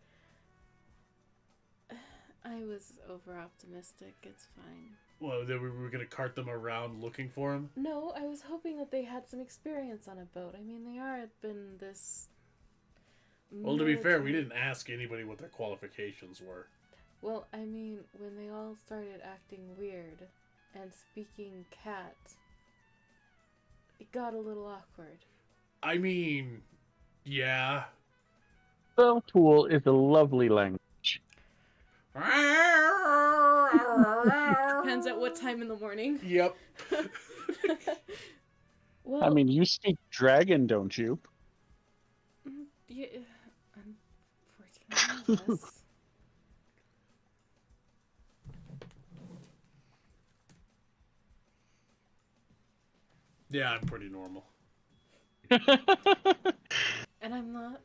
E: I was over-optimistic. It's fine.
A: Well, then we were going to cart them around looking for him?
E: No, I was hoping that they had some experience on a boat. I mean, they are been this...
A: Well, to be fair, we didn't ask anybody what their qualifications were.
E: Well, I mean, when they all started acting weird and speaking cat, it got a little awkward.
A: I mean, yeah.
B: Spell is a lovely language.
E: Depends at what time in the morning.
A: Yep.
E: Well,
B: I mean, you speak dragon, don't you?
E: Yeah, unfortunately, yes.
A: Yeah, I'm pretty normal.
E: And I'm not.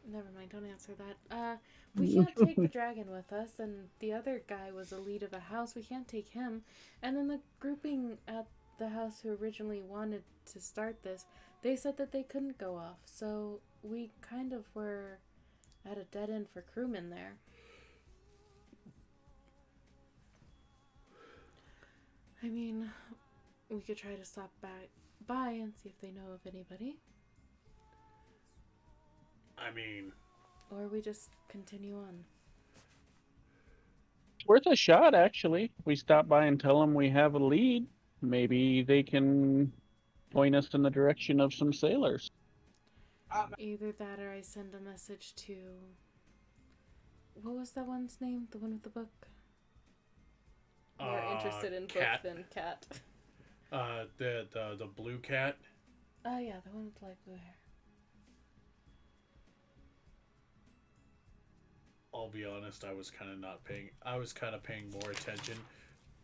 E: Never mind, don't answer that. We can't take the dragon with us, and the other guy was a lead of a house. We can't take him. And then the grouping at the house who originally wanted to start this, they said that they couldn't go off. So we kind of were at a dead end for crewmen there. I mean, we could try to stop by and see if they know of anybody.
A: I mean,
E: Or we just continue on.
B: Worth a shot, actually. We stop by and tell them we have a lead. Maybe they can point us in the direction of some sailors.
E: Either that or I send a message to... What was that one's name? The one with the book? More interested in
A: cat.
E: book than cat.
A: The blue cat.
E: Oh yeah, the one with light blue hair.
A: I'll be honest, I was kind of paying more attention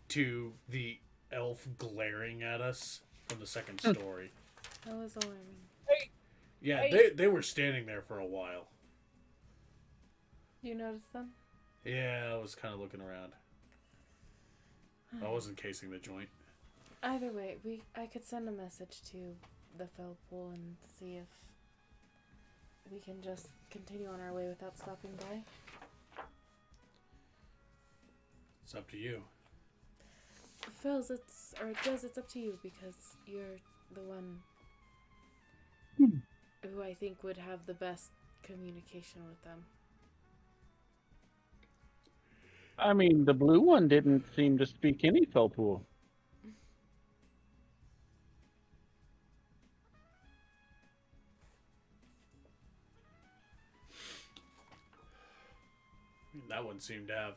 A: to the elf glaring at us from the second story.
E: That was alarming.
A: Yeah, they were standing there for a while.
E: You noticed them?
A: Yeah, I was kind of looking around. I wasn't casing the joint.
E: Either way, I could send a message to the fell pool and see if we can just continue on our way without stopping by.
A: It's up to you.
E: Phils, it's up to you because you're the one who I think would have the best communication with them.
B: I mean, the blue one didn't seem to speak any Felpool.
A: That one seemed to have...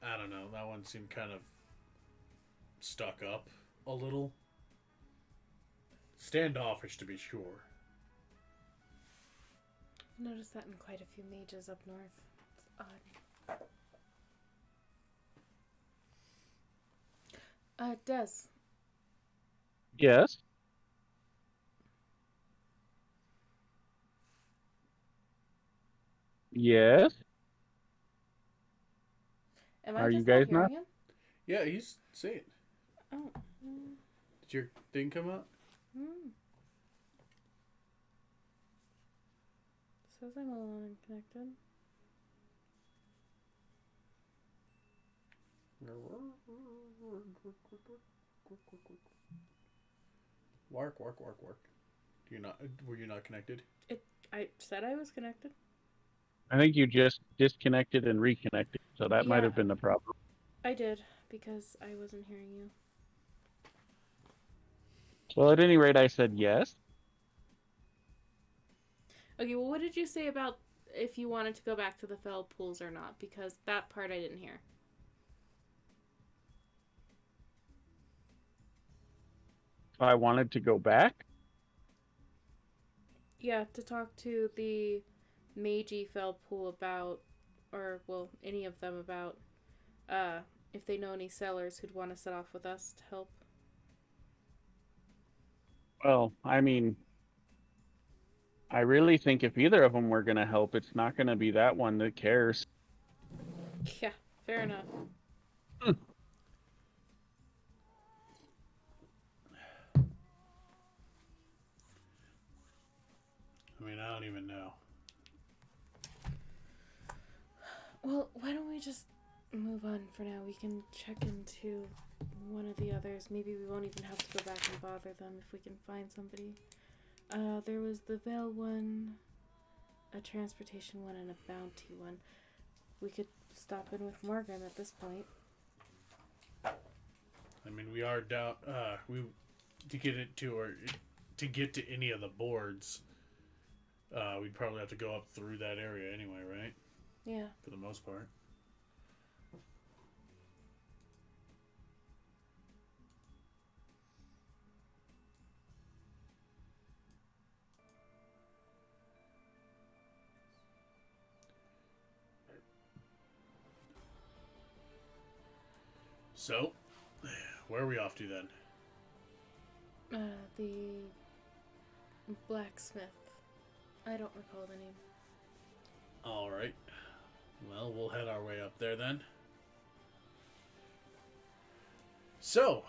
A: I don't know, that one seemed kind of stuck up a little. Standoffish, to be sure.
E: I've noticed that in quite a few mages up north. It's odd. Des.
B: Yes? Yes?
E: Am I
B: Are you
E: just
B: guys
E: not hearing
B: not?
E: him?
A: Yeah, he's saying.
E: Oh.
A: Did your thing come up?
E: Says I'm alone and connected.
A: Work. Were you not connected?
E: I said I was connected.
B: I think you just disconnected and reconnected, so that might
E: Yeah.
B: have been the problem.
E: I did, because I wasn't hearing you.
B: Well, at any rate, I said yes.
E: Okay, well, what did you say about if you wanted to go back to the fell pools or not? Because that part I didn't hear.
B: If I wanted to go back,
E: Yeah, to talk to the Meiji fell pool about, or, well, any of them about, if they know any sellers who'd want to set off with us to help.
B: well, I mean, I really think if either of them were going to help, it's not going to be that one that cares.
E: Yeah, fair enough.
A: I mean, I don't even know.
E: Well, why don't we just move on for now? We can check into one of the others. Maybe we won't even have to go back and bother them if we can find somebody. There was the Veil one, a transportation one, and a bounty one. We could stop in with Morgan at this point.
A: I mean, we are down. To get to any of the boards, we'd probably have to go up through that area anyway, right?
E: Yeah.
A: For the most part. So, where are we off to then?
C: The blacksmith. I don't recall the name.
A: Alright. Well, we'll head our way up there then. So,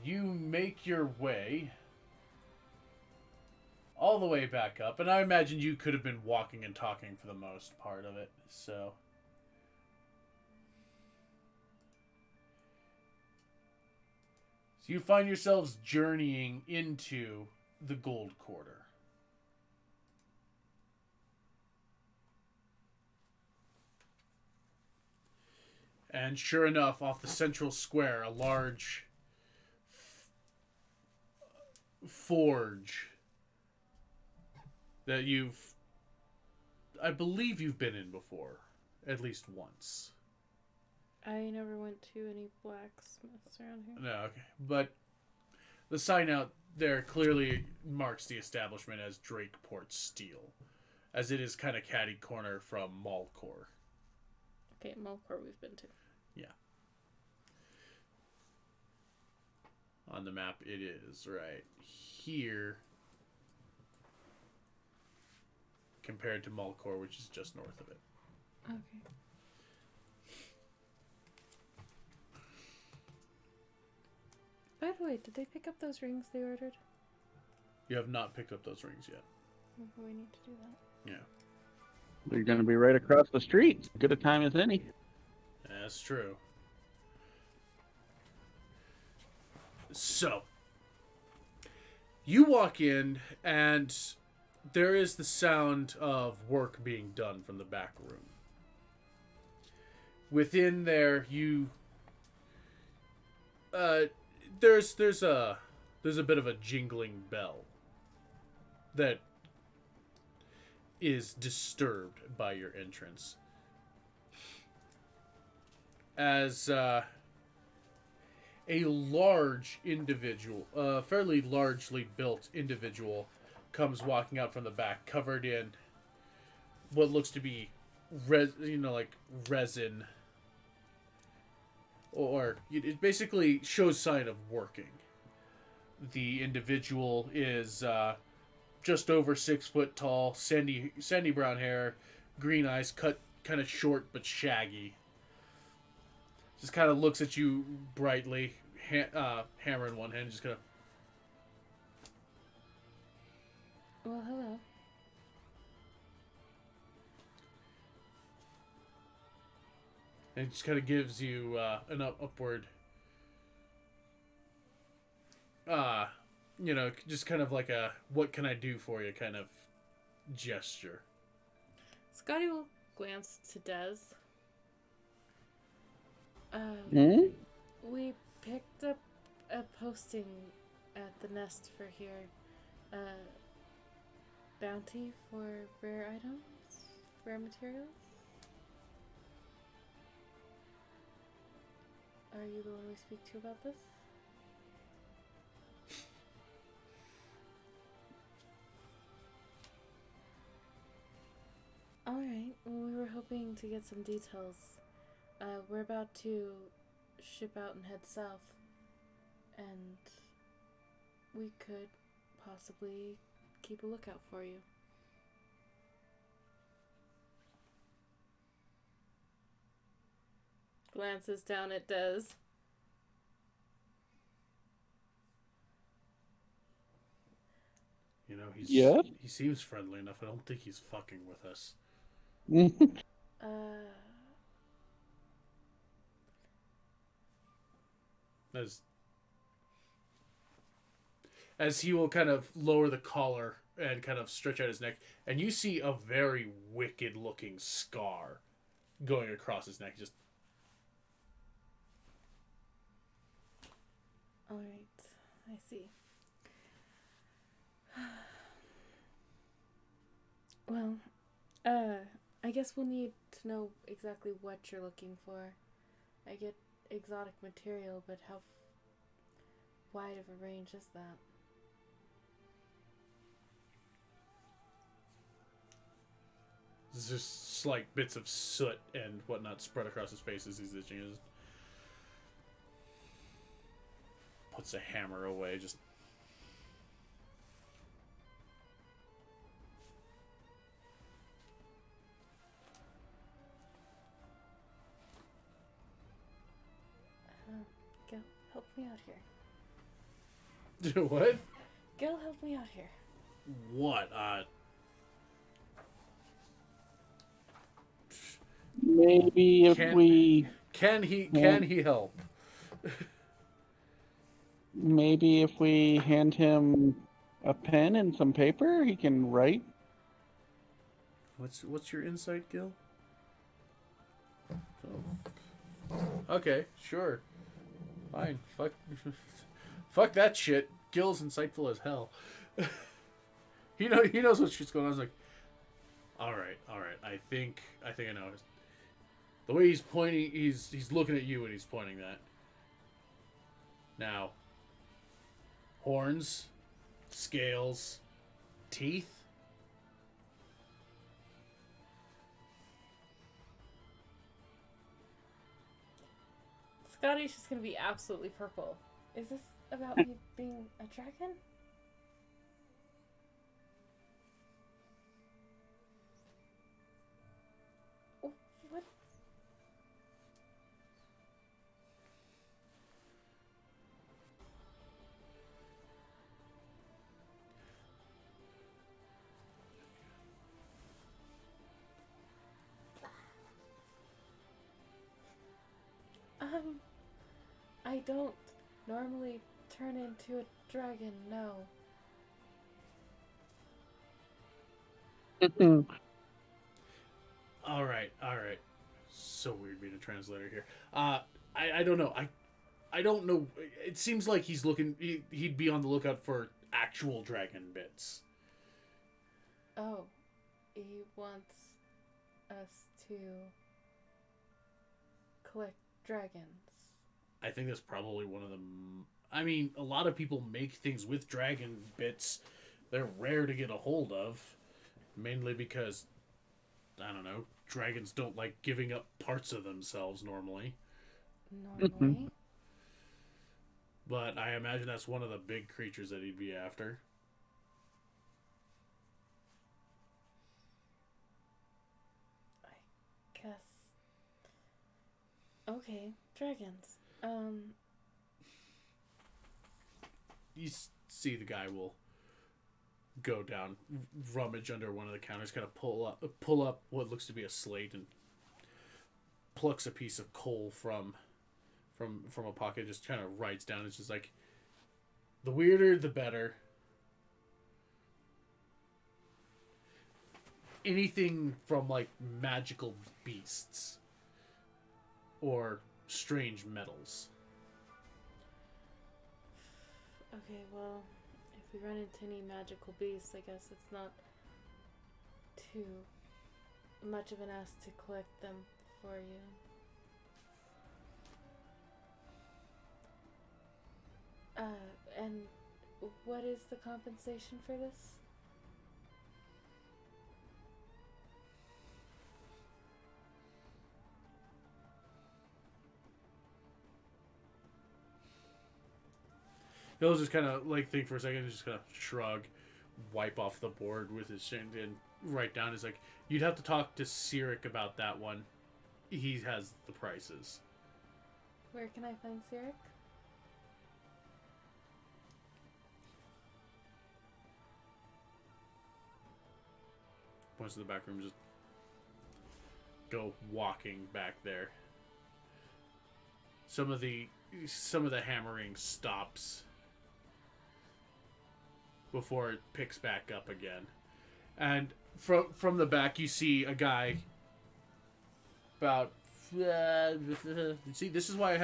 A: you make your way all the way back up, and I imagine you could have been walking and talking for the most part of it, so... So you find yourselves journeying into the Gold Quarter. And sure enough, off the central square, a large forge that I believe you've been in before, at least once.
C: I never went to any blacksmiths around here.
A: No, okay. But the sign out there clearly marks the establishment as Drakeport Steel, as it is kind of catty corner from Malcor.
C: Okay, Malcor we've been to.
A: Yeah. On the map it is right here compared to Malcor, which is just north of it.
C: Okay. By the way, did they pick up those rings they ordered?
A: You have not picked up those rings yet.
C: Maybe we need to do that.
A: Yeah.
B: They're going to be right across the street. Good a time as any.
A: That's true. So, you walk in, and there is the sound of work being done from the back room. Within there, there's a bit of a jingling bell that is disturbed by your entrance. As a large individual, fairly largely built individual, comes walking out from the back, covered in what looks to be resin, or it basically shows sign of working. The individual is just over 6 foot tall, sandy brown hair, green eyes, cut kind of short but shaggy. Just kind of looks at you brightly, hammer in one hand, just kind of...
C: Well, hello.
A: And it just kind of gives you an upward... just kind of like a, what can I do for you kind of gesture.
C: Scotty will glance to Des. We picked up a posting at the nest for here. Bounty for rare items? Rare materials? Are you the one we speak to about this? Alright, well, we were hoping to get some details. We're about to ship out and head south, and we could possibly keep a lookout for you. Glances down at Des.
A: You know,
B: Yeah?
A: he seems friendly enough. I don't think he's fucking with us. As he will kind of lower the collar and kind of stretch out his neck, and you see a very wicked looking scar going across his neck. Just
C: alright, I see. Well, I guess we'll need to know exactly what you're looking for. I get exotic material, but how wide of a range is that?
A: There's just slight bits of soot and whatnot spread across his face as he's itching. He just puts a hammer away. Just
E: Gil, help me out here.
A: what?
E: Gil, help me out here.
A: What?
B: Maybe if we
A: Can he help?
B: maybe if we hand him a pen and some paper, he can write.
A: What's your insight, Gil? Okay, sure. Fine. Fuck that shit. Gil's insightful as hell. he knows what shit's going on. He's like, all right. I think I know. The way he's pointing, he's looking at you and he's pointing that. Now, horns, scales, teeth.
E: Scotty's just gonna be absolutely purple. Is this about me being a dragon? What? I don't normally turn into a dragon, no.
A: All right. So weird being a translator here. I don't know. I don't know. It seems like he's looking. He'd be on the lookout for actual dragon bits.
E: Oh, he wants us to collect dragons.
A: I think that's probably one of them. I mean, a lot of people make things with dragon bits. They're rare to get a hold of, mainly because, I don't know, dragons don't like giving up parts of themselves normally.
E: Normally.
A: But I imagine that's one of the big creatures that he'd be after.
E: I guess. Okay, dragons.
A: You see the guy will go down, rummage under one of the counters, kind of pull up what looks to be a slate, and plucks a piece of coal from a pocket. Just kind of writes down. It's just like, the weirder the better. Anything from like magical beasts or strange metals.
E: Okay, well, if we run into any magical beasts, I guess it's not too much of an ask to collect them for you. And what is the compensation for this?
A: He'll just kind of like think for a second and just kind of shrug, wipe off the board with his shin, and write down. He's like, you'd have to talk to Cyric about that one. He has the prices.
E: Where can I find Cyric?
A: Points to the back room, just go walking back there. Some of the hammering stops before it picks back up again. And from the back you see a guy about see, this is why I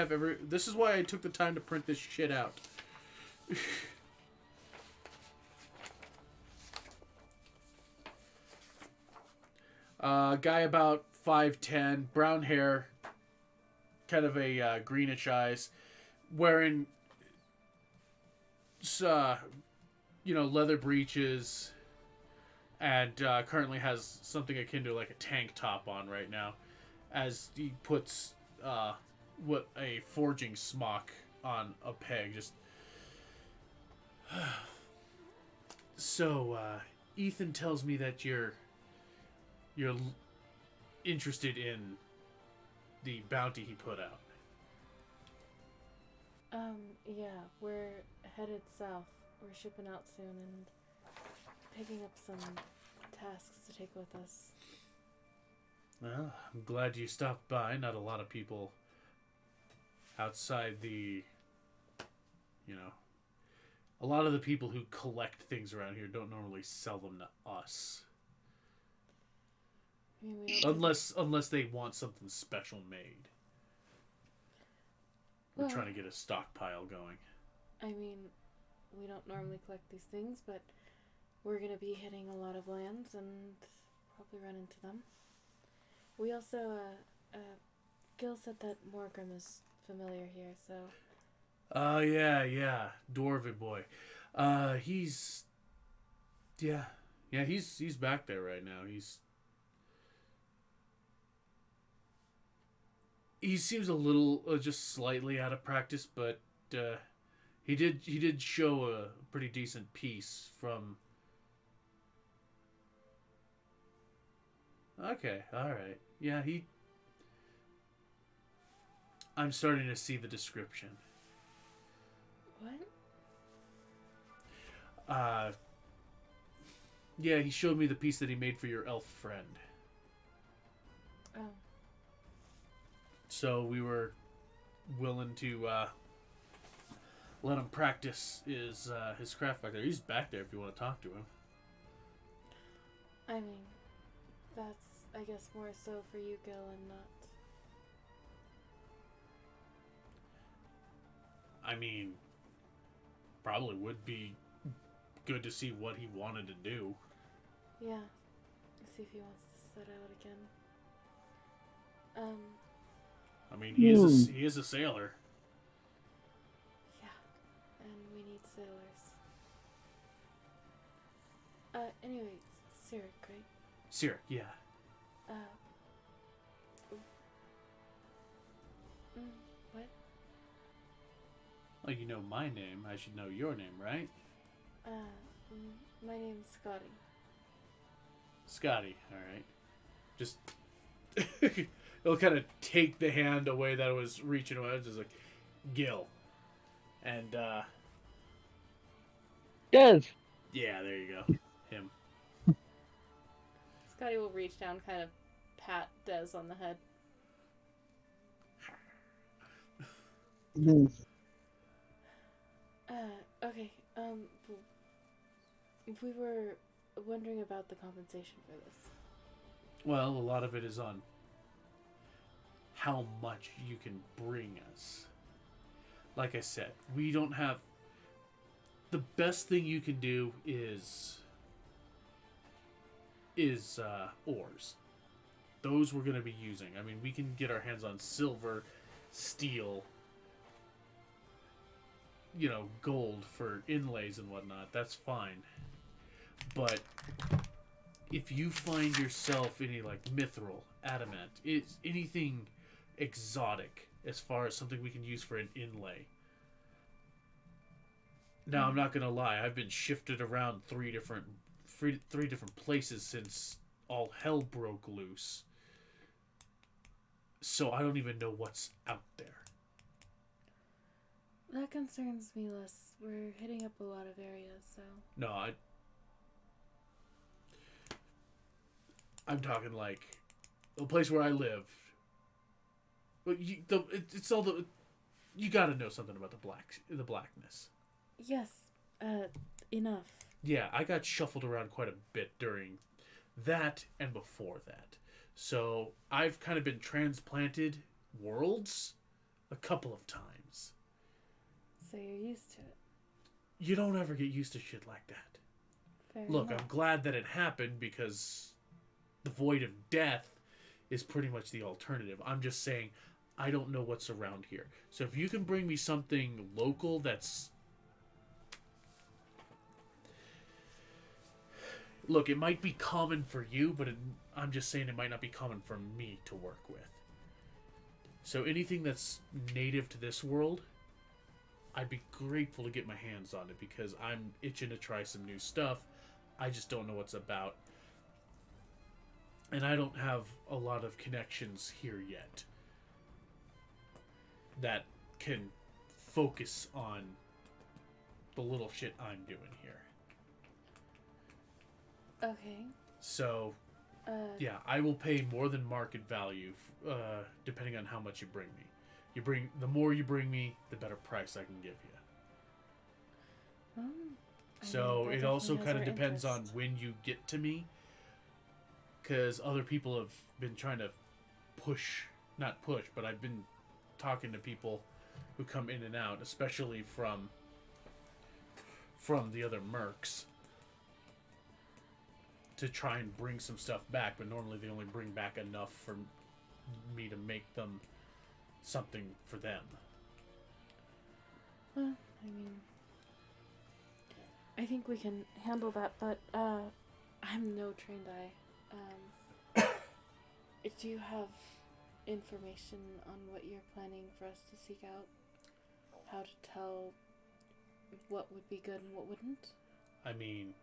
A: took the time to print this shit out. Guy about 5'10", brown hair, kind of a greenish eyes, wearing leather breeches and currently has something akin to like a tank top on right now, as he puts what a forging smock on a peg. Just so Ethan tells me that you're interested in the bounty he put out.
E: Yeah, we're headed south. We're shipping out soon and picking up some tasks to take with us.
A: Well, I'm glad you stopped by. Not a lot of people outside the, a lot of the people who collect things around here don't normally sell them to us.
E: I mean, we don't
A: Unless they want something special made. We're
E: Well-
A: trying to get a stockpile going.
E: I mean, we don't normally collect these things, but we're gonna be hitting a lot of lands and probably run into them. We also, Gil said that Morgrim is familiar here, so
A: Yeah, Dwarven boy. He's back there right now. He seems a little just slightly out of practice, but he did show a pretty decent piece from. Okay, all right. Yeah, I'm starting to see the description.
E: what?
A: Yeah, he showed me the piece that he made for your elf friend.
E: Oh,
A: So we were willing to let him practice his craft back there. He's back there if you want to talk to him.
E: I mean, that's, I guess, more so for you, Gil, and not.
A: I mean, probably would be good to see what he wanted to do.
E: Yeah. See if he wants to set out again.
A: I mean, he is a sailor.
E: Yeah. And we need sailors. Anyways, Sirik, right?
A: Sir, yeah.
E: What?
A: Well, you know my name. I should know your name, right?
E: My name's Scotty.
A: Scotty, alright. Just it'll kind of take the hand away that was reaching away. It's just like Gil. And
B: Des.
A: yeah, there you go. Him.
E: Scotty will reach down, kind of pat Des on the head. Okay, we were wondering about the compensation for this.
A: Well, a lot of it is on how much you can bring us. Like I said, we don't have. The best thing you can do is ores. Those we're going to be using. I mean, we can get our hands on silver, steel, gold for inlays and whatnot. That's fine. But if you find yourself any like mithril, adamant, it's anything exotic as far as something we can use for an inlay. Now, I'm not gonna lie, I've been shifted around three different places since all hell broke loose. So I don't even know what's out there.
E: That concerns me less. We're hitting up a lot of areas, so.
A: No, I'm talking like the place where I live. But it's all the. You got to know something about the blackness.
E: Yes, enough.
A: Yeah, I got shuffled around quite a bit during that and before that. So I've kind of been transplanted worlds a couple of times.
E: So you're used to it.
A: You don't ever get used to shit like that.
E: Fair
A: Look,
E: enough.
A: I'm glad that it happened because the void of death is pretty much the alternative. I'm just saying I don't know what's around here. So if you can bring me something local that's look, it might be common for you, but I'm just saying it might not be common for me to work with. So anything that's native to this world, I'd be grateful to get my hands on it because I'm itching to try some new stuff. I just don't know what's about. And I don't have a lot of connections here yet that can focus on the little shit I'm doing here.
C: Okay.
A: So, yeah, I will pay more than market value, depending on how much you bring me. The more you bring me, the better price I can give you.
C: Well,
A: So
C: that
A: it also
C: definitely has
A: kind of
C: our
A: depends on
C: interest.
A: when you get to me, because other people have been trying to not push, but I've been talking to people who come in and out, especially from the other mercs, to try and bring some stuff back, but normally they only bring back enough for me to make them something for them.
C: Well, I mean, I think we can handle that, but I'm no trained eye. Do you have information on what you're planning for us to seek out? How to tell what would be good and what wouldn't?
A: I mean,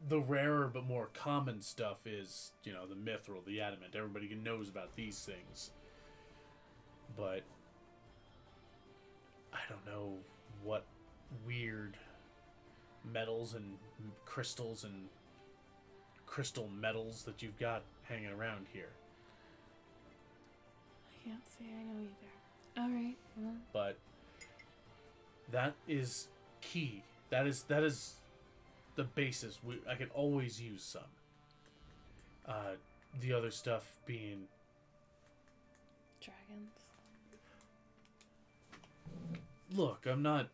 A: the rarer but more common stuff is, the mithril, the adamant. Everybody knows about these things. But I don't know what weird metals and crystals and crystal metals that you've got hanging around here.
C: I can't say I know either. Alright, well.
A: But that is key. That is the basis. I could always use some. The other stuff being
C: Dragons.
A: look, I'm not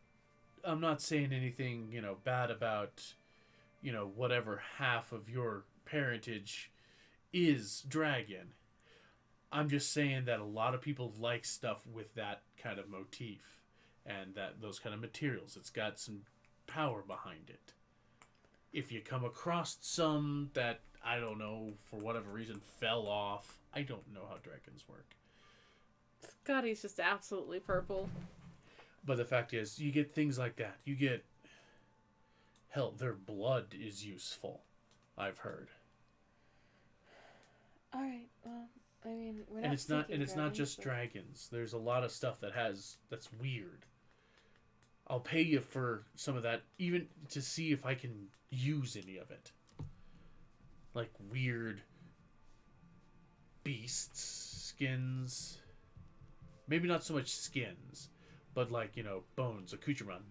A: saying anything, bad about, whatever half of your parentage is dragon. I'm just saying that a lot of people like stuff with that kind of motif and those kind of materials. It's got some power behind it. If you come across some that, I don't know, for whatever reason fell off, I don't know how dragons work.
C: Scotty's just absolutely purple.
A: But the fact is, you get things like that. You get, hell, their blood is useful, I've heard.
C: Alright, well, I mean, we're not
A: And it's not
C: dragons,
A: just
C: but...
A: dragons. There's a lot of stuff that's weird. I'll pay you for some of that, even to see if I can use any of it. Like weird beasts, skins. Maybe not so much skins, but like, bones, accoutrement,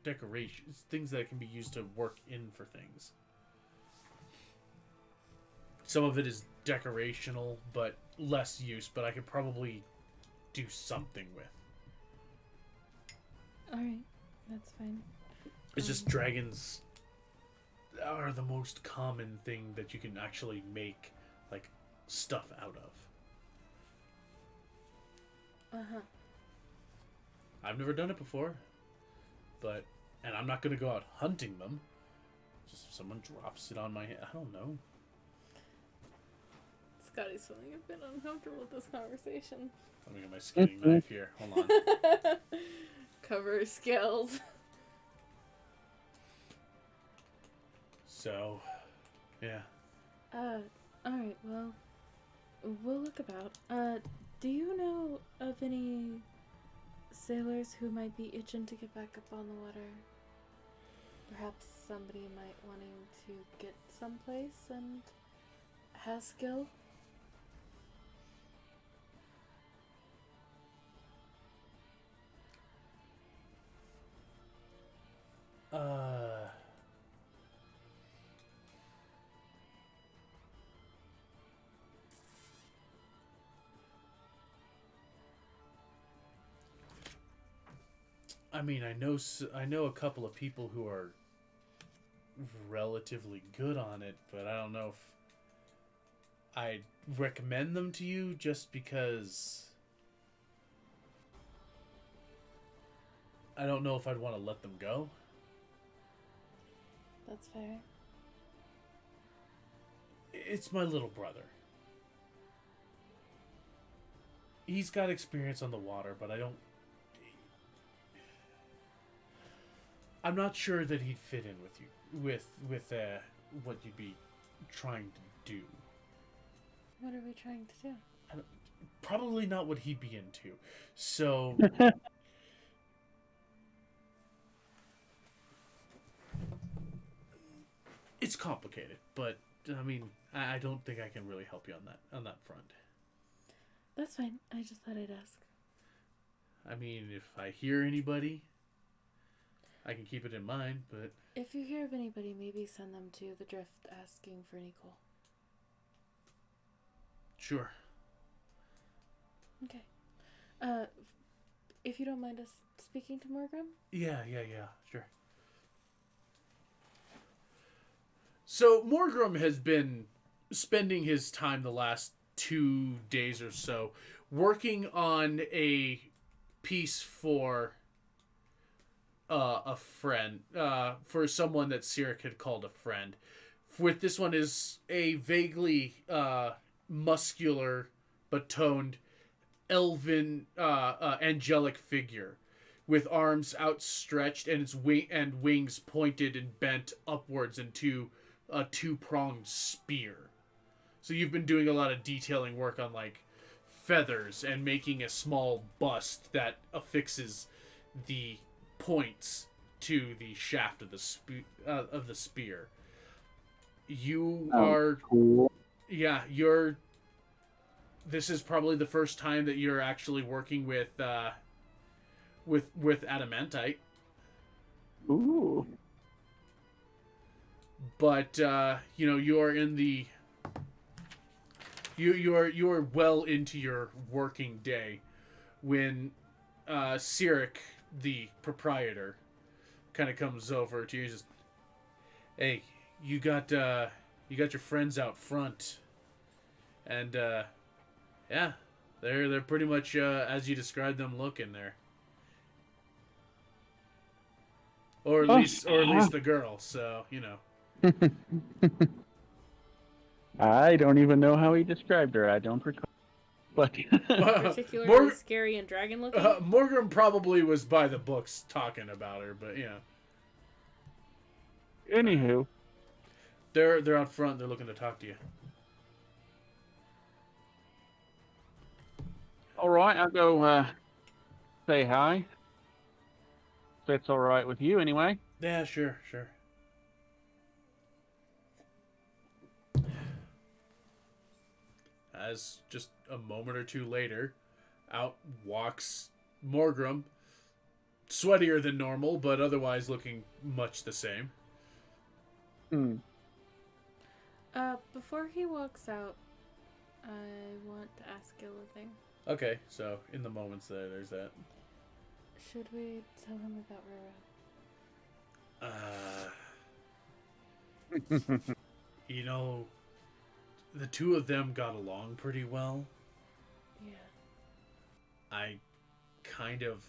A: decorations, things that can be used to work in for things. Some of it is decorational, but less use, but I could probably do something with.
C: Alright, that's fine.
A: It's just dragons are the most common thing that you can actually make, like, stuff out of.
C: Uh-huh.
A: I've never done it before, and I'm not going to go out hunting them. Just if someone drops it on my head, I don't know.
C: Scotty's feeling a bit uncomfortable with this conversation.
A: Let me get my skinning knife here. Hold on.
C: Cover his scales.
A: So, yeah.
C: Alright, well, we'll look about. Do you know of any sailors who might be itching to get back up on the water? Perhaps somebody might wanting to get someplace and has skill?
A: I mean, I know a couple of people who are relatively good on it, but I don't know if I'd recommend them to you just because I don't know if I'd want to let them go.
C: That's fair.
A: It's my little brother. He's got experience on the water, but I'm not sure that he'd fit in with you, with what you'd be trying to do.
E: What are we trying to do?
A: Probably not what he'd be into. So it's complicated, but I mean, I don't think I can really help you on that front.
E: That's fine. I just thought I'd ask.
A: I mean, if I hear anybody, I can keep it in mind, but
E: If you hear of anybody, maybe send them to the drift asking for Nicole.
A: sure.
E: Okay. If you don't mind us speaking to Morgan?
A: Yeah, sure. So Morgrim has been spending his time the last 2 days or so working on a piece for a friend, for someone that Sirik had called a friend. With this one is a vaguely muscular but toned elven angelic figure with arms outstretched and its wings pointed and bent upwards into a two-pronged spear. So you've been doing a lot of detailing work on like feathers and making a small bust that affixes the points to the shaft of the spear. You are
B: Cool.
A: yeah, this is probably the first time that you're actually working with adamantite.
B: Ooh.
A: But you are in the you are well into your working day when Sirik, the proprietor, kind of comes over to you and says, "Hey, you got your friends out front, and yeah, they're pretty much as you described them looking there, or at least the girl. So you know."
B: I don't even know how he described her. I don't recall. But
E: Particularly scary and dragon looking?
A: Morgan probably was by the books talking about her, but yeah.
B: anywho,
A: They're out front. They're looking to talk to you.
B: all right, I'll go say hi. If that's all right with you, anyway.
A: Yeah, sure. As just a moment or two later, out walks Morgrim, sweatier than normal, but otherwise looking much the same.
E: Before he walks out, I want to ask Gil a thing.
A: Okay, so in the moments there's that.
E: Should we tell him about Roro?
A: You know, the two of them got along pretty well.
E: Yeah.
A: I kind of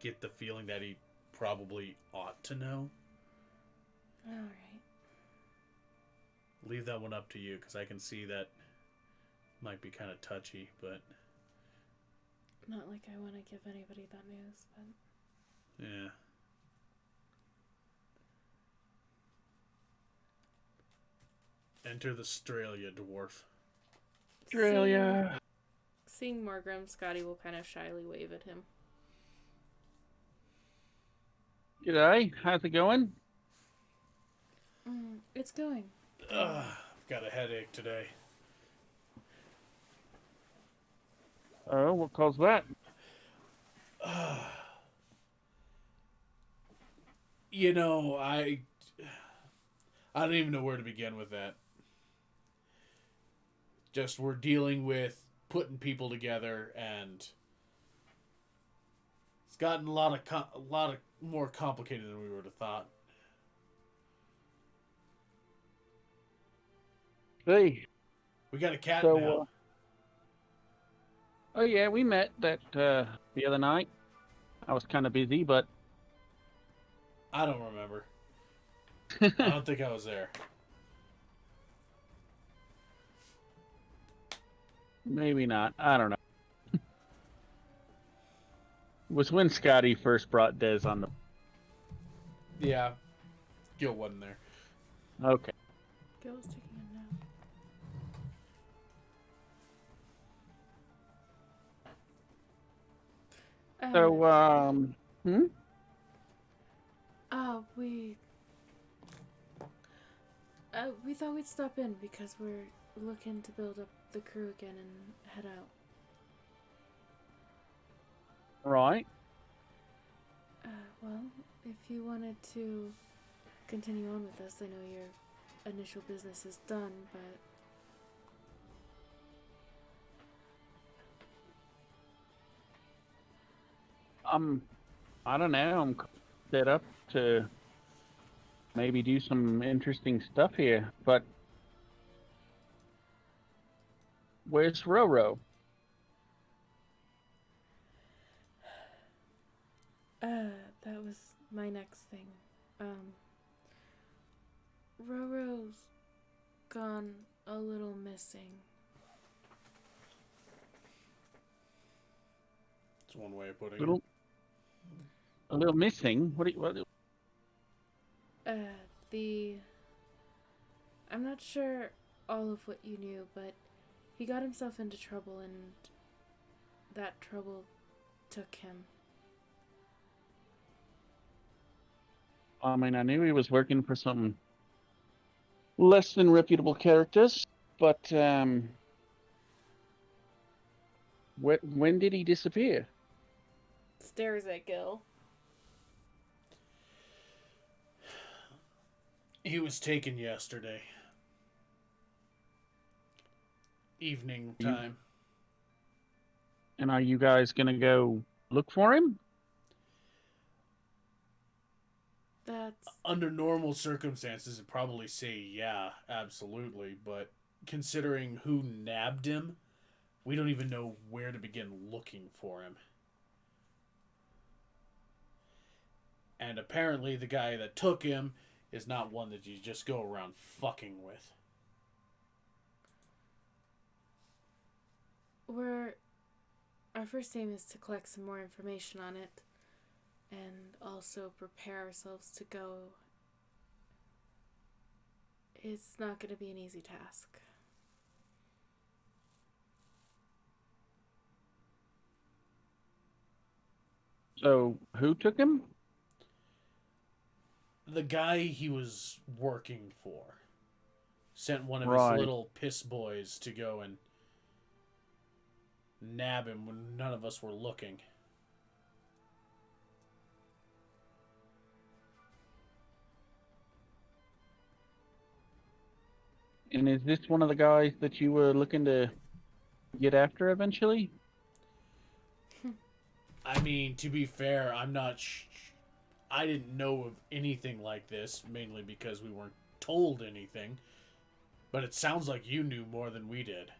A: get the feeling that he probably ought to know.
E: Alright.
A: Leave that one up to you, because I can see that might be kind of touchy, but
E: Not like I want to give anybody that news, but...
A: yeah. Enter the Australia dwarf.
B: Australia.
E: Seeing Morgrim, Scotty will kind of shyly wave at him.
B: G'day. How's it going?
E: It's going.
A: I've got a headache today.
B: Oh, what caused that?
A: You know, I don't even know where to begin with that. Just we're dealing with putting people together, and it's gotten a lot of more complicated than we would have thought.
B: Hey.
A: We got a cat
B: So,
A: now.
B: Oh yeah, we met the other night. I was kind of busy, but
A: I don't remember. I don't think I was there.
B: Maybe not. I don't know. It was when Scotty first brought Dez on the.
A: Yeah, Gil wasn't there.
B: Okay.
E: Gil's taking a nap.
B: So, hmm?
E: We we thought we'd stop in because we're looking to build up the crew again and head out.
B: Right.
E: Well, if you wanted to continue on with us, I know your initial business is done, but
B: I don't know. I'm set up to maybe do some interesting stuff here, but where's Roro?
E: that was my next thing. Roro's gone a little missing.
A: It's one way of putting
B: Little,
A: it.
B: a little missing. What?
E: The I'm not sure all of what you knew, but he got himself into trouble and that trouble took him.
B: I mean, I knew he was working for some less than reputable characters, but when did he disappear?
E: Stares at Gil.
A: He was taken yesterday. Evening time.
B: And are you guys gonna go look for him?
E: That's
A: Under normal circumstances, I'd probably say yeah, absolutely. But considering who nabbed him, we don't even know where to begin looking for him. And apparently, the guy that took him is not one that you just go around fucking with.
E: our first aim is to collect some more information on it and also prepare ourselves to go. It's not going to be an easy task.
B: So who took him?
A: The guy he was working for sent one of his
B: Right.
A: little piss boys to go and nab him when none of us were looking.
B: And is this one of the guys that you were looking to get after eventually?
A: I mean, to be fair, I'm not. I didn't know of anything like this, mainly because we weren't told anything. But it sounds like you knew more than we did.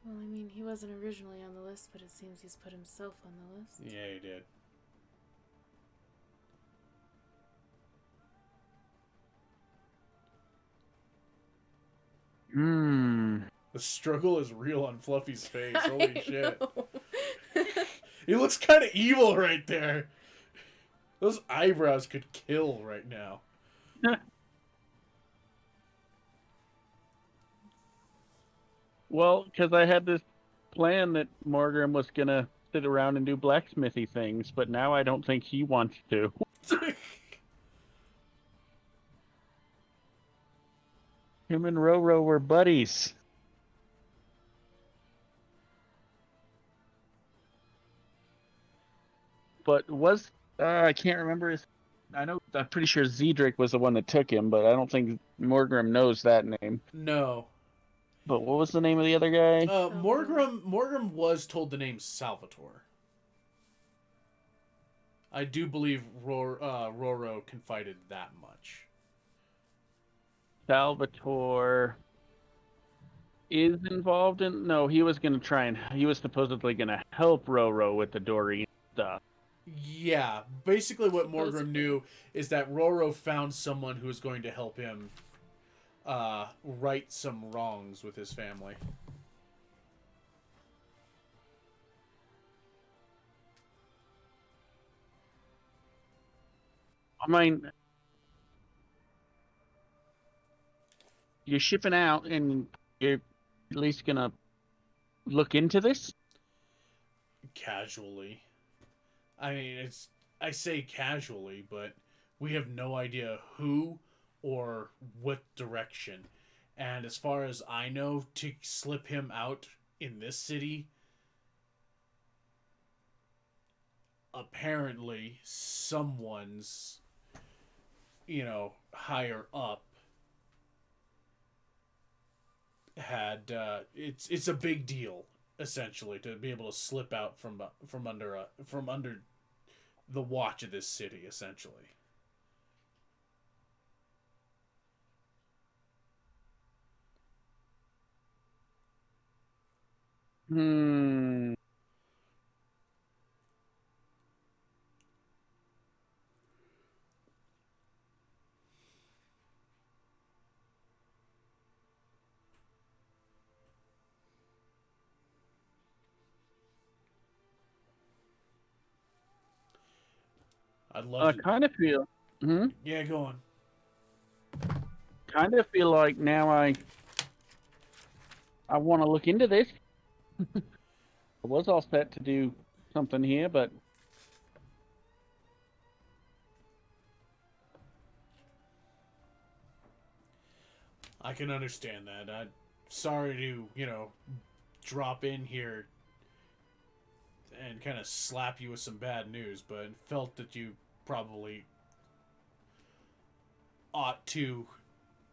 E: Well, I mean, he wasn't originally on the list, but it seems he's put himself on the list.
A: Yeah, he did.
B: Hmm.
A: The struggle is real on Fluffy's face. Holy shit. He looks kind of evil right there. Those eyebrows could kill right now.
B: Well, because I had this plan that Morgan was gonna sit around and do blacksmithy things, but now I don't think he wants to. Him and Roro were buddies. But I can't remember his. I'm pretty sure Zedric was the one that took him, but I don't think Morgrim knows that name.
A: No.
B: But what was the name of the other guy?
A: Morgrim was told the name Salvatore. I do believe Roro confided that much.
B: Salvatore is involved in. No, he was gonna try and he was supposedly gonna help Roro with the Doreen stuff.
A: Yeah, basically what Morgrim
E: Supposedly.
A: knew is that Roro found someone who was going to help him right some wrongs with his family.
B: I mean, you're shipping out, and you're at least gonna look into this.
A: Casually. I mean, I say casually, but we have no idea who or what direction. And as far as I know, to slip him out in this city, apparently someone's, higher up had it's a big deal essentially to be able to slip out from under the watch of this city essentially.
B: Hmm.
A: I'd love
B: I
A: to.
B: kind of feel. Hmm.
A: Yeah, go on.
B: Kind of feel like now I want to look into this. I was all set to do something here, but
A: I can understand that. I'm sorry to drop in here and kind of slap you with some bad news, but felt that you probably ought to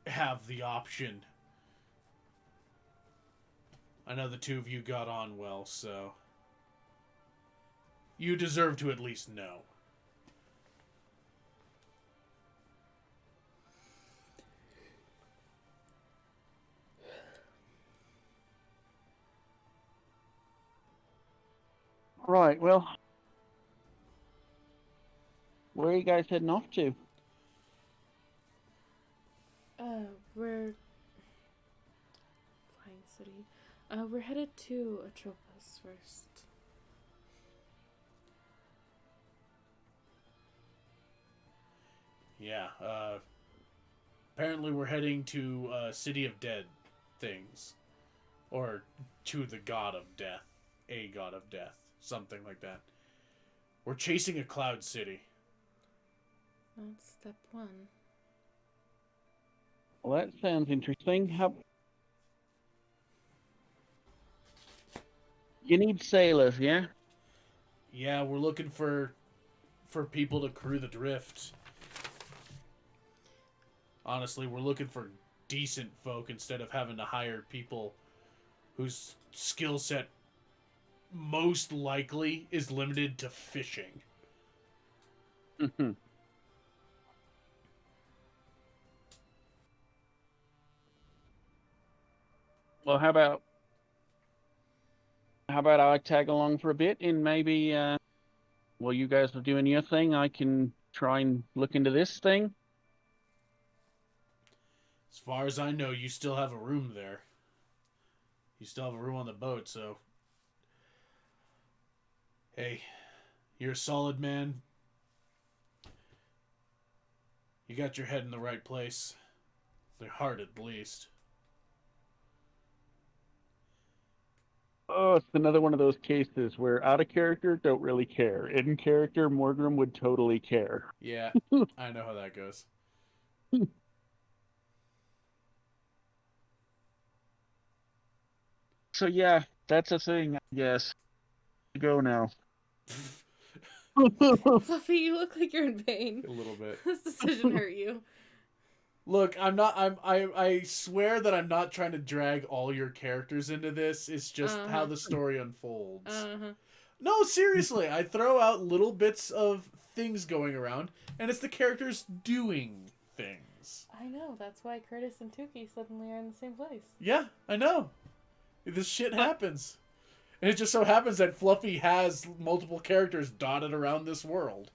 A: have the option. I know the two of you got on well, so you deserve to at least know.
B: right. Well, where are you guys heading off to?
E: We're Flying City. We're headed to Atropos first.
A: Yeah, apparently we're heading to City of Dead things. Or to the god of death. A god of death. Something like that. We're chasing a cloud city.
E: That's step one.
B: Well, that sounds interesting. How you need sailors, yeah?
A: Yeah, we're looking for people to crew the drift. Honestly, we're looking for decent folk instead of having to hire people whose skill set most likely is limited to fishing.
B: Hmm. Well, how about I tag along for a bit and maybe while you guys are doing your thing, I can try and look into this thing.
A: As far as I know, you still have a room there. You still have a room on the boat, so hey, you're a solid man. You got your head in the right place. Their heart at least.
B: Oh, it's another one of those cases where out of character, don't really care. In character, Morgrim would totally care.
A: Yeah, I know how that goes.
B: So yeah, that's a thing, I guess. Go now.
E: Fluffy, you look like you're in pain.
A: A little bit.
E: This decision hurt you.
A: Look, I'm not. I swear that I'm not trying to drag all your characters into this. It's just how the story unfolds. No, seriously, I throw out little bits of things going around, and it's the characters doing things.
E: I know, that's why Curtis and Tukey suddenly are in the same place.
A: Yeah, I know. This shit happens. And it just so happens that Fluffy has multiple characters dotted around this world.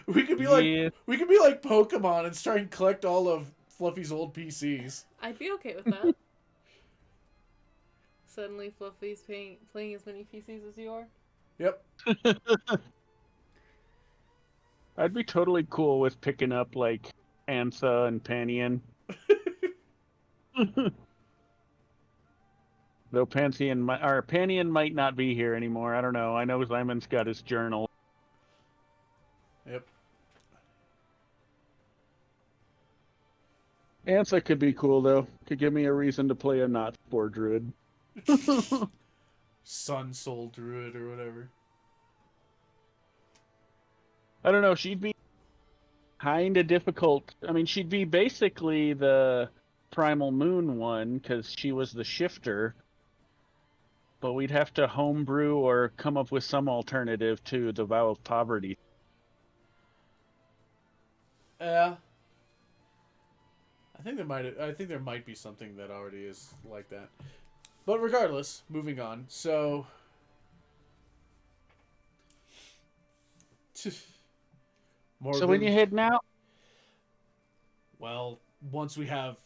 A: We could be
B: Yeah.
A: like Pokemon and start and collect all of Fluffy's old PCs.
E: I'd be okay with that. Suddenly Fluffy's playing as many PCs as you are.
A: Yep.
B: I'd be totally cool with picking up like Ansa and Panion. Though Panion might not be here anymore. I don't know. I know Simon's got his journal.
A: Yep.
B: Ansa could be cool though. Could give me a reason to play a not spore druid.
A: Sun Soul Druid or whatever.
B: I don't know. She'd be kind of difficult. I mean, she'd be basically the Primal Moon one because she was the shifter. But we'd have to homebrew or come up with some alternative to the Vow of Poverty.
A: Yeah. I think there might be something that already is like that. But regardless, moving on. So
B: So when you heading out?
A: Well, once we have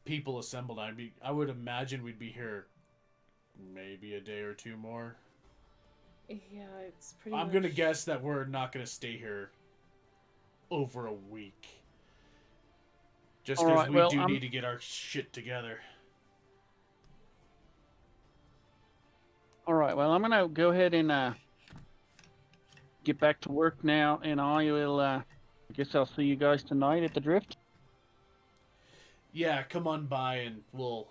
A: people assembled, I would imagine we'd be here maybe a day or two more.
E: Yeah, it's pretty
A: I'm
E: much...
A: gonna guess that we're not gonna stay here over a week. Just because we do need to get our shit together.
B: Alright, well, I'm going to go ahead and get back to work now, and I will, I guess I'll see you guys tonight at the Drift.
A: Yeah, come on by and we'll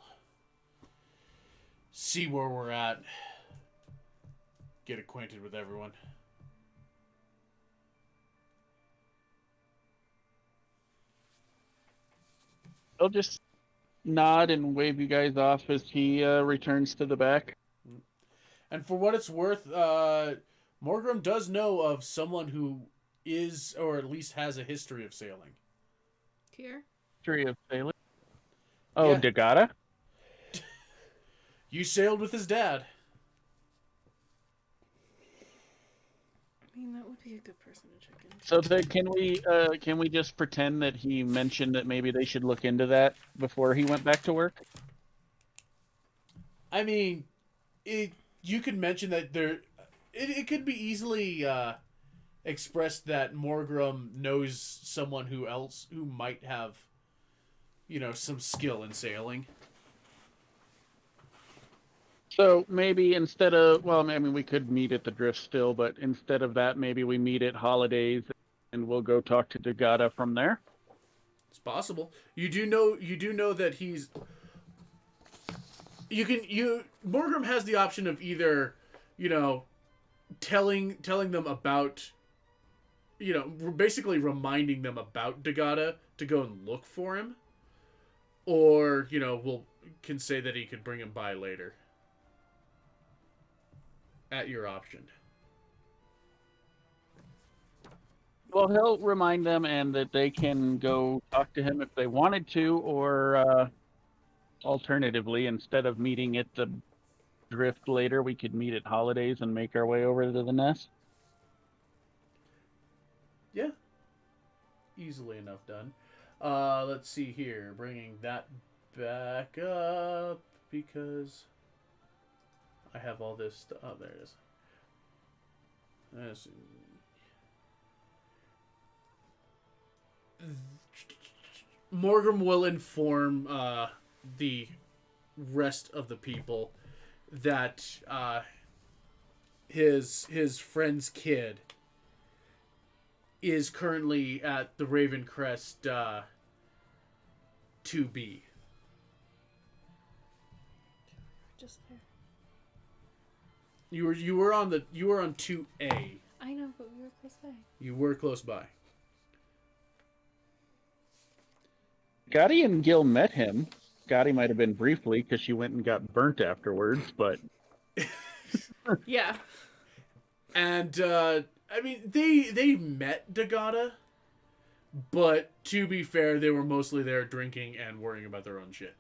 A: see where we're at. Get acquainted with everyone.
B: I'll just nod and wave you guys off as he returns to the back.
A: And for what it's worth, Morgrim does know of someone who is, or at least has a history of sailing.
E: Here?
B: History of sailing? Oh,
A: Yeah.
B: Dagata?
A: You sailed with his dad.
E: I mean, that would be a good person to check in.
B: So can we just pretend that he mentioned that maybe they should look into that before he went back to work?
A: I mean, you could mention that it could be easily expressed that Morgrim knows someone who might have, some skill in sailing.
B: So maybe instead of, well, I mean, we could meet at the Drift still, but instead of that, maybe we meet at Holidays and we'll go talk to Dagata from there.
A: It's possible. You do know that he's. Morgrim has the option of either, telling them about, basically reminding them about Dagata to go and look for him, or can say that he could bring him by later. At your option.
B: Well, he'll remind them and that they can go talk to him if they wanted to, or alternatively, instead of meeting at the Drift later, we could meet at Holidays and make our way over to the Nest.
A: Yeah. Easily enough done. Let's see here. Bringing that back up because I have all this stuff. Oh, there it is. Let's see. Morgrim will inform the rest of the people that his friend's kid is currently at the Ravencrest 2B.
E: Just there.
A: You were on 2A.
E: I know, but we were close by.
A: You were close by.
B: Gotti and Gil met him. Gotti might have been briefly because she went and got burnt afterwards, but
E: Yeah.
A: And I mean they met Dagata, but to be fair, they were mostly there drinking and worrying about their own shit.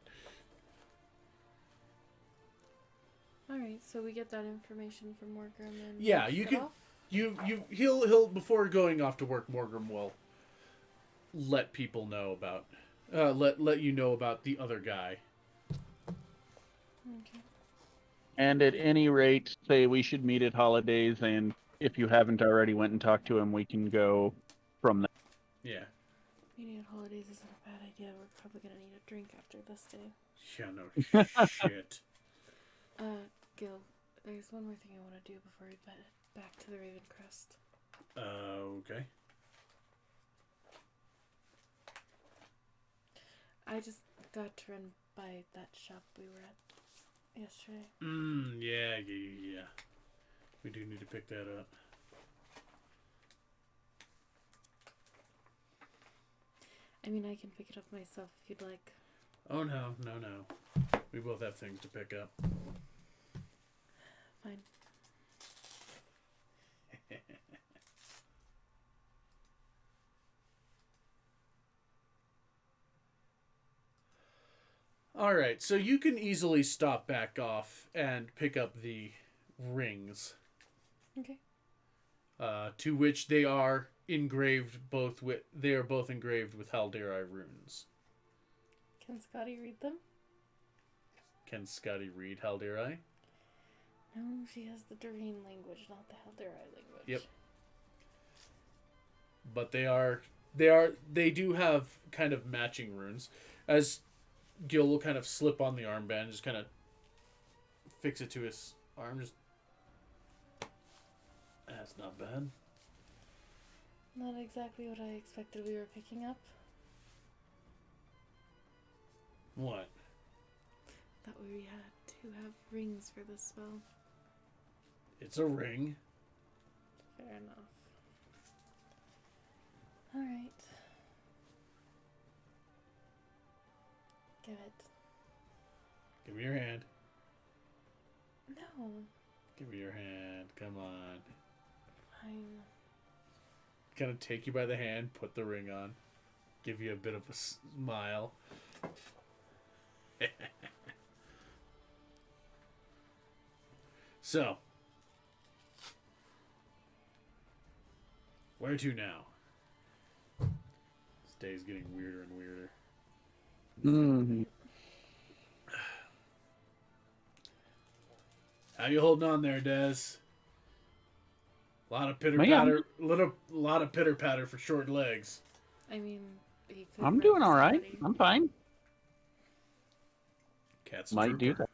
E: Alright, so we get that information from Morgrim and
A: Yeah, you can. He'll before going off to work, Morgrim will let people know about let you know about the other guy.
E: Okay.
B: and at any rate, say we should meet at Holidays, and if you haven't already went and talked to him, we can go from them.
A: Yeah.
C: Meeting at holidays isn't a bad idea. We're probably gonna need a drink after this day.
A: Yeah, no shit.
C: Gil, there's one more thing I want to do before we head back to the Raven Crest.
A: Okay.
C: I just got to run by that shop we were at yesterday.
A: Yeah. We do need to pick that up.
C: I mean, I can pick it up myself if you'd like.
A: Oh, no. We both have things to pick up.
C: Fine.
A: Alright, so you can easily stop back off and pick up the rings.
C: Okay.
A: To which they are engraved both with engraved with Halderai runes.
C: Can Scotty read them?
A: Can Scotty read Halderai?
C: No, she has the Doreen language, not the Halderai language.
A: Yep. But they do have kind of matching runes. As Gil will kind of slip on the armband, just kind of fix it to his arm. Just that's not bad.
C: Not exactly what I expected we were picking up.
A: What?
C: Thought we had to have rings for this spell.
A: It's a ring.
C: Fair enough. Alright. Give it.
A: Give me your hand.
C: No.
A: Give me your hand. Come on.
C: Fine.
A: Kind of take you by the hand, put the ring on, give you a bit of a smile. So, where to now? This day's getting weirder and weirder.
B: Mm.
A: How you holding on there, Des? A lot of pitter
B: Man.
A: patter, lot of pitter patter for short legs.
C: I mean, he could
B: I'm
C: ride
B: doing all right.
C: Scotty.
B: I'm fine.
A: Cat's a
B: Might do
A: trooper.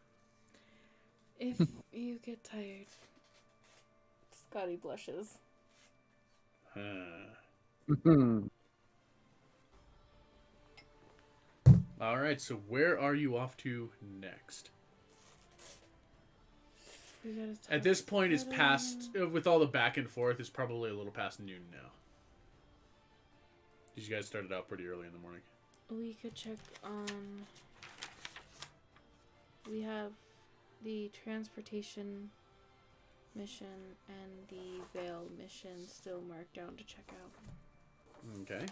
C: If you get tired. Scotty blushes.
B: Mhm.
A: All right, so where are you off to next?
C: We gotta talk
A: At this point, it's
C: Scotty.
A: past, with all the back and forth, it's probably a little past noon now. You guys started out pretty early in the morning.
C: We could check on. We have the transportation mission and the Veil mission still marked down to check out.
A: Okay.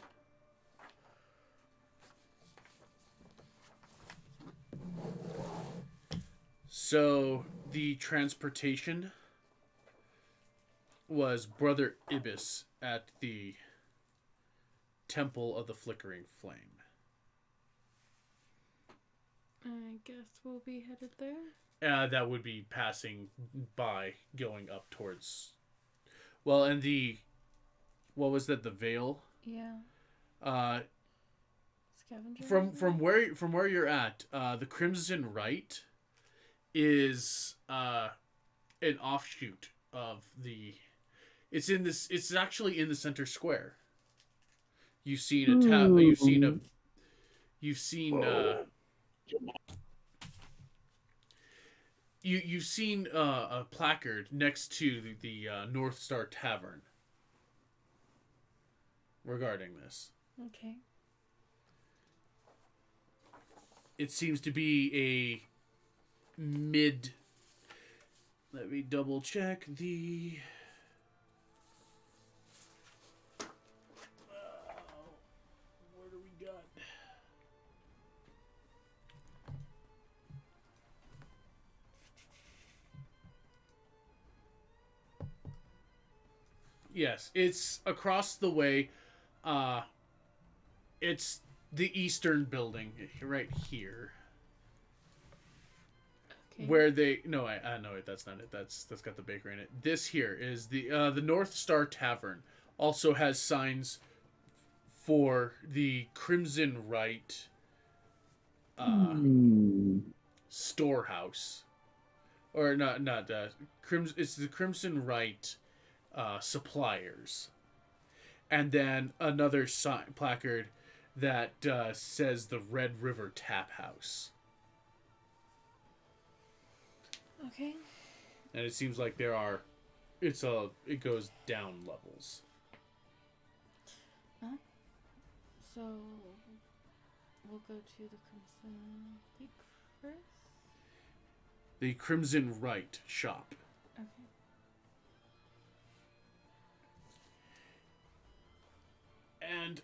A: So, the transportation was Brother Ibis at the Temple of the Flickering Flame.
C: I guess we'll be headed there.
A: That would be passing by, going up towards. Well, and the. What was that? The Veil.
C: Yeah. Scavenger.
A: From where you're at, the Crimson Rite is an offshoot of the. It's in this. It's actually in the center square. You've seen a tab. You've seen a. You've seen. You've seen a placard next to the North Star Tavern regarding this.
C: Okay.
A: It seems to be a mid. Let me double check the. Where do we got? Yes, it's across the way. It's the Eastern building right here.
C: Okay.
A: Where they no, I no, that's not it. That's got the bakery in it. This here is the North Star Tavern. Also has signs for the Crimson Rite
B: Hmm.
A: storehouse, or not Crimson. It's the Crimson Rite suppliers, and then another sign placard that says the Red River Tap House.
E: Okay.
A: And it seems like it goes down levels.
E: So we'll go to the Crimson Peak first.
A: The Crimson Rite shop.
E: Okay.
A: And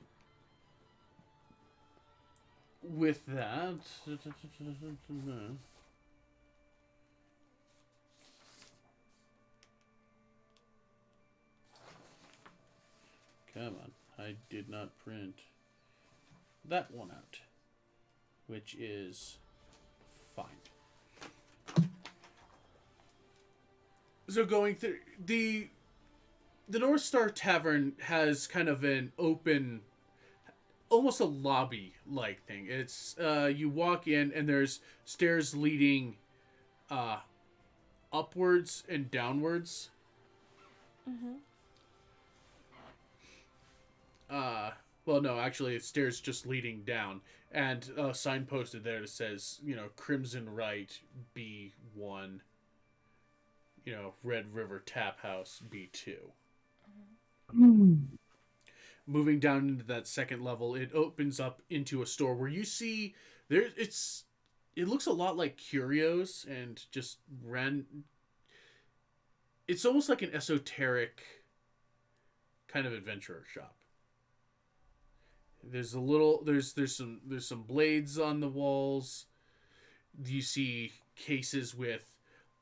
A: with that, come on, I did not print that one out, which is fine. So going through the North Star Tavern has kind of an open, almost a lobby like thing. It's you walk in and there's stairs leading upwards and downwards.
E: Mm-hmm.
A: Well, no, actually, it's stairs just leading down, and a sign posted there that says, Crimson Rite B1, Red River Tap House B2. Moving down into that second level, it opens up into a store where you see it looks a lot like curios and just it's almost like an esoteric kind of adventurer shop. There's some blades on the walls. You see cases with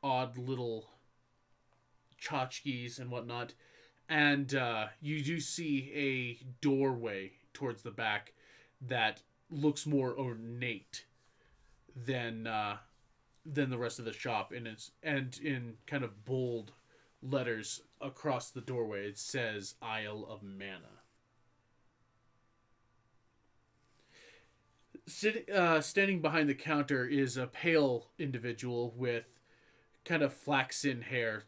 A: odd little tchotchkes and whatnot. And you do see a doorway towards the back that looks more ornate than the rest of the shop. And in kind of bold letters across the doorway, it says Isle of Mana. Standing behind the counter is a pale individual with kind of flaxen hair,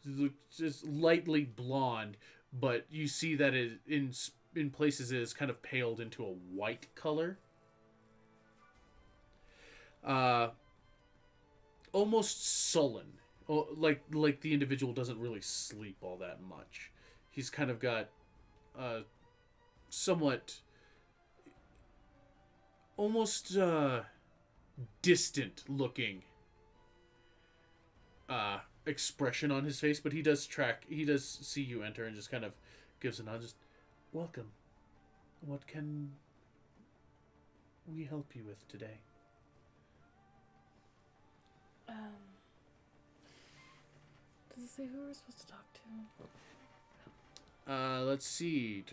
A: just lightly blonde, but you see that it in places it is kind of paled into a white color. Almost sullen, like the individual doesn't really sleep all that much. He's kind of got somewhat almost distant looking expression on his face, but he does see you enter and just kind of gives a nod. Just, welcome. What can we help you with today?
E: Does it say who we're supposed to talk to?
A: Let's see.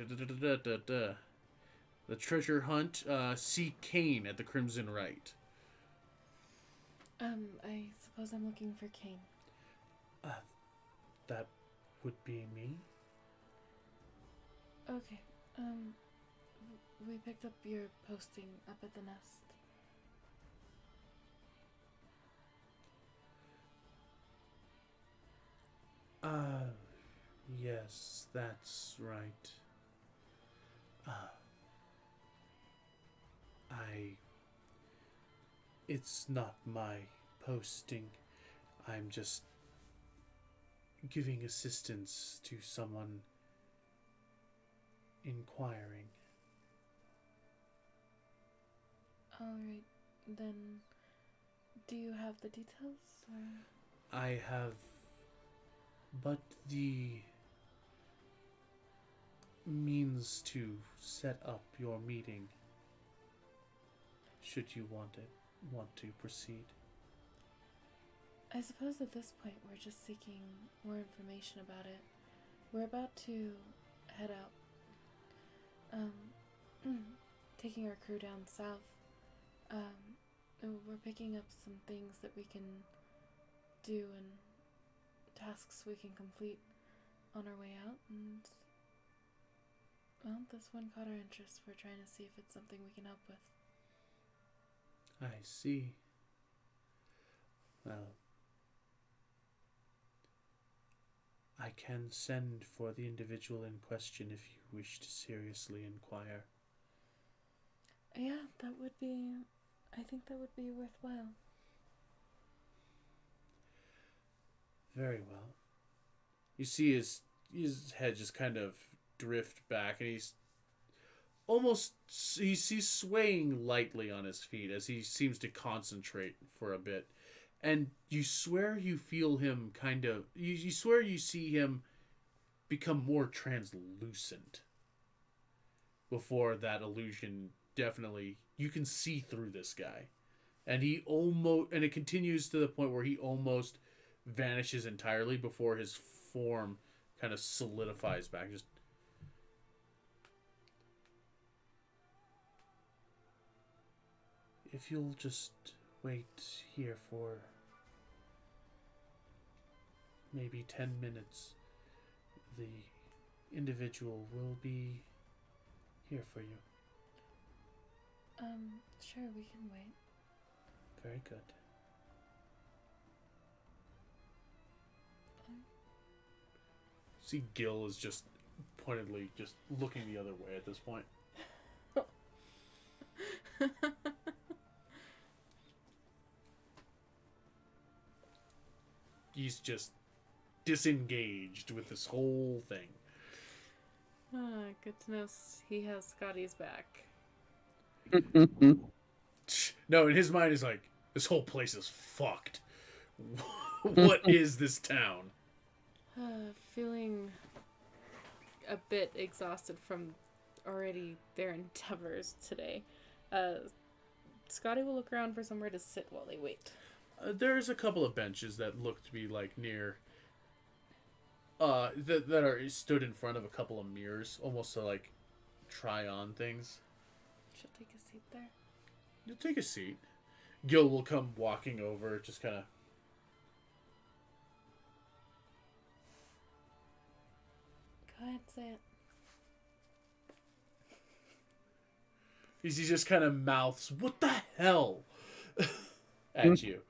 A: The treasure hunt. See Kane at the Crimson Rite.
E: I suppose I'm looking for Kane.
A: That would be me.
E: Okay. We picked up your posting up at the nest.
A: Yes, that's right. It's not my posting. I'm just giving assistance to someone inquiring.
E: Alright, then do you have the details? Or?
A: I have but the means to set up your meeting should you want to proceed.
E: I suppose at this point we're just seeking more information about it. We're about to head out, taking our crew down south. We're picking up some things that we can do and tasks we can complete on our way out, and Well, this one caught our interest. We're trying to see if it's something we can help with.
A: I see. Well, I can send for the individual in question if you wish to seriously inquire.
E: Yeah, that would be. I think that would be worthwhile.
A: Very well. You see his head just kind of drift back, and he's swaying lightly on his feet as he seems to concentrate for a bit. And you swear you feel him kind of. You swear you see him become more translucent before that illusion definitely. You can see through this guy. And it continues to the point where he almost vanishes entirely before his form kind of solidifies back. Just. If you'll just wait here for maybe 10 minutes, the individual will be here for you.
E: Sure, we can wait.
A: Very good. See, Gil is just pointedly just looking the other way at this point. He's just disengaged with this whole thing.
E: Good to know he has Scotty's back.
A: No, in his mind, he's like, this whole place is fucked. What is this town?
E: Feeling a bit exhausted from already their endeavors today. Scotty will look around for somewhere to sit while they wait.
A: There's a couple of benches that look to be like near that are stood in front of a couple of mirrors, almost to like try on things.
E: She'll take a seat there.
A: You'll take a seat. Gil will come walking over, just kind of.
E: Go ahead, say it.
A: He just kind of mouths, "What the hell?" at you.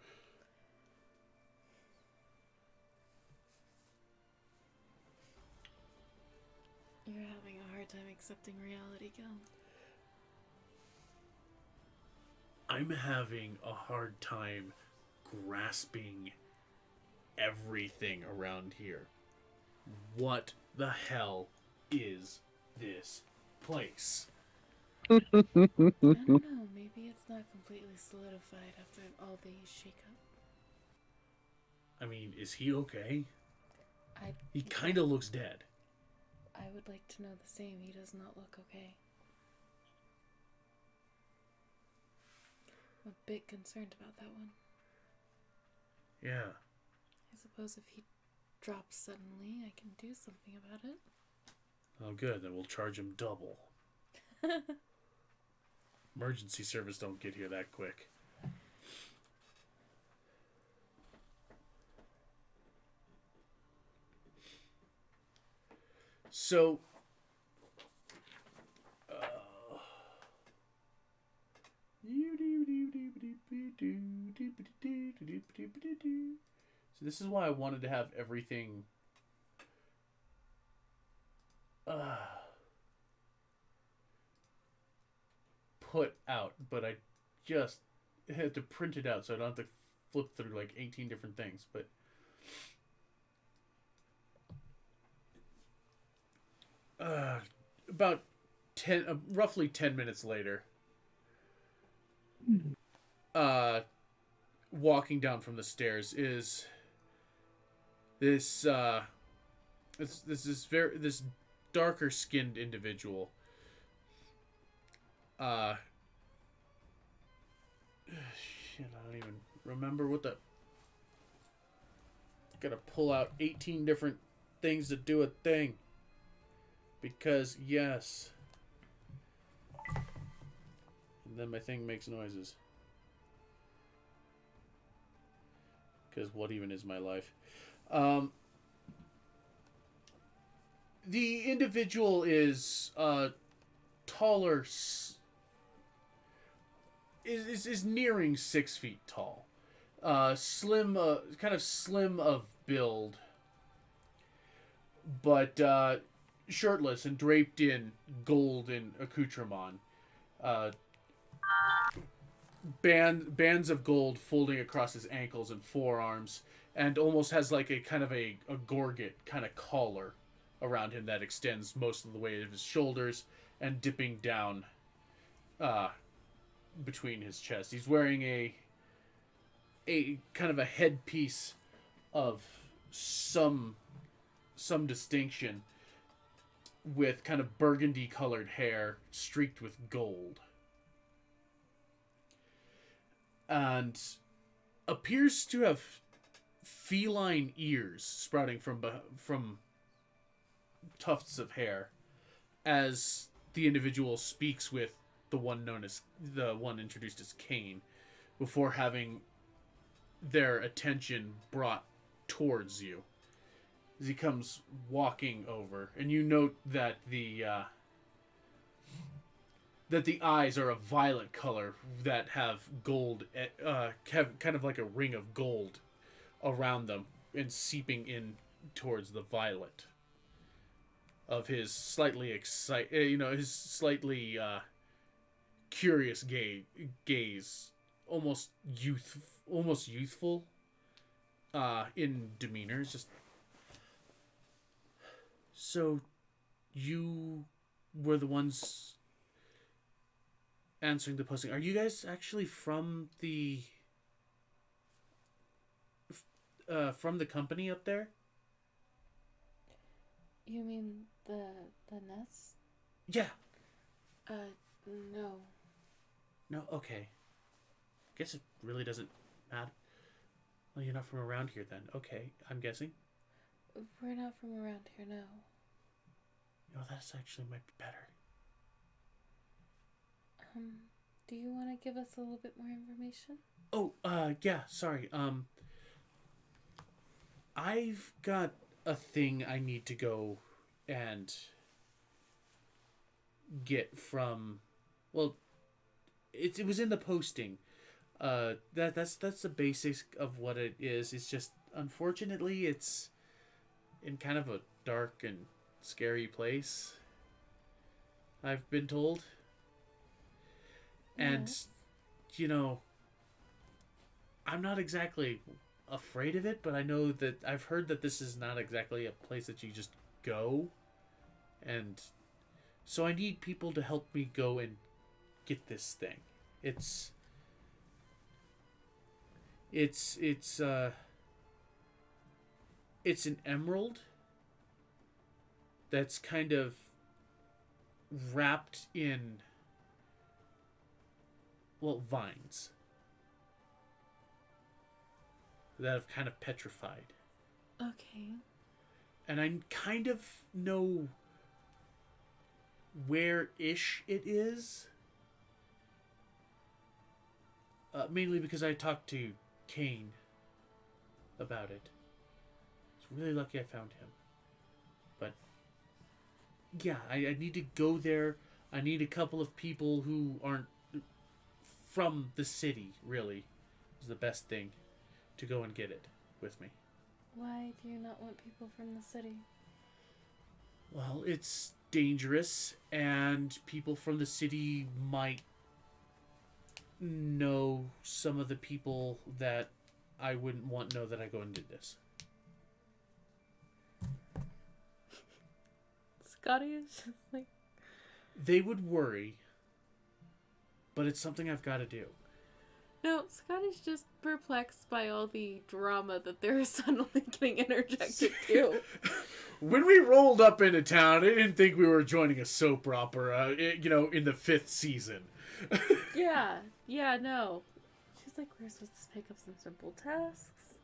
E: You're having a hard time accepting reality, Gil.
A: I'm having a hard time grasping everything around here. What the hell is this place?
E: I don't know. Maybe it's not completely solidified after all the shake-up.
A: I mean, is he okay? He
E: Yeah,
A: kind of looks dead.
E: I would like to know the same. He does not look okay. I'm a bit concerned about that one.
A: Yeah.
E: I suppose if he drops suddenly, I can do something about it.
A: Oh, good. Then we'll charge him double. Emergency service don't get here that quick. So, so this is why I wanted to have everything put out, but I just had to print it out so I don't have to flip through like 18 different things. But about roughly 10 minutes later, walking down from the stairs is this this darker skinned individual. Shit, I don't even remember what the. Gotta pull out 18 different things to do a thing. Because, yes. And then my thing makes noises. Because what even is my life? The individual is taller, is nearing 6 feet tall. Slim, kind of slim of build, but shirtless and draped in gold and accoutrement. Uh, bands of gold folding across his ankles and forearms, and almost has like a kind of a gorget kind of collar around him that extends most of the way of his shoulders and dipping down between his chest. He's wearing a kind of a headpiece of some distinction with kind of burgundy colored hair streaked with gold, and appears to have feline ears sprouting from tufts of hair as the individual speaks with the one introduced as Kane before having their attention brought towards you as he comes walking over, and you note that the eyes are a violet color that have gold, have kind of like a ring of gold around them and seeping in towards the violet of his slightly his slightly curious gaze, almost youthful in demeanor. It's just, so you were the ones answering the posting. Are you guys actually from the company up there?
E: You mean the nest?
A: Yeah.
E: No.
A: No. Okay. Guess it really doesn't matter. Well, you're not from around here then. Okay, I'm guessing.
E: We're not from around here, no.
A: No, that's actually might be better.
E: Do you want to give us a little bit more information?
A: Oh, yeah, sorry. I've got a thing I need to go and get from, well, it was in the posting. That's the basics of what it is. It's just, unfortunately, it's in kind of a dark and scary place, I've been told. And, you know, I'm not exactly afraid of it, but I know that I've heard that this is not exactly a place that you just go. And so I need people to help me go and get this thing. It's an emerald that's kind of wrapped in, well, vines that have kind of petrified.
E: Okay.
A: And I kind of know where-ish it is. Mainly because I talked to Kane about it. It's really lucky I found him. But yeah, I need to go there. I need a couple of people who aren't from the city, really, is the best thing, to go and get it with me.
E: Why do you not want people from the city?
A: Well, it's dangerous, and people from the city might know some of the people that I wouldn't want know that I go and did this.
E: Scotty is just like...
A: They would worry, but it's something I've got to do.
E: No, Scotty's just perplexed by all the drama that they're suddenly getting interjected to.
A: When we rolled up into town, I didn't think we were joining a soap opera, in the 5th season.
E: Yeah, no. She's like, we're supposed to pick up some simple tasks.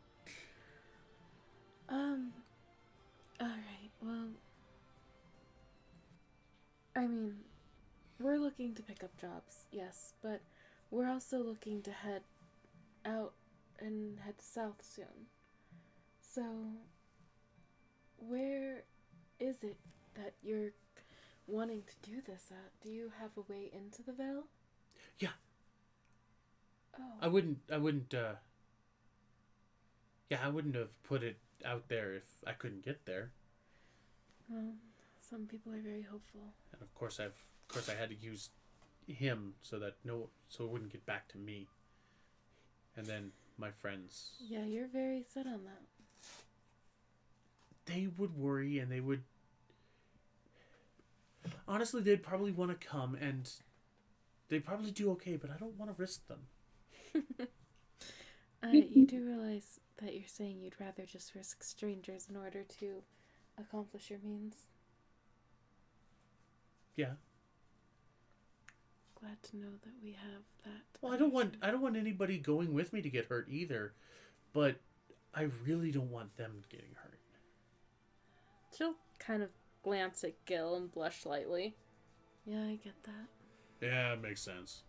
E: Alright, well... I mean, we're looking to pick up jobs, yes, but we're also looking to head out and head south soon. So, where is it that you're wanting to do this at. Do you have a way into the Vale?
A: Yeah.
E: Oh.
A: I wouldn't yeah, I wouldn't have put it out there if I couldn't get there.
E: Well, some people are very hopeful.
A: And of course I had to use him so it wouldn't get back to me. And then my friends.
E: Yeah, you're very set on that.
A: They would worry and they would honestly they'd probably want to come and they'd probably do okay, but I don't want to risk them.
E: You do realize that you're saying you'd rather just risk strangers in order to accomplish your means?
A: Yeah.
E: Glad to know that we have that.
A: Well, I don't want anybody going with me to get hurt either, but I really don't want them getting hurt.
E: She'll kind of glance at Gil and blush slightly. Yeah, I get that.
A: Yeah, it makes sense.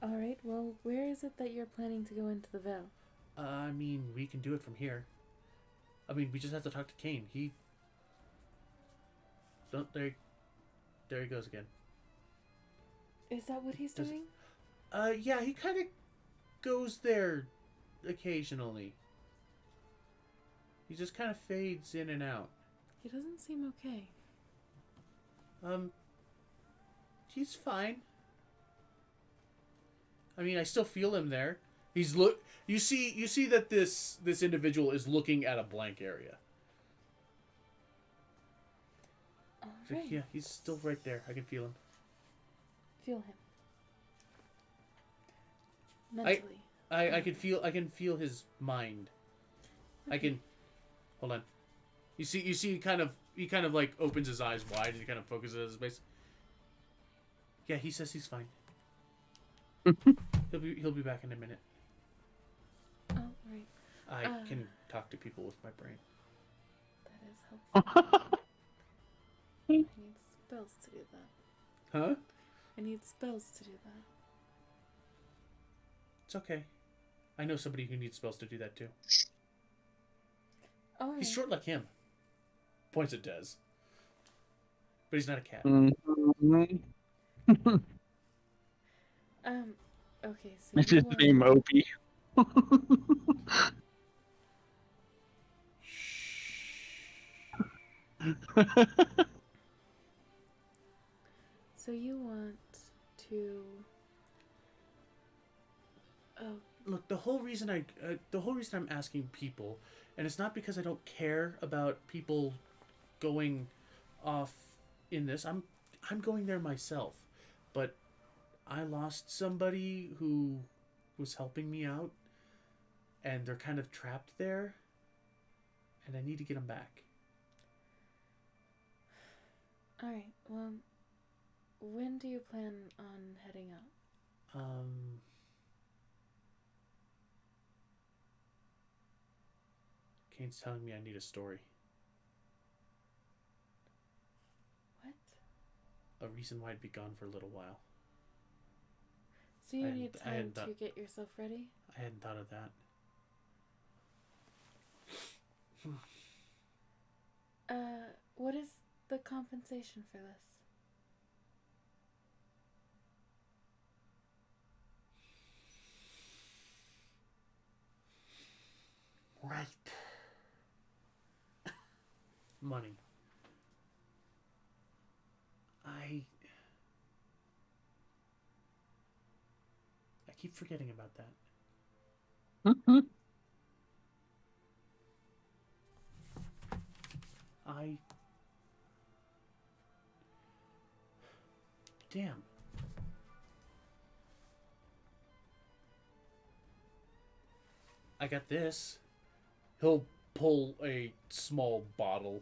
E: Alright, well, where is it that you're planning to go into the Vale?
A: I mean, we can do it from here. I mean, we just have to talk to Kane. There he goes again.
E: Is that what he's doing?
A: Yeah, he kind of goes there occasionally. He just kind of fades in and out.
E: He doesn't seem okay.
A: He's fine. I mean, I still feel him there. You see that this individual is looking at a blank area. So,
E: Alright.
A: yeah, he's still right there. I can feel him.
E: Feel him. Mentally.
A: I can feel his mind.
E: Okay.
A: I can hold on. You see he kind of like opens his eyes wide and he kind of focuses his face. Yeah, he says he's fine. He'll be back in a minute.
E: Oh, right.
A: I can talk to people with my brain.
E: That is helpful. I need spells to do that.
A: Huh?
E: I need spells to do that.
A: It's okay. I know somebody who needs spells to do that too.
E: Oh,
A: He's short like him. Points at Dez. But he's not a cat.
E: Okay, so
B: It's
E: you
B: his
E: want...
B: name, Opie.
E: So you want to... Oh,
A: Look, the whole reason I'm asking people, and it's not because I don't care about people going off in this. I'm going there myself, but I lost somebody who was helping me out, and they're kind of trapped there, and I need to get them back.
E: alright, well, when do you plan on heading out?
A: Kane's telling me I need a story.
E: What?
A: A reason why I'd be gone for a little while.
E: So you
A: I
E: need
A: hadn't
E: time to get yourself ready?
A: I hadn't thought of that.
E: What is the compensation for this?
A: Right. Money. I keep forgetting about that. Damn. I got this. He'll pull a small bottle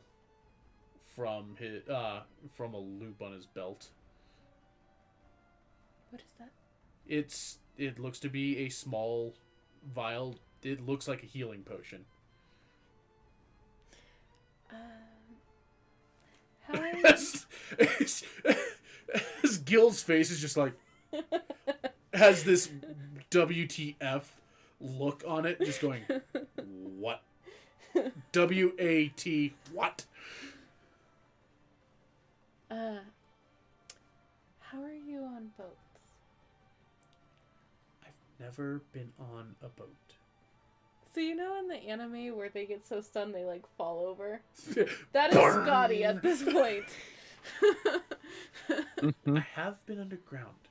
A: from a loop on his belt.
E: What is that?
A: It looks to be a small vial. It looks like a healing potion.
E: How are you...
A: His Gil's face is just like has this WTF look on it, just going, what? W-A-T. What?
E: How are you on boats?
A: I've never been on a boat.
E: So you know in the anime where they get so stunned they like fall over? That is Scotty at this point.
A: I have been underground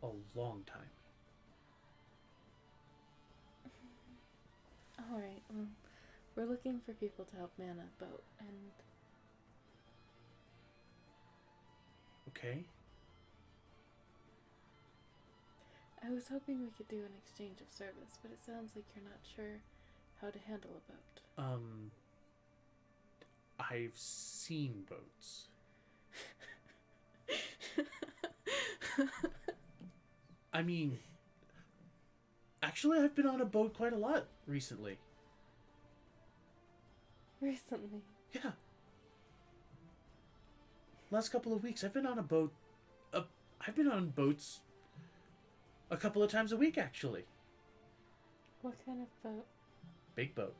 A: a long time.
E: Alright, well, we're looking for people to help man a boat, and
A: Okay.
E: I was hoping we could do an exchange of service, but it sounds like you're not sure how to handle a boat.
A: I've seen boats. I mean, actually, I've been on a boat quite a lot recently.
E: Recently.
A: Yeah. Last couple of weeks, I've been on a boat. I've been on boats a couple of times a week, actually.
E: What kind of boat?
A: Big boat.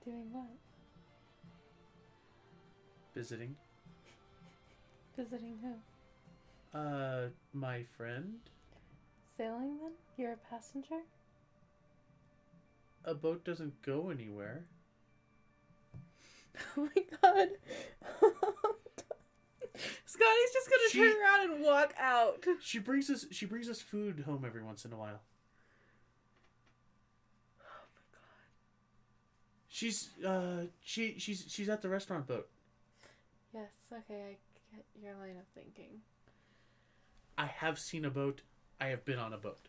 E: Doing what?
A: Visiting.
E: Visiting who?
A: My friend.
E: Sailing then? You're a passenger?
A: A boat doesn't go anywhere.
E: Oh my god. Scotty's just gonna turn around and walk out.
A: She brings us food home every once in a while.
E: Oh my god.
A: She's at the restaurant boat.
E: Yes, okay, I get your line of thinking.
A: I have seen a boat. I have been on a boat.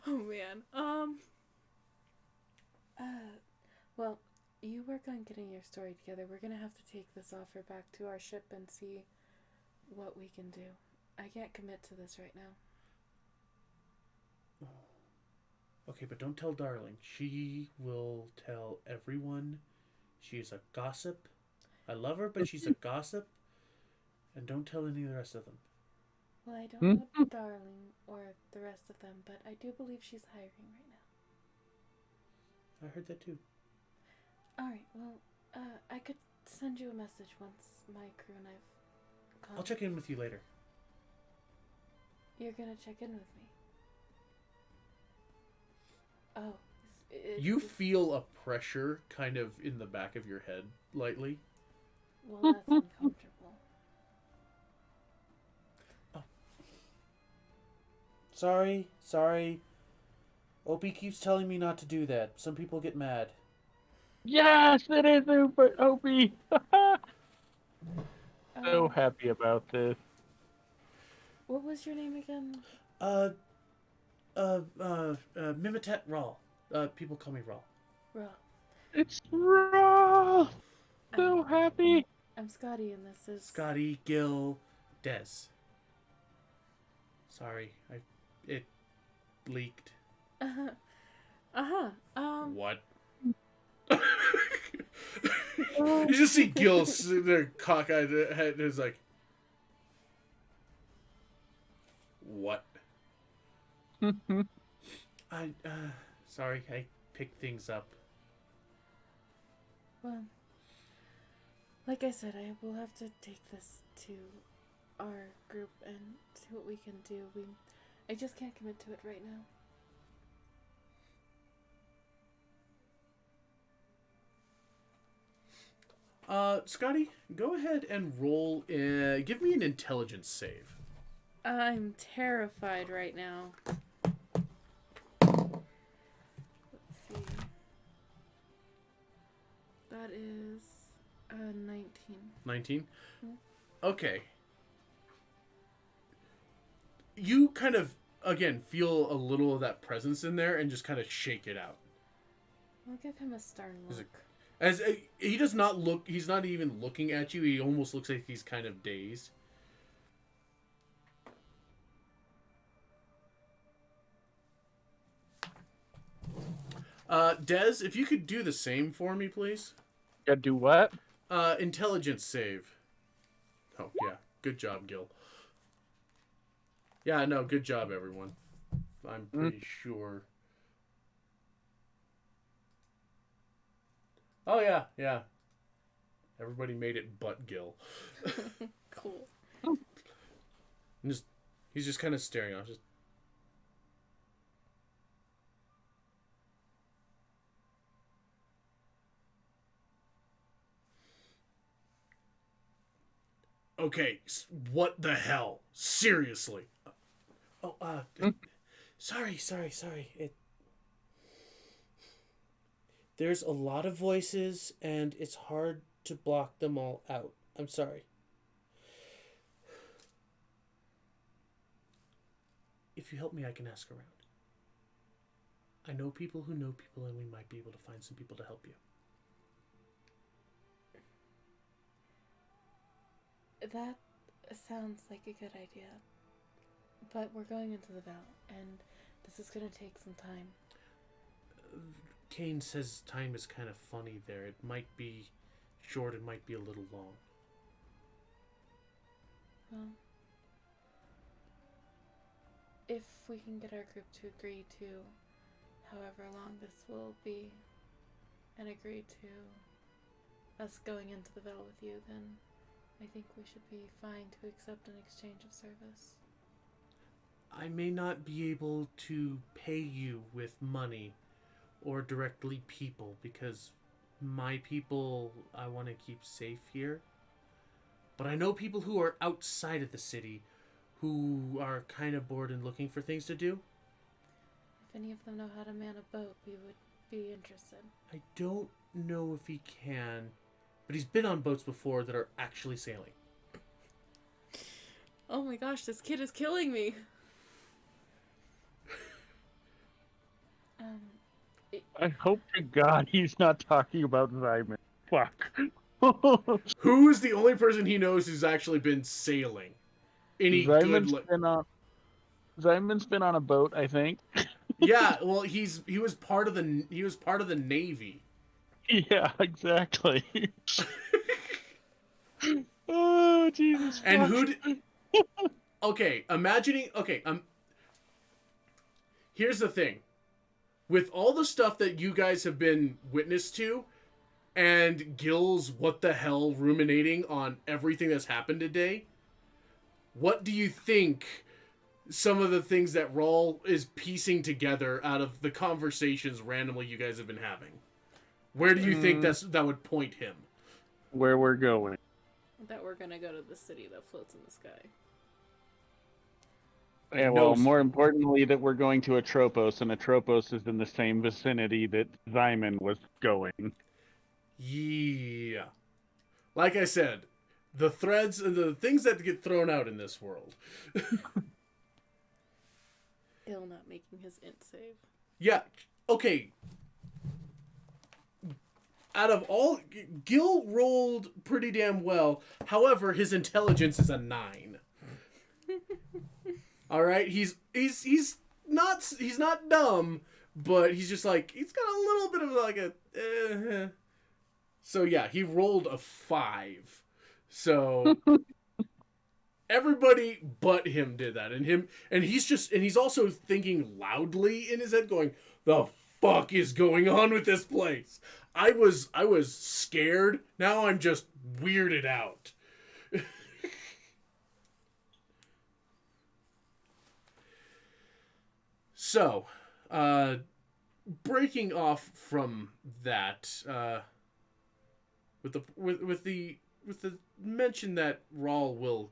E: Oh man. Well, you work on getting your story together. We're gonna have to take this offer back to our ship and see what we can do. I can't commit to this right now.
A: Okay, but don't tell Darling. She will tell everyone. She's a gossip. I love her, but she's a gossip. And don't tell any of the rest of them.
E: Well, I don't know Darling or the rest of them, but I do believe she's hiring right now.
A: I heard that too.
E: Alright, well, I could send you a message once my crew and I've come.
A: I'll check in with you later.
E: You're gonna check in with me. Oh.
A: You feel a pressure kind of in the back of your head, lightly.
E: Well, that's uncomfortable.
A: Oh. Sorry. Opie keeps telling me not to do that. Some people get mad.
B: Yes, it is Opie. So happy about this.
E: What was your name again?
A: Mimitet Raw. People call me Raw.
E: Raw.
B: It's Raw. So happy.
E: I'm Scotty, and this is
A: Scotty, Gil, Des. Sorry, it leaked. What? You just see Gil sitting there, cockeyed head, and is like, "What?" Sorry, I picked things up.
E: Well, like I said, I will have to take this to our group and see what we can do. I just can't commit to it right now.
A: Scotty, go ahead and roll. Give me an intelligence save.
E: I'm terrified right now. Let's see. That is 19.
A: 19?
E: Yeah.
A: Okay. You kind of, again, feel a little of that presence in there and just kind of shake it out.
E: I'll give him a stern look.
A: As he does not look, he's not even looking at you. He almost looks like he's kind of dazed. Des, if you could do the same for me, please.
B: Gotta do what?
A: Intelligence save. Oh, yeah. Good job, Gil. Yeah, no, good job, everyone. I'm pretty sure. Oh yeah, yeah. Everybody made it but Gil.
E: Cool.
A: And he's just kind of staring off. Just okay. What the hell? Seriously. Oh, sorry. There's a lot of voices, and it's hard to block them all out. I'm sorry. If you help me, I can ask around. I know people who know people, and we might be able to find some people to help you.
E: That sounds like a good idea. But we're going into the Val, and this is going to take some time.
A: Kane says time is kind of funny there. It might be short, it might be a little long.
E: Well, if we can get our group to agree to however long this will be, and agree to us going into the Val with you, then I think we should be fine to accept an exchange of service.
A: I may not be able to pay you with money or directly people, because my people I want to keep safe here. But I know people who are outside of the city who are kind of bored and looking for things to do.
E: If any of them know how to man a boat, we would be interested.
A: I don't know if he can, but he's been on boats before that are actually sailing.
E: Oh my gosh, this kid is killing me!
B: I hope to God he's not talking about Simon. Fuck.
A: Who is the only person he knows who's actually been sailing? Any
B: Simon's
A: good...
B: Simon's been on a boat, I think.
A: Yeah, well, he was part of the Navy.
B: Yeah, exactly. Oh, Jesus.
A: And
B: fuck.
A: who did... Okay, imagining... Okay, here's the thing. With all the stuff that you guys have been witness to, and Gil's what the hell ruminating on everything that's happened today, what do you think some of the things that Rawl is piecing together out of the conversations randomly you guys have been having? Where do you think that would point him?
B: Where we're going.
E: That we're gonna go to the city that floats in the sky.
B: Yeah, well, more importantly, that we're going to Atropos, and Atropos is in the same vicinity that Simon was going.
A: Yeah. Like I said, the threads and the things that get thrown out in this world.
E: Ill not making his int save.
A: Yeah, okay. Out of all, Gil rolled pretty damn well. However, his intelligence is a 9. All right, he's not dumb, but he's just like, he's got a little bit of like a. So yeah, he rolled a 5. So everybody but him did that, and he's also thinking loudly in his head, going, "The fuck is going on with this place?" I was scared. Now I'm just weirded out. So, breaking off from that, with the mention that Rawl will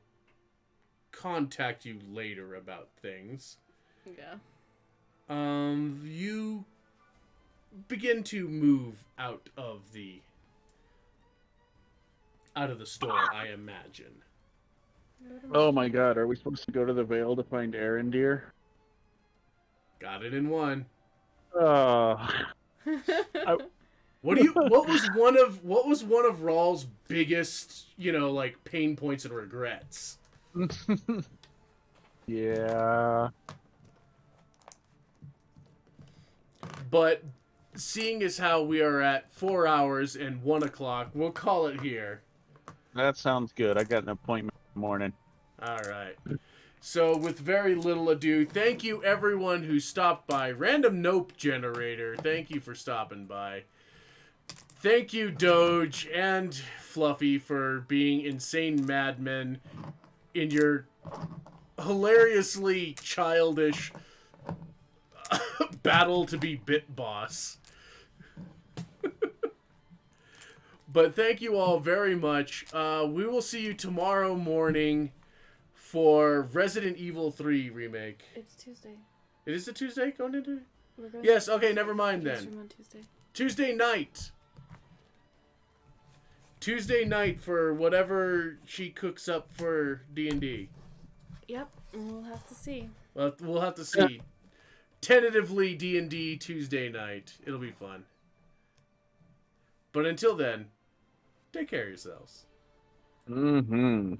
A: contact you later about things.
E: Yeah.
A: You begin to move out of the store, I imagine.
B: Oh my God, are we supposed to go to the Vale to find Arendir?
A: Got it in one.
B: Oh.
A: What was one of Rawl's biggest, like pain points and regrets?
B: Yeah.
A: But seeing as how we are at 4 hours and 1 o'clock, we'll call it here.
B: That sounds good. I got an appointment in the morning.
A: All right. So, with very little ado, thank you everyone who stopped by. Random Nope Generator, thank you for stopping by. Thank you, Doge and Fluffy, for being insane madmen in your hilariously childish battle to be Bit Boss. But thank you all very much. We will see you tomorrow morning for Resident Evil 3 remake.
E: It's Tuesday.
A: It is a Tuesday going into?
E: We're going
A: Yes, okay, never mind
E: to
A: then.
E: on Tuesday.
A: Tuesday night. Tuesday night for whatever she cooks up for D&D.
E: Yep, we'll have to see.
A: Well, we'll have to see. Tentatively D&D Tuesday night. It'll be fun. But until then, take care of yourselves.
B: Mm-hmm.